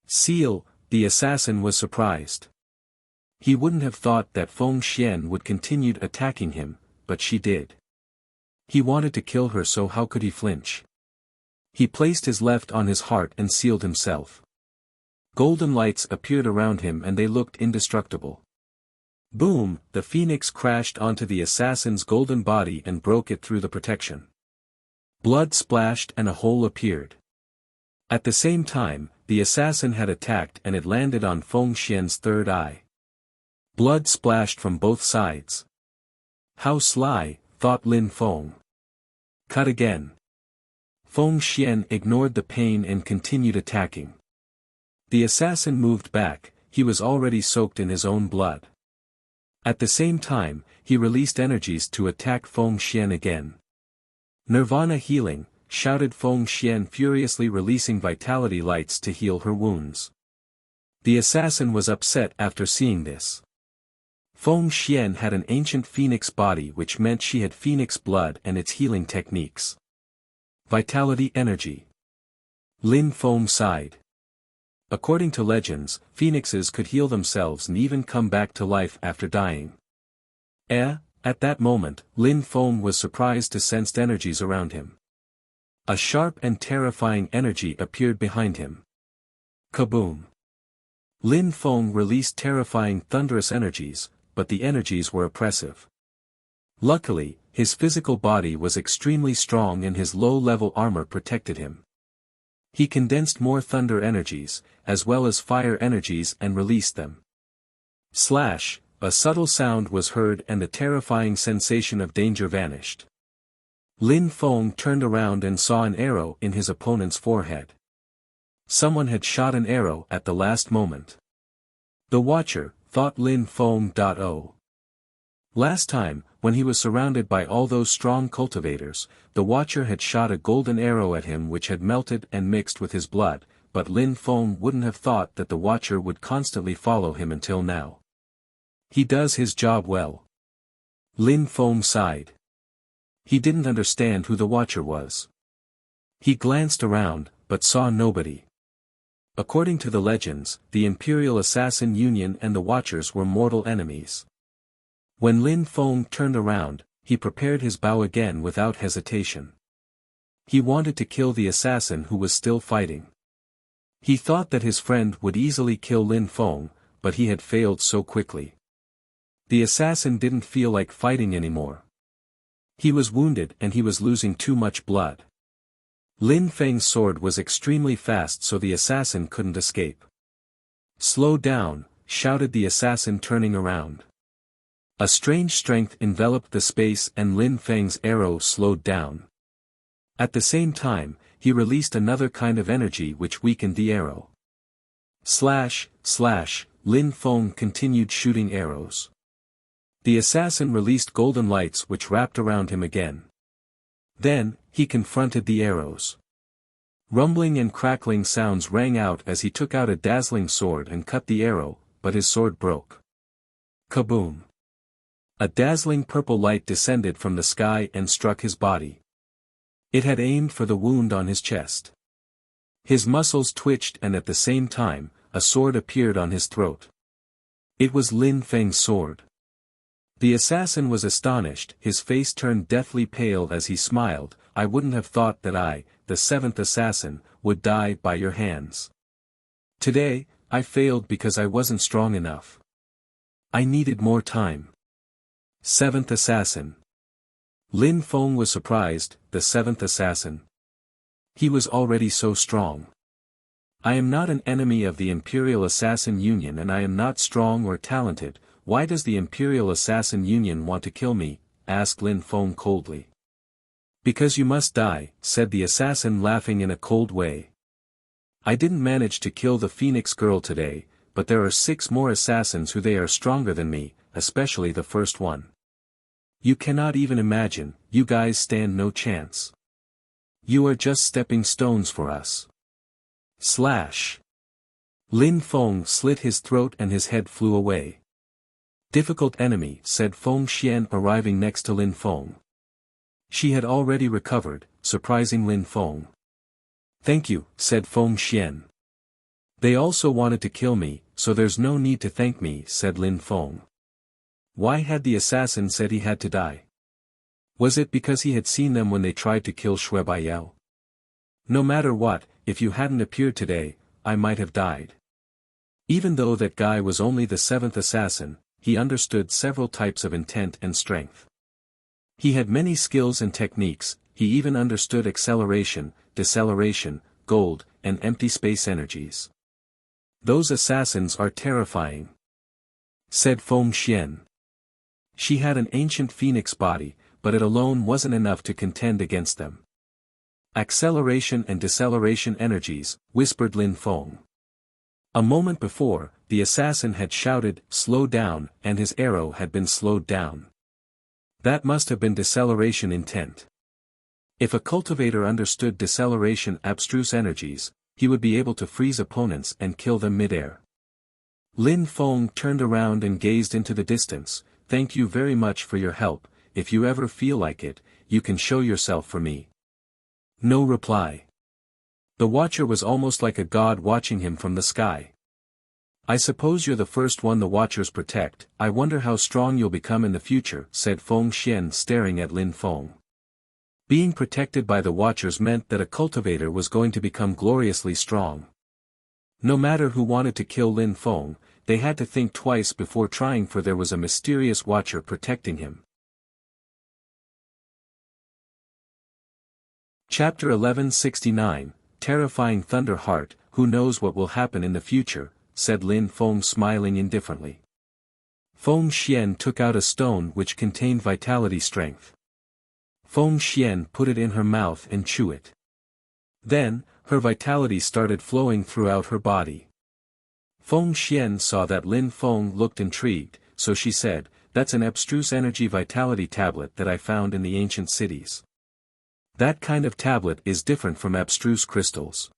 "Seal," the assassin was surprised. He wouldn't have thought that Feng Xian would continue attacking him, but she did. He wanted to kill her, so how could he flinch? He placed his left on his heart and sealed himself. Golden lights appeared around him and they looked indestructible. Boom! The phoenix crashed onto the assassin's golden body and broke it through the protection. Blood splashed and a hole appeared. At the same time, the assassin had attacked and it landed on Feng Xian's third eye. Blood splashed from both sides. How sly, thought Lin Feng. Cut again. Feng Xian ignored the pain and continued attacking. The assassin moved back, he was already soaked in his own blood. At the same time, he released energies to attack Feng Xian again. Nirvana healing, shouted Feng Xian furiously, releasing vitality lights to heal her wounds. The assassin was upset after seeing this. Feng Xian had an ancient phoenix body, which meant she had phoenix blood and its healing techniques. Vitality energy. Lin Feng sighed. According to legends, phoenixes could heal themselves and even come back to life after dying. At that moment, Lin Feng was surprised to sense energies around him. A sharp and terrifying energy appeared behind him. Kaboom! Lin Feng released terrifying thunderous energies, but the energies were oppressive. Luckily, his physical body was extremely strong and his low-level armor protected him. He condensed more thunder energies, as well as fire energies, and released them. Slash! A subtle sound was heard and the terrifying sensation of danger vanished. Lin Feng turned around and saw an arrow in his opponent's forehead. Someone had shot an arrow at the last moment. The Watcher, thought Lin Feng. Last time, when he was surrounded by all those strong cultivators, the Watcher had shot a golden arrow at him which had melted and mixed with his blood, but Lin Feng wouldn't have thought that the Watcher would constantly follow him until now. He does his job well. Lin Feng sighed. He didn't understand who the Watcher was. He glanced around, but saw nobody. According to the legends, the Imperial Assassin Union and the Watchers were mortal enemies. When Lin Feng turned around, he prepared his bow again without hesitation. He wanted to kill the assassin who was still fighting. He thought that his friend would easily kill Lin Feng, but he had failed so quickly. The assassin didn't feel like fighting anymore. He was wounded and he was losing too much blood. Lin Feng's sword was extremely fast, so the assassin couldn't escape. Slow down, shouted the assassin, turning around. A strange strength enveloped the space and Lin Feng's arrow slowed down. At the same time, he released another kind of energy which weakened the arrow. Slash, slash, Lin Feng continued shooting arrows. The assassin released golden lights which wrapped around him again. Then, he confronted the arrows. Rumbling and crackling sounds rang out as he took out a dazzling sword and cut the arrow, but his sword broke. Kaboom! A dazzling purple light descended from the sky and struck his body. It had aimed for the wound on his chest. His muscles twitched and at the same time, a sword appeared on his throat. It was Lin Feng's sword. The assassin was astonished, his face turned deathly pale as he smiled. I wouldn't have thought that I, the seventh assassin, would die by your hands. Today, I failed because I wasn't strong enough. I needed more time. Seventh assassin. Lin Feng was surprised, the seventh assassin. He was already so strong. I am not an enemy of the Imperial Assassin Union and I am not strong or talented. Why does the Imperial Assassin Union want to kill me? Asked Lin Feng coldly. Because you must die, said the assassin, laughing in a cold way. I didn't manage to kill the Phoenix girl today, but there are 6 more assassins who they are stronger than me, especially the first one. You cannot even imagine, you guys stand no chance. You are just stepping stones for us. Slash. Lin Feng slit his throat and his head flew away. Difficult enemy, said Feng Xian, arriving next to Lin Feng. She had already recovered, surprising Lin Feng. Thank you, said Feng Xian. They also wanted to kill me, so there's no need to thank me, said Lin Feng. Why had the assassin said he had to die? Was it because he had seen them when they tried to kill Shui Baiyao? No matter what, if you hadn't appeared today, I might have died. Even though that guy was only the 7th assassin, he understood several types of intent and strength. He had many skills and techniques, he even understood acceleration, deceleration, gold, and empty space energies. Those assassins are terrifying, said Feng Xian. She had an ancient phoenix body, but it alone wasn't enough to contend against them. Acceleration and deceleration energies, whispered Lin Feng. A moment before, the assassin had shouted, "Slow down," and his arrow had been slowed down. That must have been deceleration intent. If a cultivator understood deceleration abstruse energies, he would be able to freeze opponents and kill them mid-air. Lin Feng turned around and gazed into the distance. "Thank you very much for your help. If you ever feel like it, you can show yourself for me." No reply. The watcher was almost like a god watching him from the sky. "I suppose you're the first one the watchers protect. I wonder how strong you'll become in the future," said Feng Xian, staring at Lin Feng. Being protected by the watchers meant that a cultivator was going to become gloriously strong. No matter who wanted to kill Lin Feng, they had to think twice before trying, for there was a mysterious watcher protecting him. Chapter 1169, Terrifying Thunder Heart. "Who knows what will happen in the future," said Lin Feng, smiling indifferently. Feng Xian took out a stone which contained vitality strength. Feng Xian put it in her mouth and chewed it. Then, her vitality started flowing throughout her body. Feng Xian saw that Lin Feng looked intrigued, so she said, "That's an abstruse energy vitality tablet that I found in the ancient cities. That kind of tablet is different from abstruse crystals.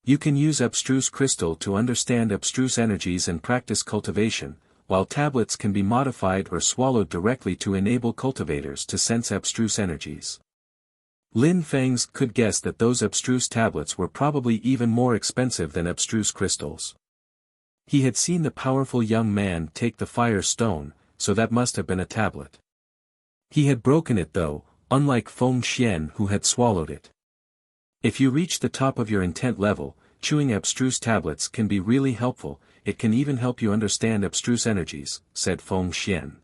You can use abstruse crystal to understand abstruse energies and practice cultivation, while tablets can be modified or swallowed directly to enable cultivators to sense abstruse energies." Lin Feng could guess that those abstruse tablets were probably even more expensive than abstruse crystals. He had seen the powerful young man take the fire stone, so that must have been a tablet. He had broken it though, unlike Feng Xian who had swallowed it. If you reach the top of your intent level, chewing abstruse tablets can be really helpful. It can even help you understand abstruse energies, said Feng Xian.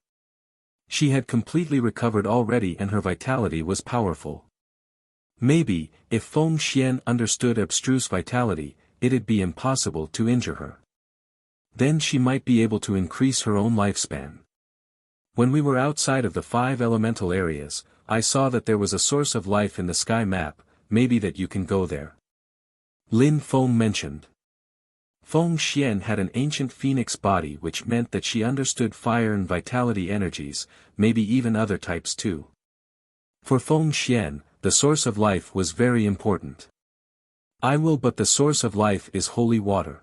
She had completely recovered already and her vitality was powerful. Maybe, if Feng Xian understood abstruse vitality, it'd be impossible to injure her. Then she might be able to increase her own lifespan. When we were outside of the 5 elemental areas, I saw that there was a source of life in the sky map. Maybe that you can go there. Lin Feng mentioned. Feng Xian had an ancient phoenix body, which meant that she understood fire and vitality energies, maybe even other types too. For Feng Xian, the source of life was very important. "I will, but the source of life is holy water.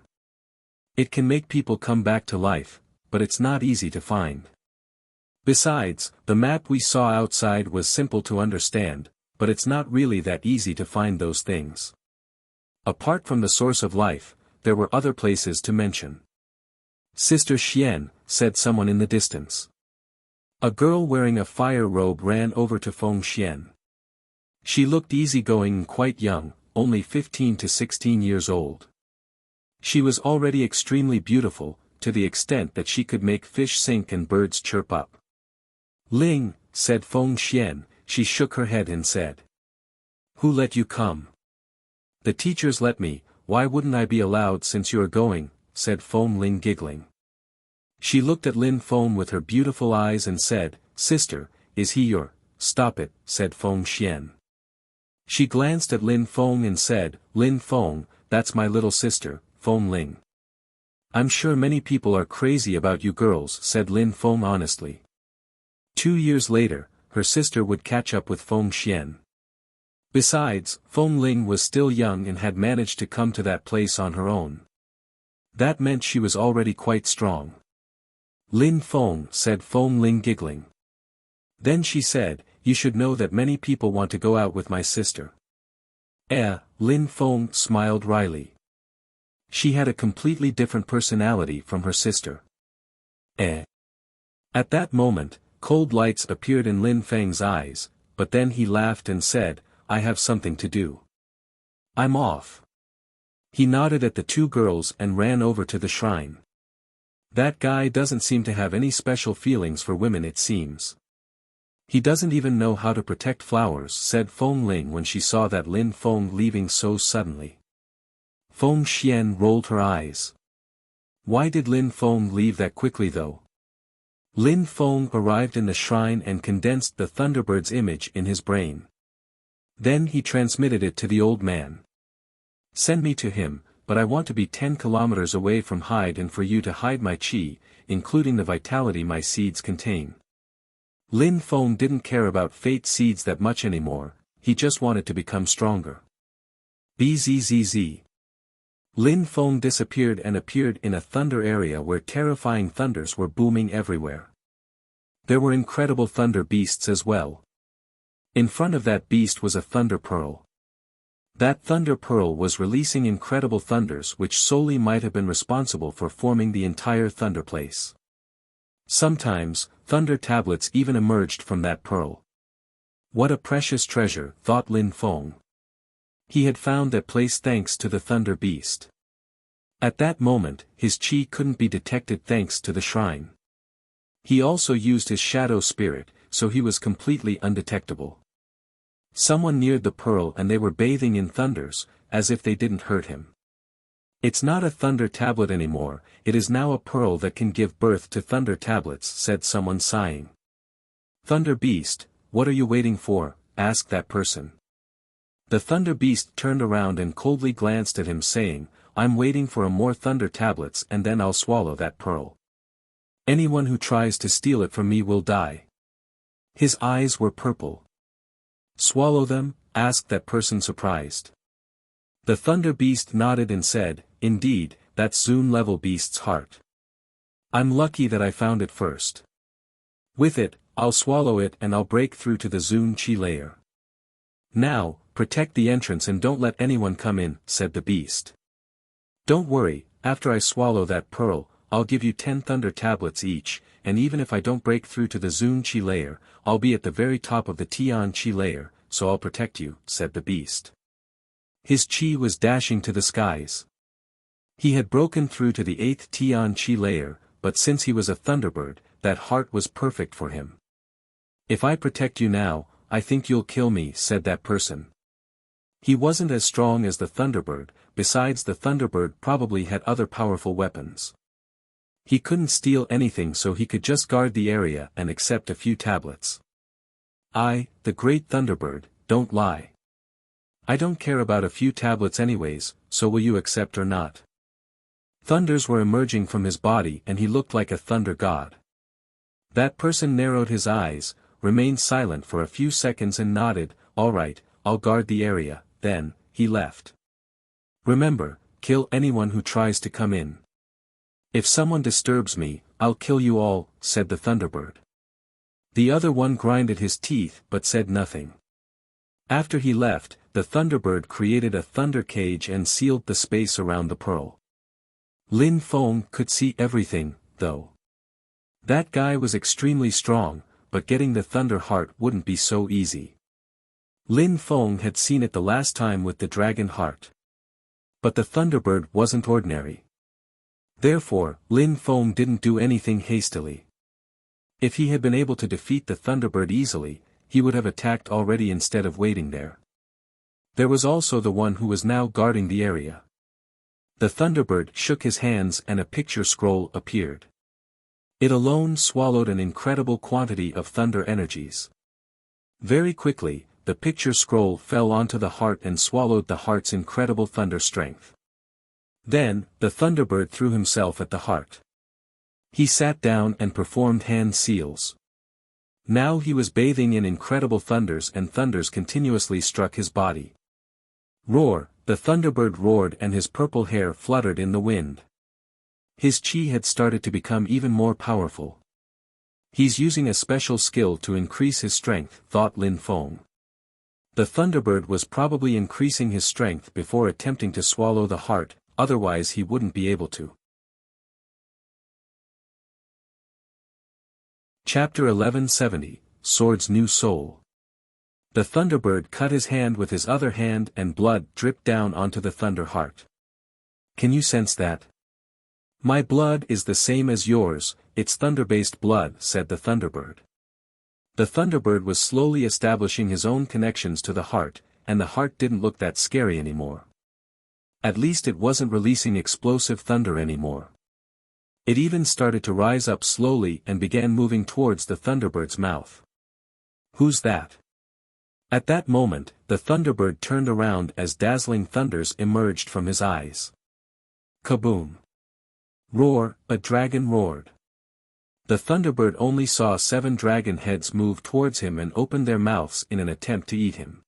It can make people come back to life, but it's not easy to find. Besides, the map we saw outside was simple to understand, but it's not really that easy to find those things. Apart from the source of life, there were other places to mention." "Sister Xian," said someone in the distance. A girl wearing a fire robe ran over to Feng Xian. She looked easygoing and quite young, only 15 to 16 years old. She was already extremely beautiful, to the extent that she could make fish sink and birds chirp up. "Ling," said Feng Xian. She shook her head and said, "Who let you come?" "The teachers let me. Why wouldn't I be allowed since you are going?" said Feng Ling, giggling. She looked at Lin Feng with her beautiful eyes and said, "Sister, is he your—" "Stop it," said Feng Xian. She glanced at Lin Feng and said, "Lin Feng, that's my little sister, Feng Ling." "I'm sure many people are crazy about you girls," said Lin Feng honestly. 2 years later, her sister would catch up with Feng Xian. Besides, Feng Ling was still young and had managed to come to that place on her own. That meant she was already quite strong. "Lin Feng," said Feng Ling, giggling. Then she said, "You should know that many people want to go out with my sister." Lin Feng smiled wryly. She had a completely different personality from her sister. At that moment, cold lights appeared in Lin Feng's eyes, but then he laughed and said, "I have something to do. I'm off." He nodded at the 2 girls and ran over to the shrine. "That guy doesn't seem to have any special feelings for women, it seems. He doesn't even know how to protect flowers," said Feng Ling when she saw that Lin Feng leaving so suddenly. Feng Xian rolled her eyes. Why did Lin Feng leave that quickly though? Lin Feng arrived in the shrine and condensed the Thunderbird's image in his brain. Then he transmitted it to the old man. Send me to him, but I want to be 10 kilometers away from Hyde and for you to hide my qi, including the vitality my seeds contain. Lin Feng didn't care about fate seeds that much anymore, he just wanted to become stronger. Bzzz. Lin Feng disappeared and appeared in a thunder area where terrifying thunders were booming everywhere. There were incredible thunder beasts as well. In front of that beast was a thunder pearl. That thunder pearl was releasing incredible thunders which solely might have been responsible for forming the entire thunder place. Sometimes, thunder tablets even emerged from that pearl. What a precious treasure, thought Lin Feng. He had found that place thanks to the thunder beast. At that moment, his qi couldn't be detected thanks to the shrine. He also used his shadow spirit, so he was completely undetectable. Someone neared the pearl and they were bathing in thunders, as if they didn't hurt him. It's not a thunder tablet anymore, it is now a pearl that can give birth to thunder tablets, said someone sighing. Thunder beast, what are you waiting for? Asked that person. The thunder beast turned around and coldly glanced at him saying, I'm waiting for more thunder tablets and then I'll swallow that pearl. Anyone who tries to steal it from me will die. His eyes were purple. Swallow them? Asked that person surprised. The thunder beast nodded and said, indeed, that's Zune-level beast's heart. I'm lucky that I found it first. With it, I'll swallow it and I'll break through to the Zune Qi layer. Now, protect the entrance and don't let anyone come in, said the beast. Don't worry, after I swallow that pearl, I'll give you 10 thunder tablets each, and even if I don't break through to the Zune Qi layer, I'll be at the very top of the Tian Qi layer, so I'll protect you, said the beast. His qi was dashing to the skies. He had broken through to the 8th Tian Qi layer, but since he was a Thunderbird, that heart was perfect for him. If I protect you now, I think you'll kill me, said that person. He wasn't as strong as the Thunderbird, besides the Thunderbird probably had other powerful weapons. He couldn't steal anything so he could just guard the area and accept a few tablets. I, the great Thunderbird, don't lie. I don't care about a few tablets anyways, so will you accept or not? Thunders were emerging from his body and he looked like a thunder god. That person narrowed his eyes, remained silent for a few seconds and nodded, all right, I'll guard the area, then, he left. Remember, kill anyone who tries to come in. If someone disturbs me, I'll kill you all, said the Thunderbird. The other one grinded his teeth but said nothing. After he left, the Thunderbird created a thunder cage and sealed the space around the pearl. Lin Feng could see everything, though. That guy was extremely strong, but getting the Thunder Heart wouldn't be so easy. Lin Feng had seen it the last time with the Dragon Heart. But the Thunderbird wasn't ordinary. Therefore, Lin Feng didn't do anything hastily. If he had been able to defeat the Thunderbird easily, he would have attacked already instead of waiting there. There was also the one who was now guarding the area. The Thunderbird shook his hands and a picture scroll appeared. It alone swallowed an incredible quantity of thunder energies. Very quickly, the picture scroll fell onto the heart and swallowed the heart's incredible thunder strength. Then, the Thunderbird threw himself at the heart. He sat down and performed hand seals. Now he was bathing in incredible thunders and thunders continuously struck his body. Roar, the Thunderbird roared and his purple hair fluttered in the wind. His qi had started to become even more powerful. He's using a special skill to increase his strength, thought Lin Feng. The Thunderbird was probably increasing his strength before attempting to swallow the heart, otherwise he wouldn't be able to. Chapter 1170, Sword's New Soul. The Thunderbird cut his hand with his other hand and blood dripped down onto the Thunder Heart. Can you sense that? My blood is the same as yours, it's thunder-based blood, said the Thunderbird. The Thunderbird was slowly establishing his own connections to the heart, and the heart didn't look that scary anymore. At least it wasn't releasing explosive thunder anymore. It even started to rise up slowly and began moving towards the Thunderbird's mouth. "Who's that?" At that moment, the Thunderbird turned around as dazzling thunders emerged from his eyes. Kaboom! Roar! A dragon roared. The Thunderbird only saw 7 dragon heads move towards him and opened their mouths in an attempt to eat him.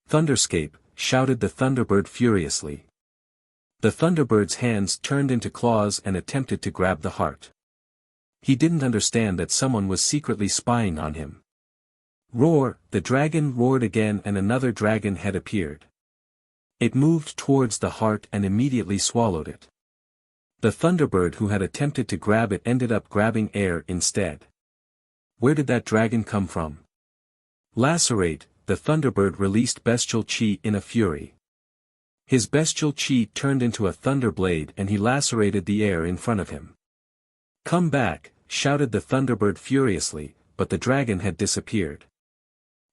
"Thunderscape!" shouted the Thunderbird furiously. The Thunderbird's hands turned into claws and attempted to grab the heart. He didn't understand that someone was secretly spying on him. Roar! The dragon roared again and another dragon head appeared. It moved towards the heart and immediately swallowed it. The Thunderbird who had attempted to grab it ended up grabbing air instead. Where did that dragon come from? Lacerate! The Thunderbird released bestial chi in a fury. His bestial chi turned into a thunder blade and he lacerated the air in front of him. "Come back!" shouted the Thunderbird furiously, but the dragon had disappeared.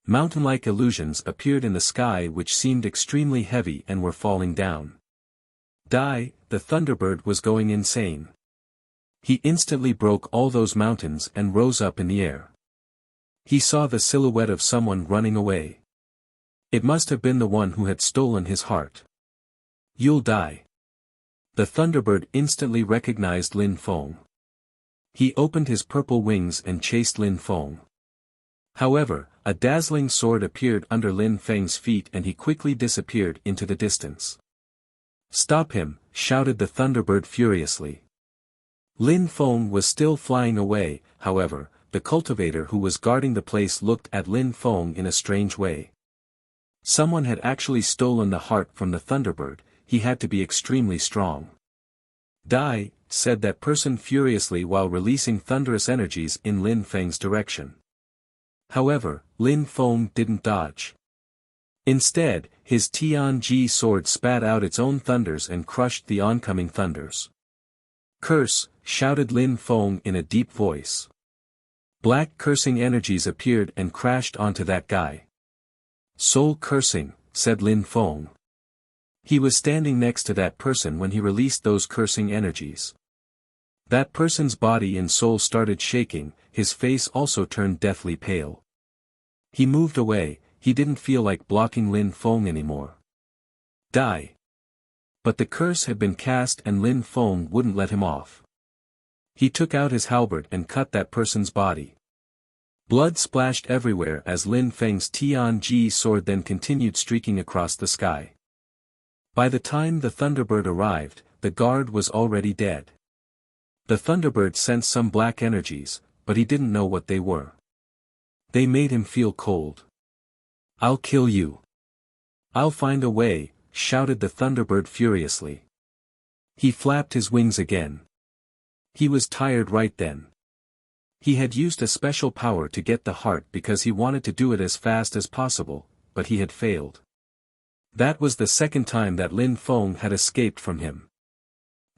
Mountain-like illusions appeared in the sky which seemed extremely heavy and were falling down. Die! The Thunderbird was going insane. He instantly broke all those mountains and rose up in the air. He saw the silhouette of someone running away. It must have been the one who had stolen his heart. "You'll die." The Thunderbird instantly recognized Lin Feng. He opened his purple wings and chased Lin Feng. However, a dazzling sword appeared under Lin Feng's feet and he quickly disappeared into the distance. "Stop him!" shouted the Thunderbird furiously. Lin Feng was still flying away, however, the cultivator who was guarding the place looked at Lin Feng in a strange way. Someone had actually stolen the heart from the Thunderbird, he had to be extremely strong. "Die!" said that person furiously while releasing thunderous energies in Lin Feng's direction. However, Lin Feng didn't dodge. Instead, his Tianji sword spat out its own thunders and crushed the oncoming thunders. "Curse!" shouted Lin Feng in a deep voice. Black cursing energies appeared and crashed onto that guy. "Soul cursing," said Lin Feng. He was standing next to that person when he released those cursing energies. That person's body and soul started shaking, his face also turned deathly pale. He moved away, he didn't feel like blocking Lin Feng anymore. "Die!" But the curse had been cast and Lin Feng wouldn't let him off. He took out his halberd and cut that person's body. Blood splashed everywhere as Lin Feng's Tianji sword then continued streaking across the sky. By the time the Thunderbird arrived, the guard was already dead. The Thunderbird sensed some black energies, but he didn't know what they were. They made him feel cold. "I'll kill you." "I'll find a way," shouted the Thunderbird furiously. He flapped his wings again. He was tired right then. He had used a special power to get the heart because he wanted to do it as fast as possible, but he had failed. That was the second time that Lin Feng had escaped from him.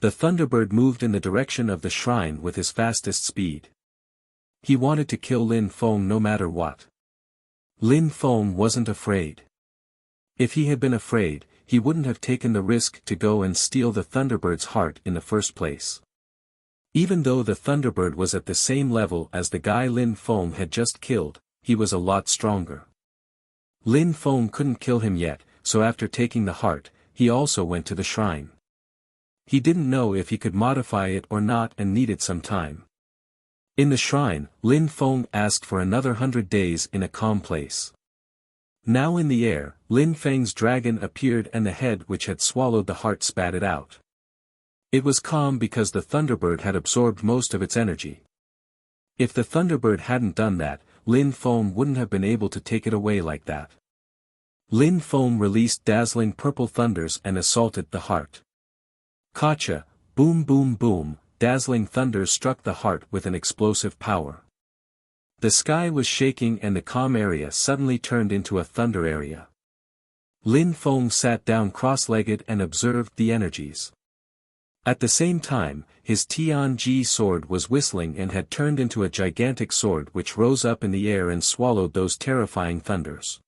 The Thunderbird moved in the direction of the shrine with his fastest speed. He wanted to kill Lin Feng no matter what. Lin Feng wasn't afraid. If he had been afraid, he wouldn't have taken the risk to go and steal the Thunderbird's heart in the first place. Even though the Thunderbird was at the same level as the guy Lin Feng had just killed, he was a lot stronger. Lin Feng couldn't kill him yet, so after taking the heart, he also went to the shrine. He didn't know if he could modify it or not and needed some time. In the shrine, Lin Feng asked for another 100 days in a calm place. Now in the air, Lin Feng's dragon appeared and the head which had swallowed the heart spat it out. It was calm because the Thunderbird had absorbed most of its energy. If the Thunderbird hadn't done that, Lin Feng wouldn't have been able to take it away like that. Lin Feng released dazzling purple thunders and assaulted the heart. Gotcha! Boom boom boom, dazzling thunders struck the heart with an explosive power. The sky was shaking and the calm area suddenly turned into a thunder area. Lin Feng sat down cross-legged and observed the energies. At the same time, his Tianji sword was whistling and had turned into a gigantic sword which rose up in the air and swallowed those terrifying thunders.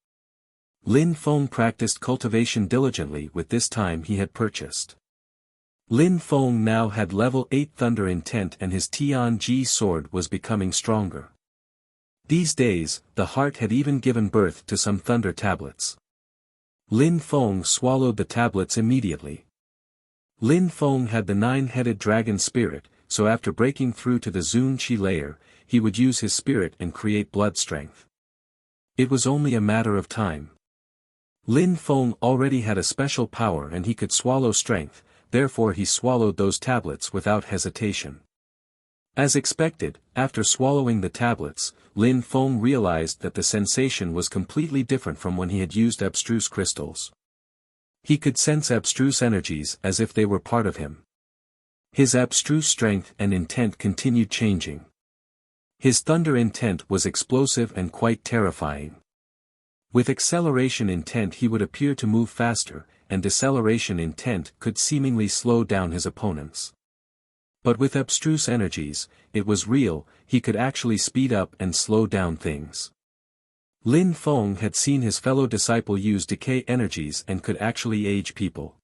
Lin Feng practiced cultivation diligently with this time he had purchased. Lin Feng now had level 8 thunder intent and his Tianji sword was becoming stronger. These days, the heart had even given birth to some thunder tablets. Lin Feng swallowed the tablets immediately. Lin Feng had the 9-headed dragon spirit, so after breaking through to the Zun Qi layer, he would use his spirit and create blood strength. It was only a matter of time. Lin Feng already had a special power and he could swallow strength, therefore he swallowed those tablets without hesitation. As expected, after swallowing the tablets, Lin Feng realized that the sensation was completely different from when he had used abstruse crystals. He could sense abstruse energies as if they were part of him. His abstruse strength and intent continued changing. His thunder intent was explosive and quite terrifying. With acceleration intent he would appear to move faster, and deceleration intent could seemingly slow down his opponents. But with abstruse energies, it was real, he could actually speed up and slow down things. Lin Feng had seen his fellow disciple use decay energies and could actually age people.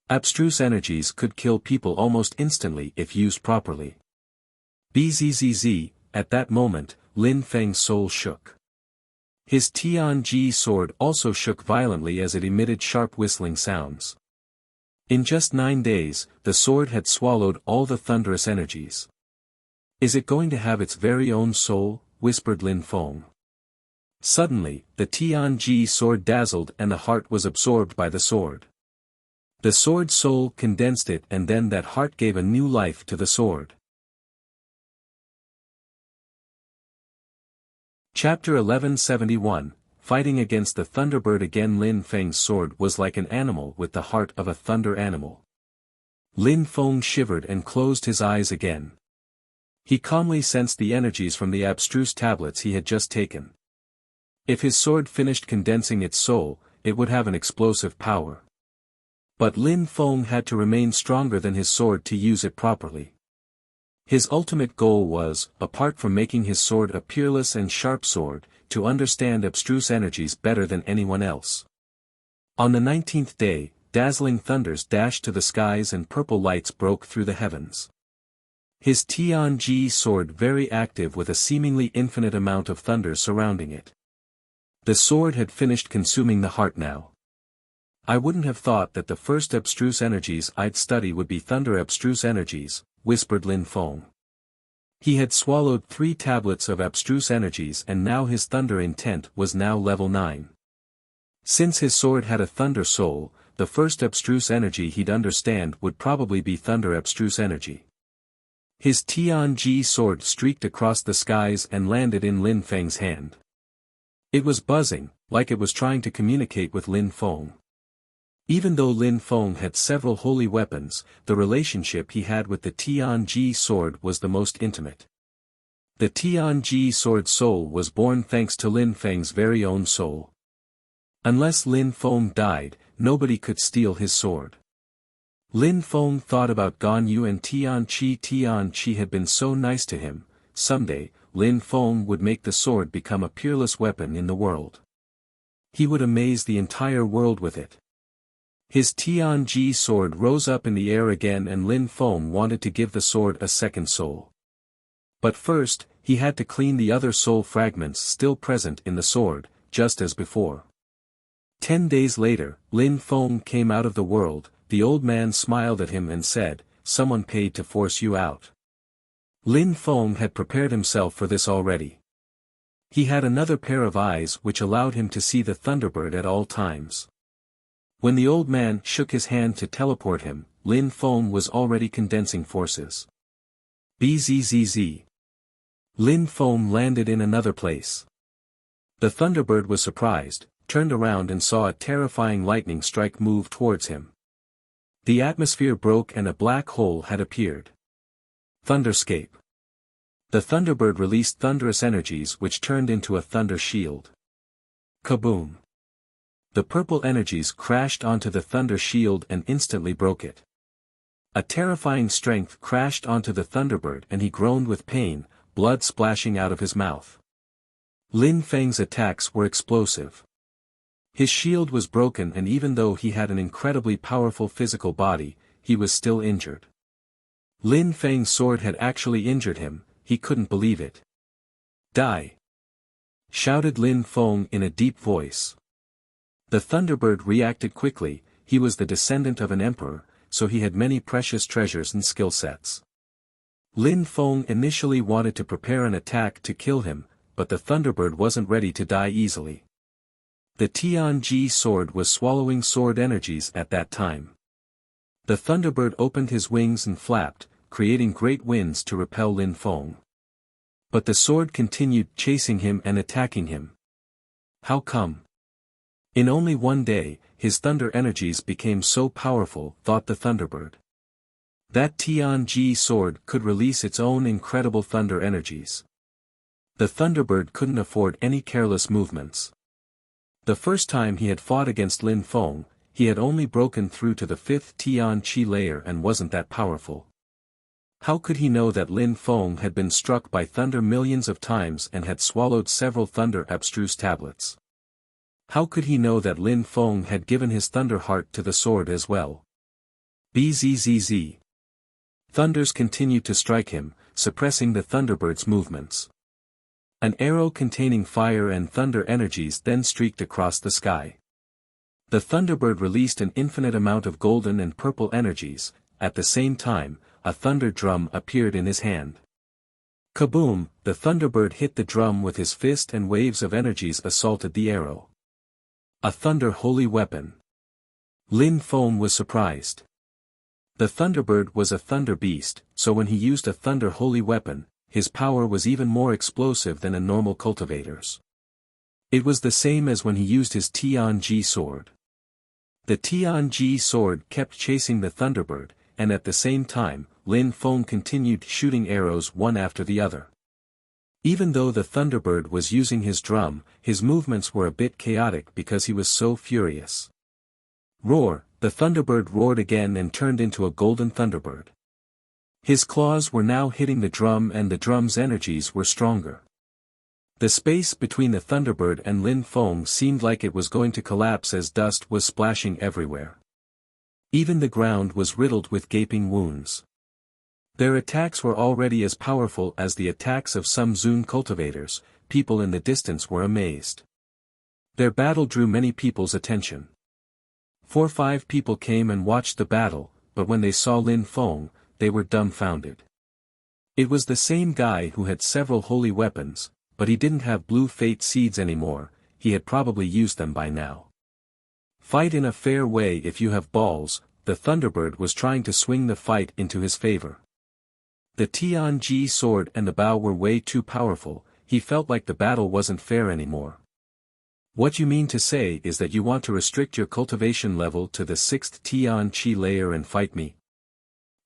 Abstruse energies could kill people almost instantly if used properly. Bzzz, at that moment, Lin Feng's soul shook. His Tianji sword also shook violently as it emitted sharp whistling sounds. In just 9 days, the sword had swallowed all the thunderous energies. Is it going to have its very own soul? Whispered Lin Feng. Suddenly, the Tianji sword dazzled and the heart was absorbed by the sword. The sword's soul condensed it and then that heart gave a new life to the sword. Chapter 1171, Fighting against the Thunderbird again. Lin Feng's sword was like an animal with the heart of a thunder animal. Lin Feng shivered and closed his eyes again. He calmly sensed the energies from the abstruse tablets he had just taken. If his sword finished condensing its soul, it would have an explosive power. But Lin Feng had to remain stronger than his sword to use it properly. His ultimate goal was, apart from making his sword a peerless and sharp sword, to understand abstruse energies better than anyone else. On the 19th day, dazzling thunders dashed to the skies and purple lights broke through the heavens. His Tianji sword very active with a seemingly infinite amount of thunder surrounding it. The sword had finished consuming the heart now. I wouldn't have thought that the first abstruse energies I'd study would be thunder abstruse energies, whispered Lin Feng. He had swallowed 3 tablets of abstruse energies and now his thunder intent was now level 9. Since his sword had a thunder soul, the first abstruse energy he'd understand would probably be thunder abstruse energy. His Tianji sword streaked across the skies and landed in Lin Feng's hand. It was buzzing, like it was trying to communicate with Lin Feng. Even though Lin Feng had several holy weapons, the relationship he had with the Tianji sword was the most intimate. The Tianji sword's soul was born thanks to Lin Feng's very own soul. Unless Lin Feng died, nobody could steal his sword. Lin Feng thought about Gan Yu and Tianqi. Tianqi had been so nice to him. Someday, Lin Feng would make the sword become a peerless weapon in the world. He would amaze the entire world with it. His Tianji sword rose up in the air again and Lin Feng wanted to give the sword a second soul. But first, he had to clean the other soul fragments still present in the sword, just as before. 10 days later, Lin Feng came out of the world. The old man smiled at him and said, "Someone paid to force you out." Lin Feng had prepared himself for this already. He had another pair of eyes which allowed him to see the Thunderbird at all times. When the old man shook his hand to teleport him, Lin Feng was already condensing forces. Bzzz. Lin Feng landed in another place. The Thunderbird was surprised, turned around and saw a terrifying lightning strike move towards him. The atmosphere broke and a black hole had appeared. Thunderscape. The Thunderbird released thunderous energies which turned into a thunder shield. Kaboom! The purple energies crashed onto the thunder shield and instantly broke it. A terrifying strength crashed onto the Thunderbird and he groaned with pain, blood splashing out of his mouth. Lin Feng's attacks were explosive. His shield was broken, and even though he had an incredibly powerful physical body, he was still injured. Lin Feng's sword had actually injured him, he couldn't believe it. "Die!" shouted Lin Feng in a deep voice. The Thunderbird reacted quickly. He was the descendant of an emperor, so he had many precious treasures and skill sets. Lin Feng initially wanted to prepare an attack to kill him, but the Thunderbird wasn't ready to die easily. The Tianji sword was swallowing sword energies at that time. The Thunderbird opened his wings and flapped, creating great winds to repel Lin Feng. But the sword continued chasing him and attacking him. How come? In only one day, his thunder energies became so powerful, thought the Thunderbird. That Tianji sword could release its own incredible thunder energies. The Thunderbird couldn't afford any careless movements. The first time he had fought against Lin Feng, he had only broken through to the 5th Tianqi layer and wasn't that powerful. How could he know that Lin Feng had been struck by thunder millions of times and had swallowed several thunder abstruse tablets? How could he know that Lin Feng had given his thunder heart to the sword as well? Bzzz. Thunders continued to strike him, suppressing the Thunderbird's movements. An arrow containing fire and thunder energies then streaked across the sky. The Thunderbird released an infinite amount of golden and purple energies. At the same time, a thunder drum appeared in his hand. Kaboom! The Thunderbird hit the drum with his fist and waves of energies assaulted the arrow. A thunder holy weapon. Lin Feng was surprised. The Thunderbird was a thunder beast, so when he used a thunder holy weapon, his power was even more explosive than a normal cultivator's. It was the same as when he used his Tianji sword. The Tianji sword kept chasing the Thunderbird, and at the same time, Lin Feng continued shooting arrows one after the other. Even though the Thunderbird was using his drum, his movements were a bit chaotic because he was so furious. Roar! The Thunderbird roared again and turned into a golden Thunderbird. His claws were now hitting the drum and the drum's energies were stronger. The space between the Thunderbird and Lin Feng seemed like it was going to collapse as dust was splashing everywhere. Even the ground was riddled with gaping wounds. Their attacks were already as powerful as the attacks of some Zun cultivators. People in the distance were amazed. Their battle drew many people's attention. 4 or 5 people came and watched the battle, but when they saw Lin Feng, they were dumbfounded. It was the same guy who had several holy weapons, but he didn't have blue fate seeds anymore. He had probably used them by now. Fight in a fair way if you have balls. The Thunderbird was trying to swing the fight into his favor. The Tianji sword and the bow were way too powerful. He felt like the battle wasn't fair anymore. What you mean to say is that you want to restrict your cultivation level to the 6th Tianqi layer and fight me?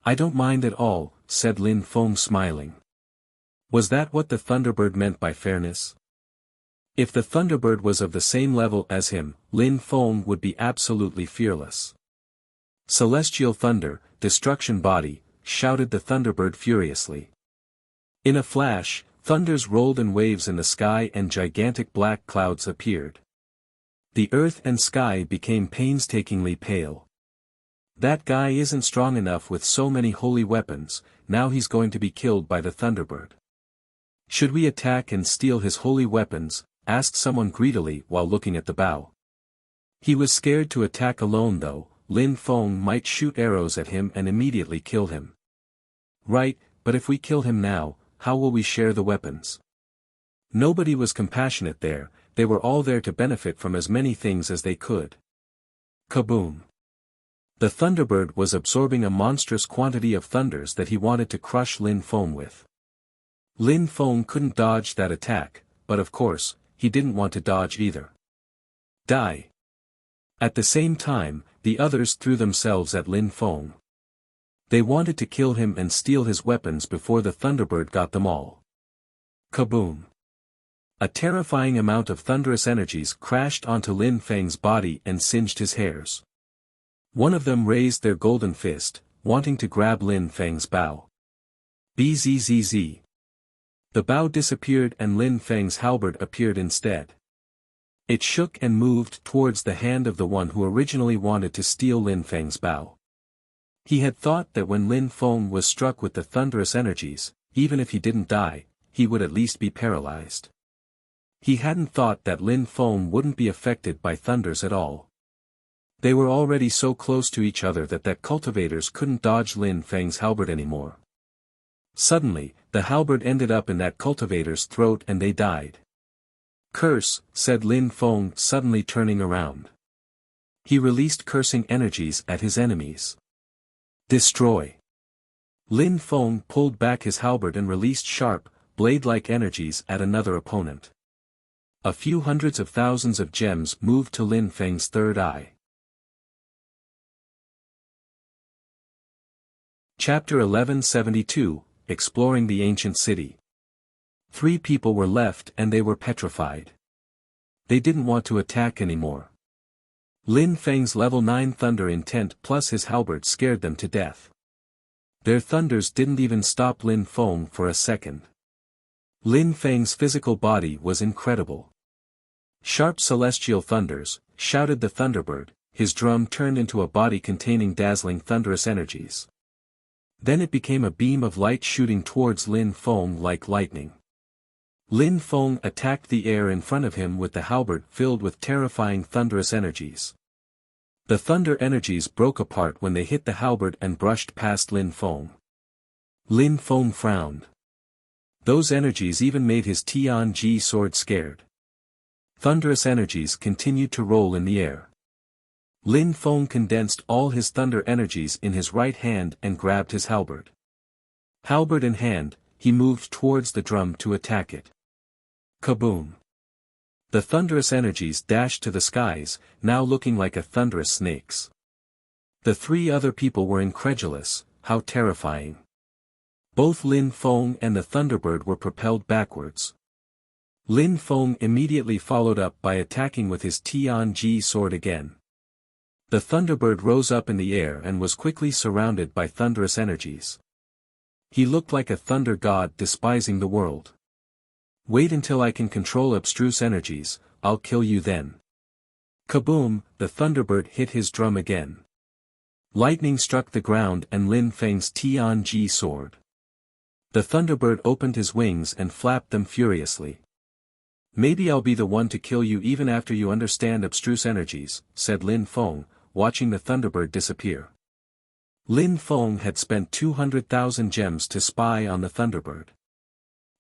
I don't mind at all, said Lin Feng smiling. Was that what the Thunderbird meant by fairness? If the Thunderbird was of the same level as him, Lin Feng would be absolutely fearless. Celestial thunder, destruction body, shouted the Thunderbird furiously. In a flash, thunders rolled in waves in the sky and gigantic black clouds appeared. The earth and sky became painstakingly pale. That guy isn't strong enough with so many holy weapons. Now he's going to be killed by the Thunderbird. Should we attack and steal his holy weapons? Asked someone greedily while looking at the bow. He was scared to attack alone though. Lin Feng might shoot arrows at him and immediately kill him. Right, but if we kill him now, how will we share the weapons? Nobody was compassionate there. They were all there to benefit from as many things as they could. Kaboom! The Thunderbird was absorbing a monstrous quantity of thunders that he wanted to crush Lin Feng with. Lin Feng couldn't dodge that attack, but of course, he didn't want to dodge either. Die! At the same time, the others threw themselves at Lin Feng. They wanted to kill him and steal his weapons before the Thunderbird got them all. Kaboom! A terrifying amount of thunderous energies crashed onto Lin Feng's body and singed his hairs. One of them raised their golden fist, wanting to grab Lin Feng's bow. Bzzz. The bow disappeared and Lin Feng's halberd appeared instead. It shook and moved towards the hand of the one who originally wanted to steal Lin Feng's bow. He had thought that when Lin Feng was struck with the thunderous energies, even if he didn't die, he would at least be paralyzed. He hadn't thought that Lin Feng wouldn't be affected by thunders at all. They were already so close to each other that cultivators couldn't dodge Lin Feng's halberd anymore. Suddenly, the halberd ended up in that cultivator's throat and they died. "Curse," said Lin Feng, suddenly turning around. He released cursing energies at his enemies. "Destroy." Lin Feng pulled back his halberd and released sharp, blade-like energies at another opponent. A few hundreds of thousands of gems moved to Lin Feng's third eye. Chapter 1172, Exploring the Ancient City. 3 people were left and they were petrified. They didn't want to attack anymore. Lin Feng's level 9 thunder intent plus his halberd scared them to death. Their thunders didn't even stop Lin Feng for a second. Lin Feng's physical body was incredible. "Sharp celestial thunders," shouted the Thunderbird, his drum turned into a body containing dazzling thunderous energies. Then it became a beam of light shooting towards Lin Feng like lightning. Lin Feng attacked the air in front of him with the halberd filled with terrifying thunderous energies. The thunder energies broke apart when they hit the halberd and brushed past Lin Feng. Lin Feng frowned. Those energies even made his Tianji sword scared. Thunderous energies continued to roll in the air. Lin Feng condensed all his thunder energies in his right hand and grabbed his halberd. Halberd in hand, he moved towards the drum to attack it. Kaboom! The thunderous energies dashed to the skies, now looking like a thunderous snakes. The 3 other people were incredulous. How terrifying. Both Lin Feng and the Thunderbird were propelled backwards. Lin Feng immediately followed up by attacking with his Tianji sword again. The Thunderbird rose up in the air and was quickly surrounded by thunderous energies. He looked like a thunder god despising the world. "Wait until I can control abstruse energies, I'll kill you then." Kaboom! The Thunderbird hit his drum again. Lightning struck the ground and Lin Feng's Tianji sword. The Thunderbird opened his wings and flapped them furiously. "Maybe I'll be the one to kill you even after you understand abstruse energies," said Lin Feng, watching the Thunderbird disappear. Lin Feng had spent 200,000 gems to spy on the Thunderbird.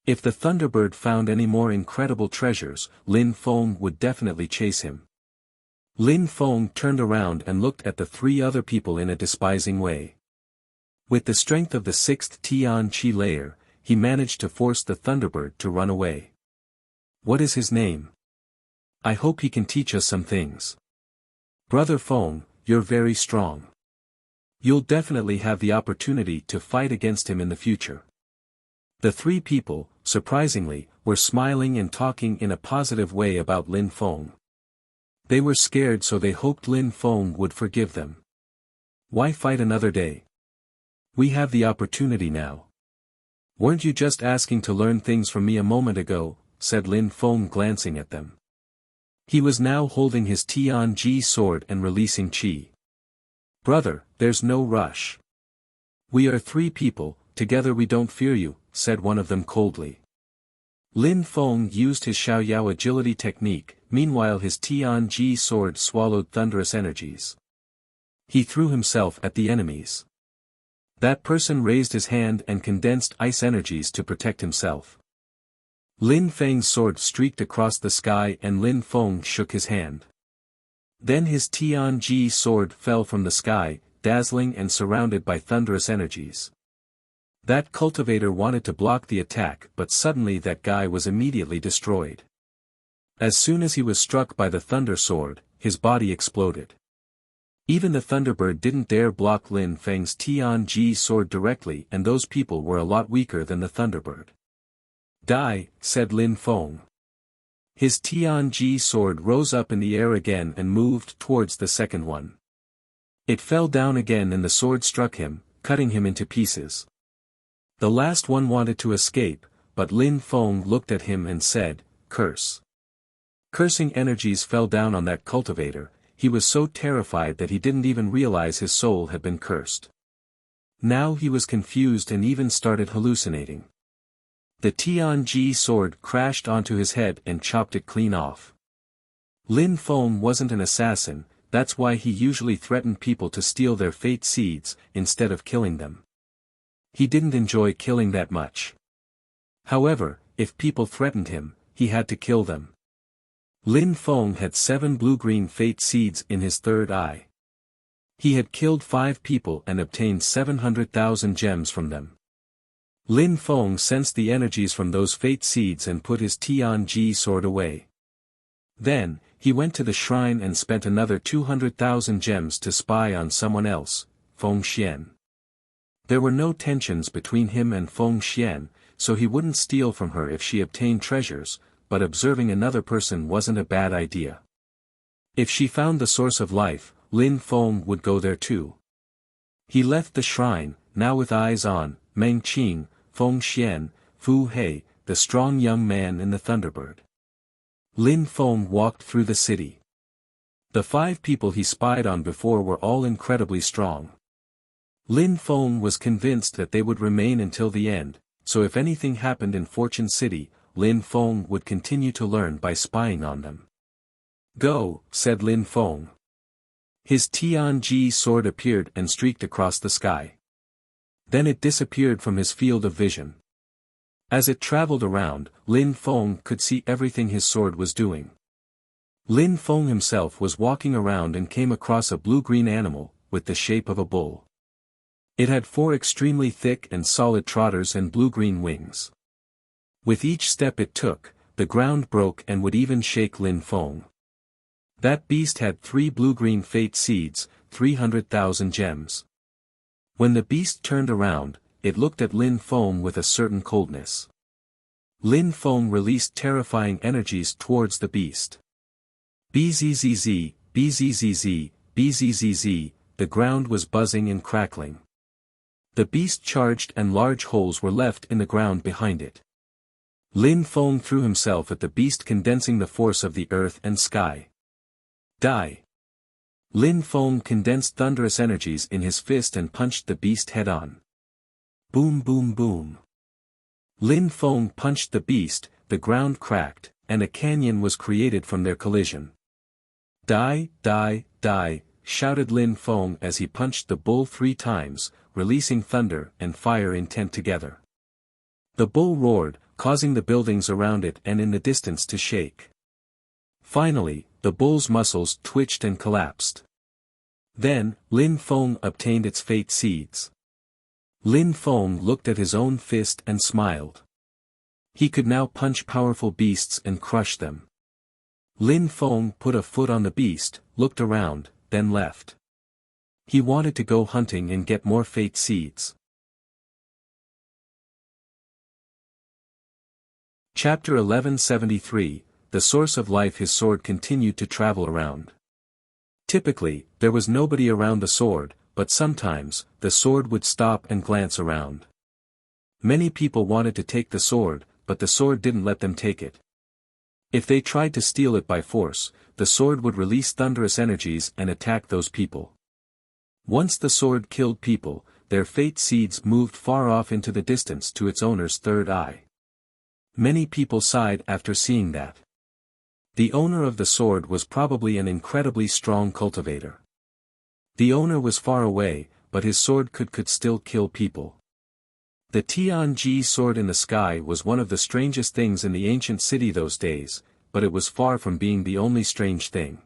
If the Thunderbird found any more incredible treasures, Lin Feng would definitely chase him. Lin Feng turned around and looked at the 3 other people in a despising way. With the strength of the 6th Tianqi layer, he managed to force the Thunderbird to run away. "What is his name? I hope he can teach us some things." "Brother Feng, you're very strong. You'll definitely have the opportunity to fight against him in the future." The 3 people, surprisingly, were smiling and talking in a positive way about Lin Feng. They were scared, so they hoped Lin Feng would forgive them. "Why fight another day? We have the opportunity now. Weren't you just asking to learn things from me a moment ago?" said Lin Feng, glancing at them. He was now holding his Tianji sword and releasing qi. "Brother, there's no rush. We are 3 people, together we don't fear you," said one of them coldly. Lin Feng used his Xiaoyao agility technique, meanwhile his Tianji sword swallowed thunderous energies. He threw himself at the enemies. That person raised his hand and condensed ice energies to protect himself. Lin Feng's sword streaked across the sky and Lin Feng shook his hand. Then his Tianji sword fell from the sky, dazzling and surrounded by thunderous energies. That cultivator wanted to block the attack, but suddenly that guy was immediately destroyed. As soon as he was struck by the thunder sword, his body exploded. Even the Thunderbird didn't dare block Lin Feng's Tianji sword directly, and those people were a lot weaker than the Thunderbird. "Die," said Lin Feng. His Tianji sword rose up in the air again and moved towards the second one. It fell down again and the sword struck him, cutting him into pieces. The last one wanted to escape, but Lin Feng looked at him and said, "Curse. Cursing energies fell down on that cultivator. He was so terrified that he didn't even realize his soul had been cursed. Now he was confused and even started hallucinating. The Tianji sword crashed onto his head and chopped it clean off. Lin Feng wasn't an assassin, that's why he usually threatened people to steal their fate seeds, instead of killing them. He didn't enjoy killing that much. However, if people threatened him, he had to kill them. Lin Feng had 7 blue-green fate seeds in his third eye. He had killed 5 people and obtained 700,000 gems from them. Lin Feng sensed the energies from those fate seeds and put his Tianji sword away. Then, he went to the shrine and spent another 200,000 gems to spy on someone else, Feng Xian. There were no tensions between him and Feng Xian, so he wouldn't steal from her if she obtained treasures, but observing another person wasn't a bad idea. If she found the source of life, Lin Feng would go there too. He left the shrine, now with eyes on Meng Qing, Feng Xian, Fu He, the strong young man in the Thunderbird. Lin Feng walked through the city. The 5 people he spied on before were all incredibly strong. Lin Feng was convinced that they would remain until the end, so if anything happened in Fortune City, Lin Feng would continue to learn by spying on them. "Go," said Lin Feng. His Tianji sword appeared and streaked across the sky. Then it disappeared from his field of vision. As it traveled around, Lin Feng could see everything his sword was doing. Lin Feng himself was walking around and came across a blue-green animal, with the shape of a bull. It had 4 extremely thick and solid trotters and blue-green wings. With each step it took, the ground broke and would even shake Lin Feng. That beast had 3 blue-green fate seeds, 300,000 gems. When the beast turned around, it looked at Lin Feng with a certain coldness. Lin Feng released terrifying energies towards the beast. Bzzz, bzzz, bzzz, the ground was buzzing and crackling. The beast charged and large holes were left in the ground behind it. Lin Feng threw himself at the beast, condensing the force of the earth and sky. Die! Lin Feng condensed thunderous energies in his fist and punched the beast head-on. Boom boom boom. Lin Feng punched the beast, the ground cracked, and a canyon was created from their collision. Die, die, die, shouted Lin Feng as he punched the bull 3 times, releasing thunder and fire intent together. The bull roared, causing the buildings around it and in the distance to shake. Finally, the bull's muscles twitched and collapsed. Then, Lin Feng obtained its fate seeds. Lin Feng looked at his own fist and smiled. He could now punch powerful beasts and crush them. Lin Feng put a foot on the beast, looked around, then left. He wanted to go hunting and get more fate seeds. Chapter 1173, The Source of Life. His sword continued to travel around. Typically, there was nobody around the sword, but sometimes, the sword would stop and glance around. Many people wanted to take the sword, but the sword didn't let them take it. If they tried to steal it by force, the sword would release thunderous energies and attack those people. Once the sword killed people, their fate seeds moved far off into the distance to its owner's third eye. Many people sighed after seeing that. The owner of the sword was probably an incredibly strong cultivator. The owner was far away, but his sword could still kill people. The Tianji sword in the sky was one of the strangest things in the ancient city those days, but it was far from being the only strange thing.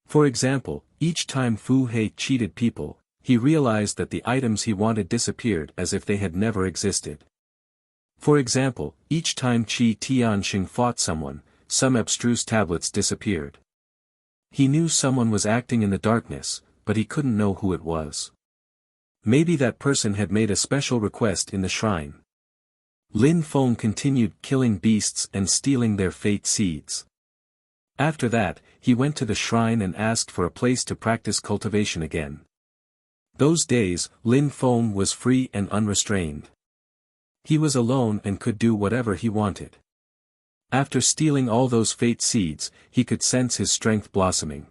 For example, each time Fu He cheated people, he realized that the items he wanted disappeared as if they had never existed. For example, each time Qi Tianxing fought someone, some abstruse tablets disappeared. He knew someone was acting in the darkness, but he couldn't know who it was. Maybe that person had made a special request in the shrine. Lin Feng continued killing beasts and stealing their fate seeds. After that, he went to the shrine and asked for a place to practice cultivation again. Those days, Lin Feng was free and unrestrained. He was alone and could do whatever he wanted. After stealing all those fate seeds, he could sense his strength blossoming.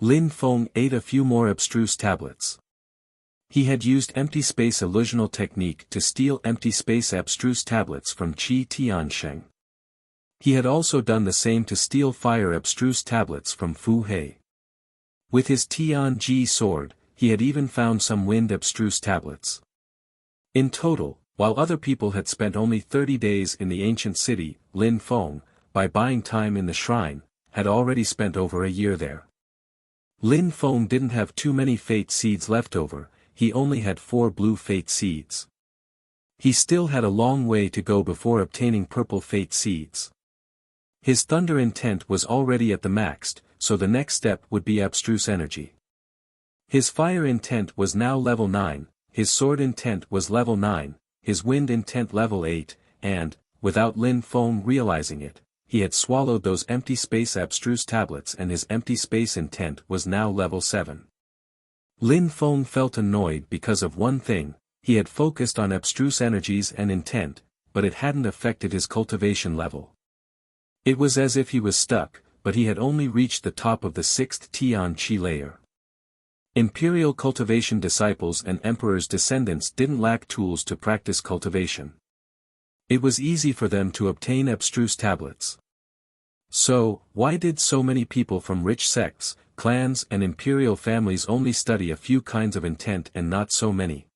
Lin Feng ate a few more abstruse tablets. He had used empty space illusional technique to steal empty space abstruse tablets from Qi Tiansheng. He had also done the same to steal fire abstruse tablets from Fu He. With his Tianji sword, he had even found some wind abstruse tablets. In total, while other people had spent only 30 days in the ancient city, Lin Feng, by buying time in the shrine, had already spent over a year there. Lin Feng didn't have too many fate seeds left over, he only had 4 blue fate seeds. He still had a long way to go before obtaining purple fate seeds. His thunder intent was already at the maxed, so the next step would be abstruse energy. His fire intent was now level 9, his sword intent was level 9, his wind intent level 8, and, without Lin Feng realizing it, he had swallowed those empty space abstruse tablets and his empty space intent was now level 7. Lin Feng felt annoyed because of one thing, he had focused on abstruse energies and intent, but it hadn't affected his cultivation level. It was as if he was stuck, but he had only reached the top of the 6th Tian Qi layer. Imperial cultivation disciples and emperors' descendants didn't lack tools to practice cultivation. It was easy for them to obtain abstruse tablets. So, why did so many people from rich sects, clans and imperial families only study a few kinds of intent and not so many?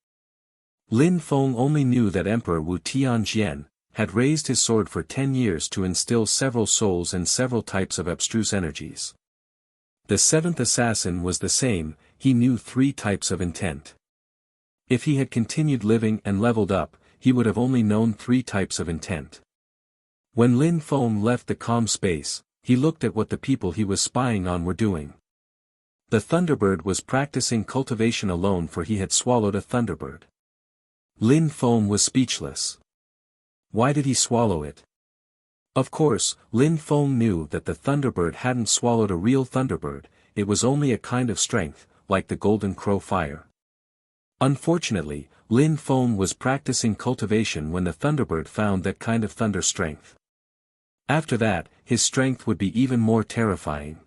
Lin Feng only knew that Emperor Wu Tianjian had raised his sword for 10 years to instill several souls and several types of abstruse energies. The 7th assassin was the same, he knew 3 types of intent. If he had continued living and leveled up, he would have only known 3 types of intent. When Lin Feng left the calm space, he looked at what the people he was spying on were doing. The Thunderbird was practicing cultivation alone, for he had swallowed a Thunderbird. Lin Feng was speechless. Why did he swallow it? Of course, Lin Feng knew that the Thunderbird hadn't swallowed a real Thunderbird, it was only a kind of strength, like the Golden Crow fire. Unfortunately, Lin Feng was practicing cultivation when the Thunderbird found that kind of thunder strength. After that, his strength would be even more terrifying.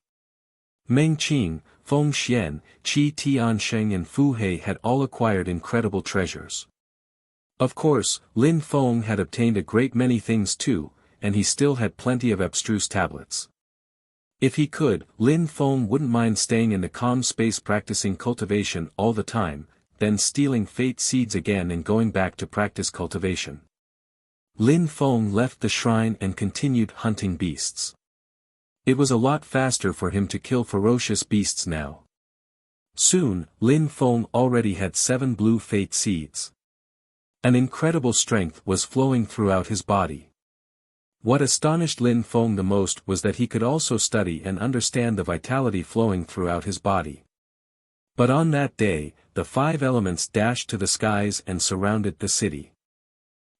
Meng Qing, Feng Xian, Qi Tiansheng and Fu He had all acquired incredible treasures. Of course, Lin Feng had obtained a great many things too, and he still had plenty of abstruse tablets. If he could, Lin Feng wouldn't mind staying in the calm space practicing cultivation all the time, then stealing fate seeds again and going back to practice cultivation. Lin Feng left the shrine and continued hunting beasts. It was a lot faster for him to kill ferocious beasts now. Soon, Lin Feng already had 7 blue fate seeds. An incredible strength was flowing throughout his body. What astonished Lin Feng the most was that he could also study and understand the vitality flowing throughout his body. But on that day, the 5 elements dashed to the skies and surrounded the city.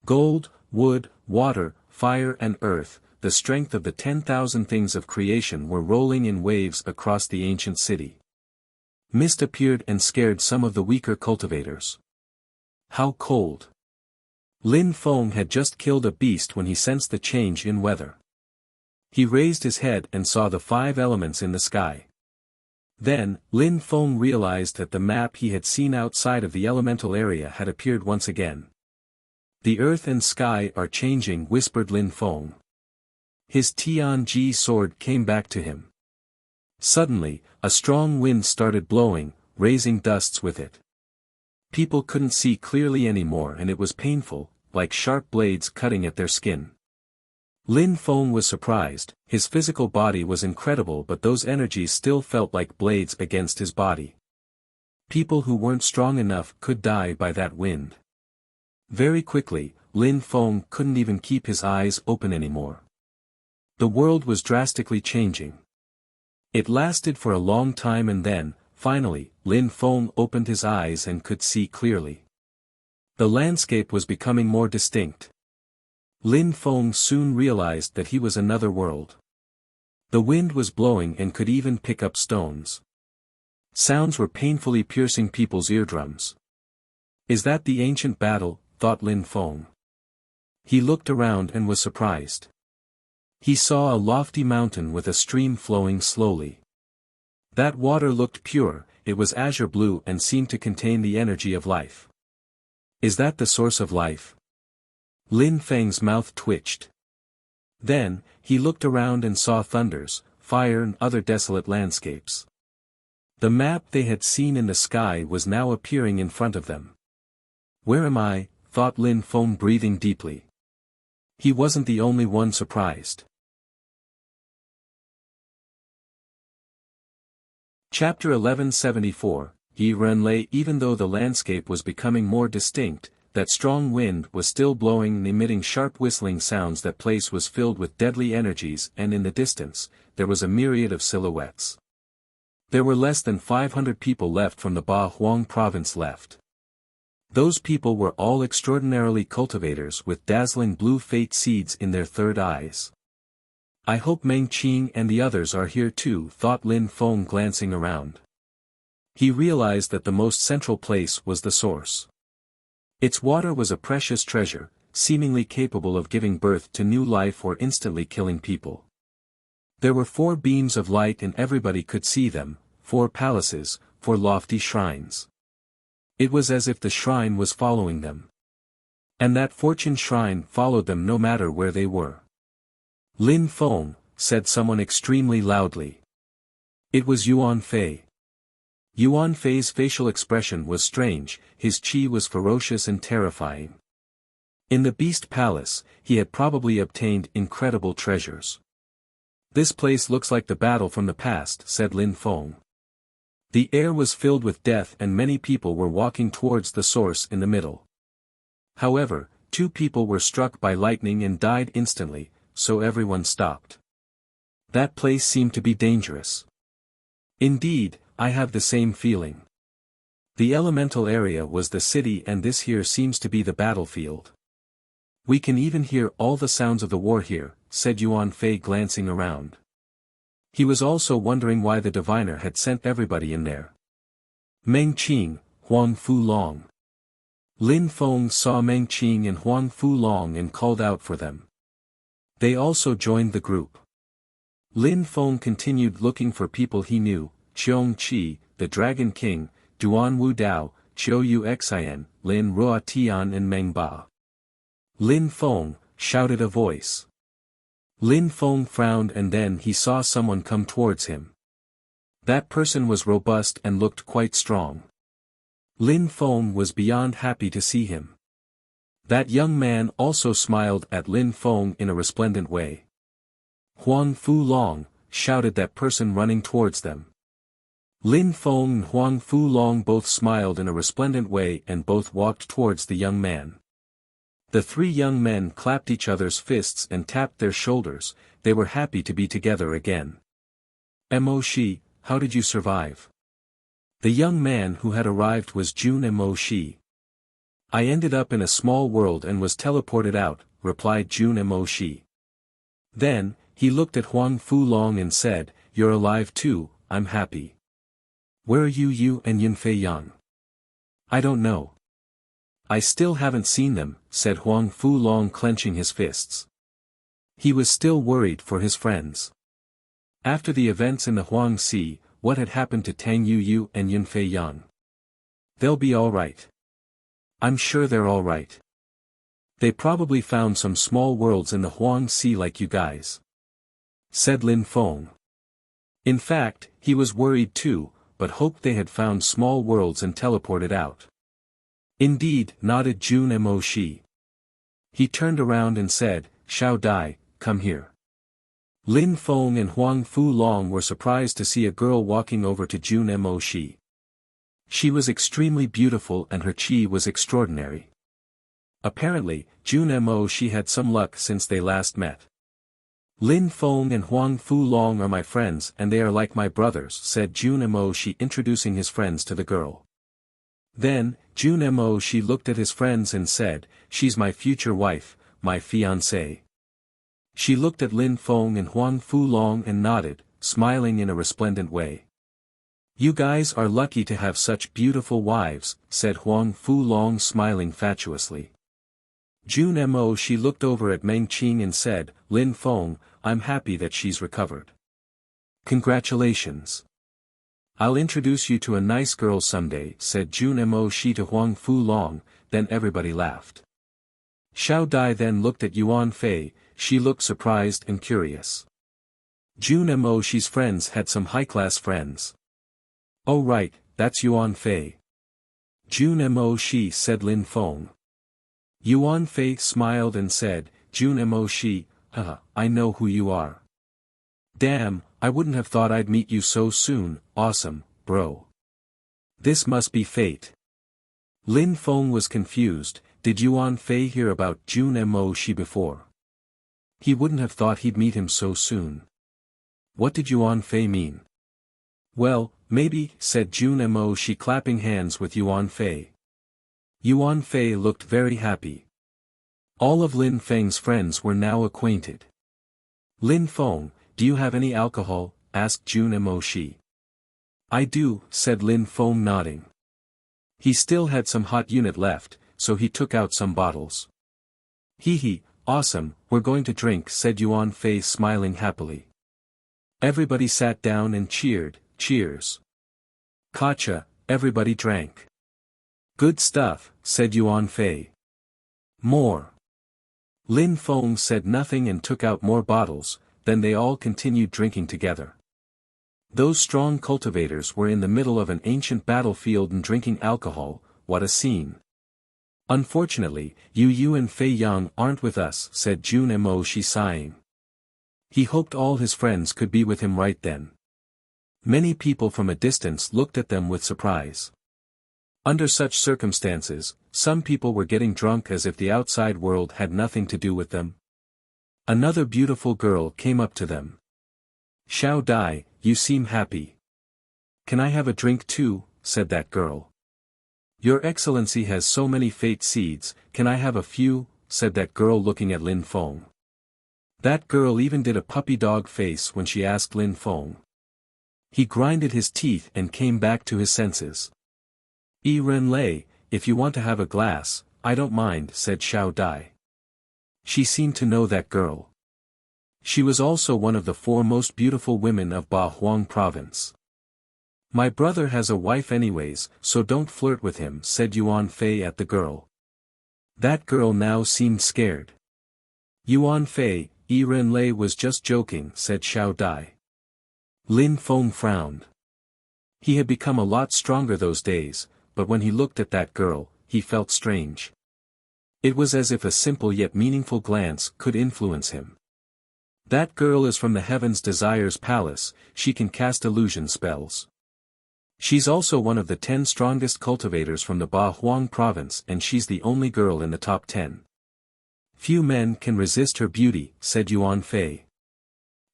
Gold, wood, water, fire and earth, the strength of the 10,000 things of creation were rolling in waves across the ancient city. Mist appeared and scared some of the weaker cultivators. How cold! Lin Feng had just killed a beast when he sensed the change in weather. He raised his head and saw the 5 elements in the sky. Then, Lin Feng realized that the map he had seen outside of the elemental area had appeared once again. The earth and sky are changing, whispered Lin Feng. His Tianji sword came back to him. Suddenly, a strong wind started blowing, raising dusts with it. People couldn't see clearly anymore and it was painful, like sharp blades cutting at their skin. Lin Feng was surprised, his physical body was incredible but those energies still felt like blades against his body. People who weren't strong enough could die by that wind. Very quickly, Lin Feng couldn't even keep his eyes open anymore. The world was drastically changing. It lasted for a long time and then, finally, Lin Feng opened his eyes and could see clearly. The landscape was becoming more distinct. Lin Feng soon realized that he was another world. The wind was blowing and could even pick up stones. Sounds were painfully piercing people's eardrums. Is that the ancient battle, thought Lin Feng. He looked around and was surprised. He saw a lofty mountain with a stream flowing slowly. That water looked pure, it was azure blue and seemed to contain the energy of life. Is that the source of life? Lin Feng's mouth twitched. Then, he looked around and saw thunders, fire and other desolate landscapes. The map they had seen in the sky was now appearing in front of them. Where am I? Thought Lin Feng, breathing deeply. He wasn't the only one surprised. Chapter 1174, Yi Renlei. Even though the landscape was becoming more distinct, that strong wind was still blowing and emitting sharp whistling sounds. That place was filled with deadly energies, and in the distance, there was a myriad of silhouettes. There were less than 500 people left from the Ba Huang province left. Those people were all extraordinarily cultivators with dazzling blue fate seeds in their third eyes. I hope Meng Qing and the others are here too, thought Lin Feng, glancing around. He realized that the most central place was the source. Its water was a precious treasure, seemingly capable of giving birth to new life or instantly killing people. There were 4 beams of light and everybody could see them, 4 palaces, 4 lofty shrines. It was as if the shrine was following them. And that fortune shrine followed them no matter where they were. Lin Feng, said someone extremely loudly. It was Yuan Fei. Yuan Fei's facial expression was strange, his qi was ferocious and terrifying. In the Beast Palace, he had probably obtained incredible treasures. This place looks like the battle from the past, said Lin Feng. The air was filled with death and many people were walking towards the source in the middle. However, 2 people were struck by lightning and died instantly, so everyone stopped. That place seemed to be dangerous. Indeed, I have the same feeling. The elemental area was the city and this here seems to be the battlefield. We can even hear all the sounds of the war here, said Yuan Fei, glancing around. He was also wondering why the diviner had sent everybody in there. Meng Qing, Huang Fu Long. Lin Feng saw Meng Qing and Huang Fu Long and called out for them. They also joined the group. Lin Feng continued looking for people he knew, Qiong Qi, the Dragon King, Duan Wu Dao, Qiu Yu Xian, Lin Rua Tian and Meng Ba. Lin Feng, shouted a voice. Lin Feng frowned and then he saw someone come towards him. That person was robust and looked quite strong. Lin Feng was beyond happy to see him. That young man also smiled at Lin Feng in a resplendent way. Huang Fu Long, shouted that person running towards them. Lin Feng and Huang Fu Long both smiled in a resplendent way and both walked towards the young man. The 3 young men clapped each other's fists and tapped their shoulders, they were happy to be together again. Mo Shi, how did you survive? The young man who had arrived was Jun Mo Shi. I ended up in a small world and was teleported out, replied Jun Mo Shi. Then, he looked at Huang Fu Long and said, you're alive too, I'm happy. Where are you and Yunfei Yang? I don't know. I still haven't seen them, said Huang Fu Long, clenching his fists. He was still worried for his friends. After the events in the Huang Sea, what had happened to Tang Yu and Yunfei Yang? They'll be all right. I'm sure they're all right. They probably found some small worlds in the Huang Sea like you guys, said Lin Feng. In fact, he was worried too, but hoped they had found small worlds and teleported out. Indeed, nodded Jun Mo Shi. He turned around and said, Xiao Dai, come here. Lin Feng and Huang Fu Long were surprised to see a girl walking over to Jun Mo Shi. She was extremely beautiful and her qi was extraordinary. Apparently, Jun Mo Shi had some luck since they last met. Lin Feng and Huang Fu Long are my friends and they are like my brothers, said Jun Mo Shi, introducing his friends to the girl. Then, Jun Mo Shi looked at his friends and said, she's my future wife, my fiancée. She looked at Lin Feng and Huang Fu Long and nodded, smiling in a resplendent way. You guys are lucky to have such beautiful wives, said Huang Fu Long, smiling fatuously. June Mo she looked over at Meng Qing and said, Lin Feng, I'm happy that she's recovered. Congratulations. I'll introduce you to a nice girl someday, said June Mo she to Huang Fu Long, then everybody laughed. Xiao Dai then looked at Yuan Fei, she looked surprised and curious. June Mo she's friends had some high-class friends. Oh right, that's Yuan Fei. June Mo she said Lin Feng. Yuan Fei smiled and said, June Mo she, I know who you are. Damn, I wouldn't have thought I'd meet you so soon, awesome, bro. This must be fate. Lin Feng was confused, did Yuan Fei hear about June Mo she before? He wouldn't have thought he'd meet him so soon. What did Yuan Fei mean? Well, maybe, said June Mo she clapping hands with Yuan Fei. Yuan Fei looked very happy. All of Lin Feng's friends were now acquainted. Lin Feng, do you have any alcohol? Asked June Mo she. I do, said Lin Feng nodding. He still had some hot unit left, so he took out some bottles. Hee, awesome, we're going to drink, said Yuan Fei smiling happily. Everybody sat down and cheered, cheers. Gotcha, everybody drank. Good stuff, said Yuan Fei. More. Lin Feng said nothing and took out more bottles, then they all continued drinking together. Those strong cultivators were in the middle of an ancient battlefield and drinking alcohol, what a scene. Unfortunately, Yu and Fei Yang aren't with us, said June Mo she sighing. He hoped all his friends could be with him right then. Many people from a distance looked at them with surprise. Under such circumstances, some people were getting drunk as if the outside world had nothing to do with them. Another beautiful girl came up to them. Xiao Dai, you seem happy. Can I have a drink too? Said that girl. Your Excellency has so many fate seeds, can I have a few? Said that girl looking at Lin Feng. That girl even did a puppy dog face when she asked Lin Feng. He grinded his teeth and came back to his senses. Ren Lei, if you want to have a glass, I don't mind, said Xiao Dai. She seemed to know that girl. She was also one of the 4 most beautiful women of Ba Huang province. My brother has a wife anyways, so don't flirt with him, said Yuan Fei at the girl. That girl now seemed scared. Yuan Fei, Ren Lei was just joking, said Xiao Dai. Lin Feng frowned. He had become a lot stronger those days, but when he looked at that girl, he felt strange. It was as if a simple yet meaningful glance could influence him. That girl is from the Heaven's Desires Palace, she can cast illusion spells. She's also one of the 10 strongest cultivators from the Ba Huang province and she's the only girl in the top 10. Few men can resist her beauty, said Yuan Fei.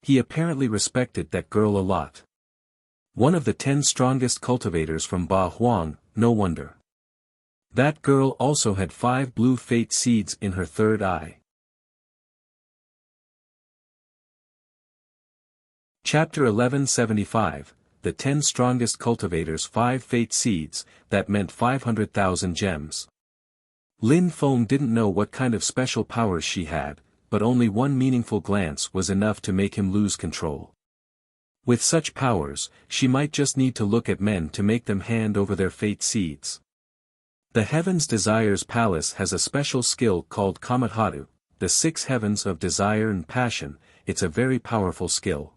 He apparently respected that girl a lot. One of the 10 strongest cultivators from Ba Huang, no wonder. That girl also had 5 blue fate seeds in her third eye. Chapter 1175, The 10 Strongest Cultivators 5 Fate Seeds, that meant 500,000 gems. Lin Feng didn't know what kind of special powers she had, but only one meaningful glance was enough to make him lose control. With such powers, she might just need to look at men to make them hand over their fate seeds. The Heaven's Desires Palace has a special skill called Kamatharu, the 6 heavens of desire and passion, it's a very powerful skill.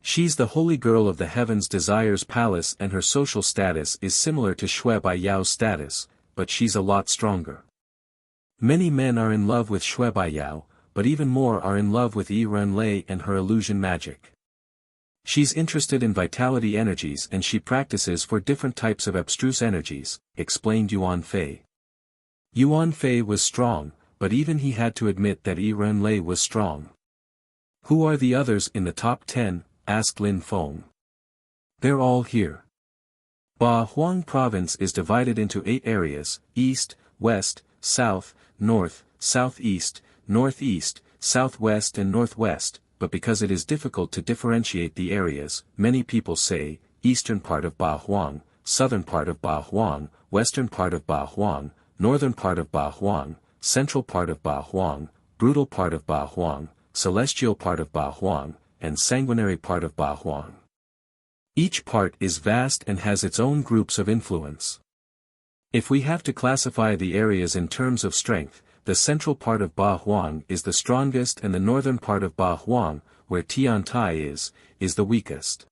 She's the holy girl of the Heaven's Desires Palace and her social status is similar to Shui Bai Yao's status, but she's a lot stronger. Many men are in love with Shui Bai Yao, but even more are in love with Ren Lei and her illusion magic. She's interested in vitality energies and she practices for different types of abstruse energies, explained Yuan Fei. Yuan Fei was strong, but even he had to admit that Ren Lei was strong. Who are the others in the top 10? Asked Lin Feng. They're all here. Ba Huang province is divided into 8 areas, east, west, south, north, southeast, northeast, southwest and northwest, but because it is difficult to differentiate the areas, many people say, eastern part of Ba Huang, southern part of Ba Huang, western part of Ba Huang, northern part of Ba Huang, central part of Ba Huang, brutal part of Ba Huang, celestial part of Ba Huang, and sanguinary part of Ba Huang. Each part is vast and has its own groups of influence. If we have to classify the areas in terms of strength, the central part of Ba Huang is the strongest and the northern part of Ba Huang, where Tian Tai is the weakest.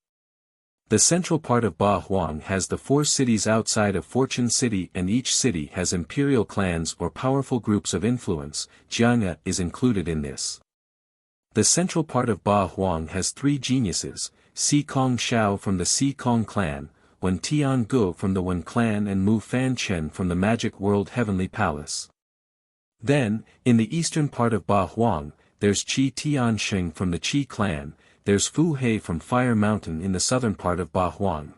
The central part of Ba Huang has the 4 cities outside of Fortune City, and each city has imperial clans or powerful groups of influence. Jiang'e is included in this. The central part of Ba Huang has 3 geniuses, Si Kong Xiao from the Si Kong clan, Wen Tian Gu from the Wen clan, and Mu Fan Chen from the Magic World Heavenly Palace. Then, in the eastern part of Ba Huang, there's Qi Tianxing from the Qi clan, there's Fu He from Fire Mountain in the southern part of Ba Huang.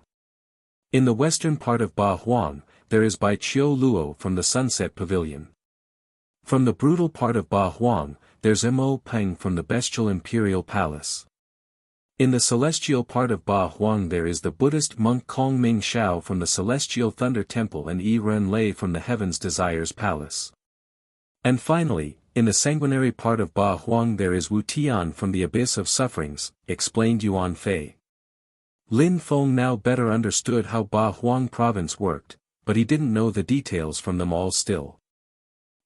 In the western part of Ba Huang, there is Bai Qiu Luo from the Sunset Pavilion. From the brutal part of Ba Huang, there's Mo Peng from the Bestial Imperial Palace. In the celestial part of Ba Huang there is the Buddhist monk Kong Ming Xiao from the Celestial Thunder Temple and Yi Ren Lei from the Heaven's Desires Palace. And finally, in the sanguinary part of Ba Huang there is Wu Tian from the Abyss of Sufferings, explained Yuan Fei. Lin Feng now better understood how Ba Huang province worked, but he didn't know the details from them all still.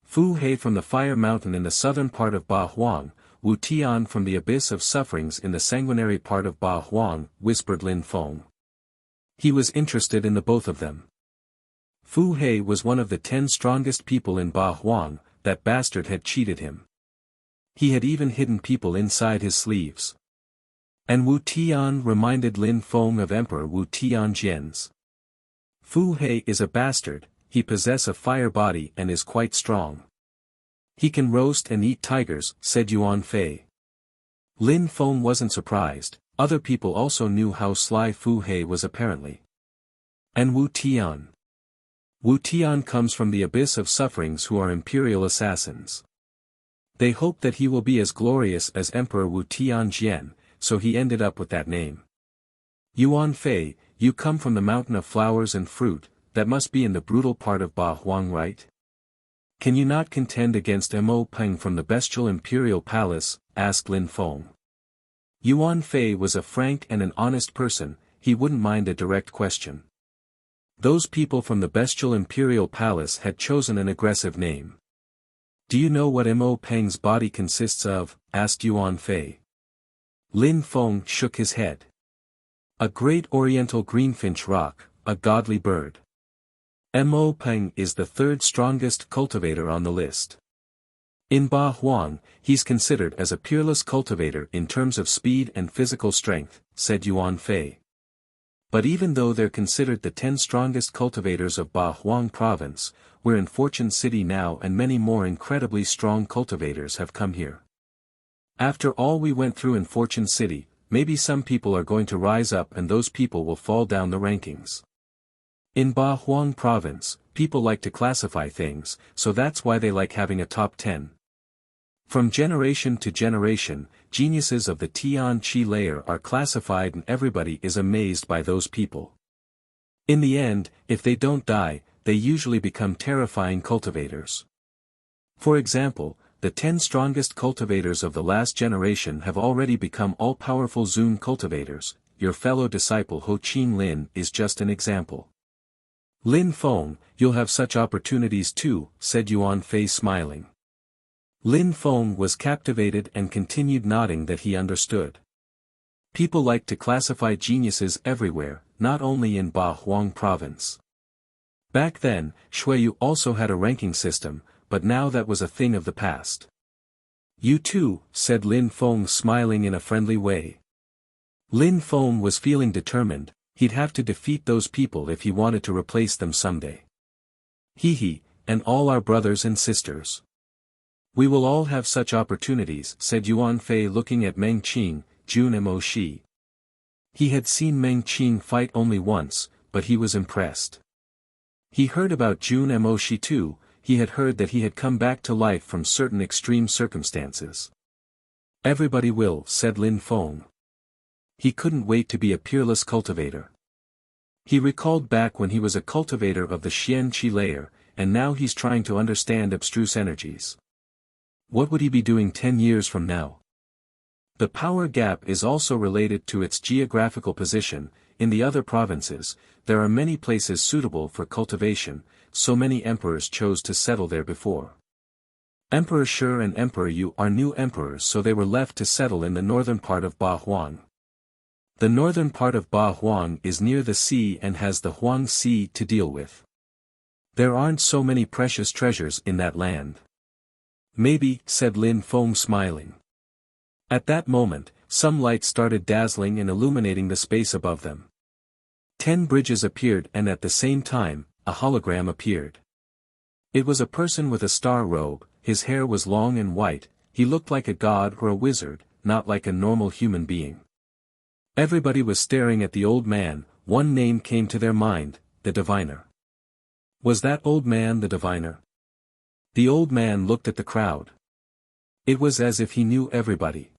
Fu He from the Fire Mountain in the southern part of Ba Huang, Wu Tian from the Abyss of Sufferings in the sanguinary part of Ba Huang, whispered Lin Feng. He was interested in the both of them. Fu He was one of the 10 strongest people in Ba Huang. That bastard had cheated him. He had even hidden people inside his sleeves. And Wu Tian reminded Lin Feng of Emperor Wu Tianjian's. Fu He is a bastard, he possesses a fire body and is quite strong. He can roast and eat tigers, said Yuan Fei. Lin Feng wasn't surprised, other people also knew how sly Fu He was apparently. And Wu Tian. Wu Tian comes from the Abyss of Sufferings, who are imperial assassins. They hope that he will be as glorious as Emperor Wu Tianjian, so he ended up with that name. Yuan Fei, you come from the mountain of flowers and fruit, that must be in the brutal part of Ba Huang, right? Can you not contend against Mo Peng from the Bestial Imperial Palace? Asked Lin Feng. Yuan Fei was a frank and an honest person, he wouldn't mind a direct question. Those people from the Bestial Imperial Palace had chosen an aggressive name. Do you know what Mo Peng's body consists of? Asked Yuan Fei. Lin Feng shook his head. A great oriental greenfinch rock, a godly bird. Mo Peng is the 3rd strongest cultivator on the list. In Ba Huang, he's considered as a peerless cultivator in terms of speed and physical strength, said Yuan Fei. But even though they're considered the 10 strongest cultivators of Ba Huang province, we're in Fortune City now and many more incredibly strong cultivators have come here. After all we went through in Fortune City, maybe some people are going to rise up and those people will fall down the rankings. In Ba Huang province, people like to classify things, so that's why they like having a top 10. From generation to generation, geniuses of the Tian Qi layer are classified and everybody is amazed by those people. In the end, if they don't die, they usually become terrifying cultivators. For example, the 10 strongest cultivators of the last generation have already become all-powerful Zun cultivators. Your fellow disciple Ho Qin Lin is just an example. Lin Feng, you'll have such opportunities too, said Yuan Fei smiling. Lin Feng was captivated and continued nodding that he understood. People like to classify geniuses everywhere, not only in Ba Huang province. Back then, Shuiyu also had a ranking system, but now that was a thing of the past. You too, said Lin Feng smiling in a friendly way. Lin Feng was feeling determined, he'd have to defeat those people if he wanted to replace them someday. He, and all our brothers and sisters. We will all have such opportunities, said Yuan Fei looking at Meng Qing, Jun Mo Shi. He had seen Meng Qing fight only once, but he was impressed. He heard about Jun Mo Shi too, he had heard that he had come back to life from certain extreme circumstances. Everybody will, said Lin Feng. He couldn't wait to be a peerless cultivator. He recalled back when he was a cultivator of the Xian Qi layer, and now he's trying to understand abstruse energies. What would he be doing 10 years from now? The power gap is also related to its geographical position. In the other provinces, there are many places suitable for cultivation, so many emperors chose to settle there before. Emperor Shi and Emperor Yu are new emperors, so they were left to settle in the northern part of Ba Huang. The northern part of Ba Huang is near the sea and has the Huang Sea to deal with. There aren't so many precious treasures in that land. Maybe, said Lin Feng smiling. At that moment, some light started dazzling and illuminating the space above them. 10 bridges appeared, and at the same time, a hologram appeared. It was a person with a star robe. His hair was long and white. He looked like a god or a wizard, not like a normal human being. Everybody was staring at the old man. One name came to their mind, the diviner. Was that old man the diviner? The old man looked at the crowd. It was as if he knew everybody.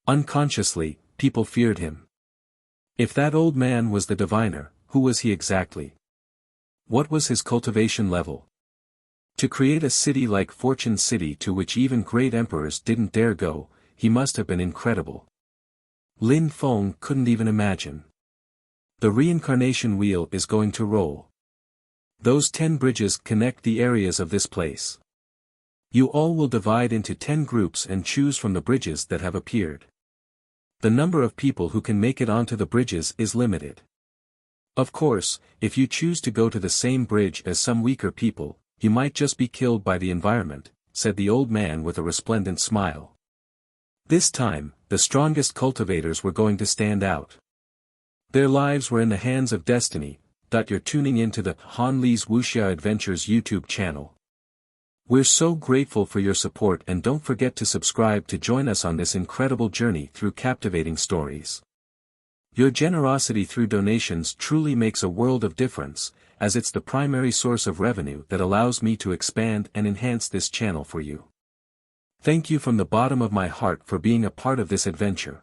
Unconsciously, people feared him. If that old man was the diviner, who was he exactly? What was his cultivation level? To create a city like Fortune City, to which even great emperors didn't dare go, he must have been incredible. Lin Feng couldn't even imagine. The reincarnation wheel is going to roll. Those 10 bridges connect the areas of this place. You all will divide into 10 groups and choose from the bridges that have appeared. The number of people who can make it onto the bridges is limited. Of course, if you choose to go to the same bridge as some weaker people, you might just be killed by the environment, said the old man with a resplendent smile. This time, the strongest cultivators were going to stand out. Their lives were in the hands of destiny. You're tuning into the Han Li's Wuxia Adventures YouTube channel. We're so grateful for your support, and don't forget to subscribe to join us on this incredible journey through captivating stories. Your generosity through donations truly makes a world of difference, as it's the primary source of revenue that allows me to expand and enhance this channel for you. Thank you from the bottom of my heart for being a part of this adventure.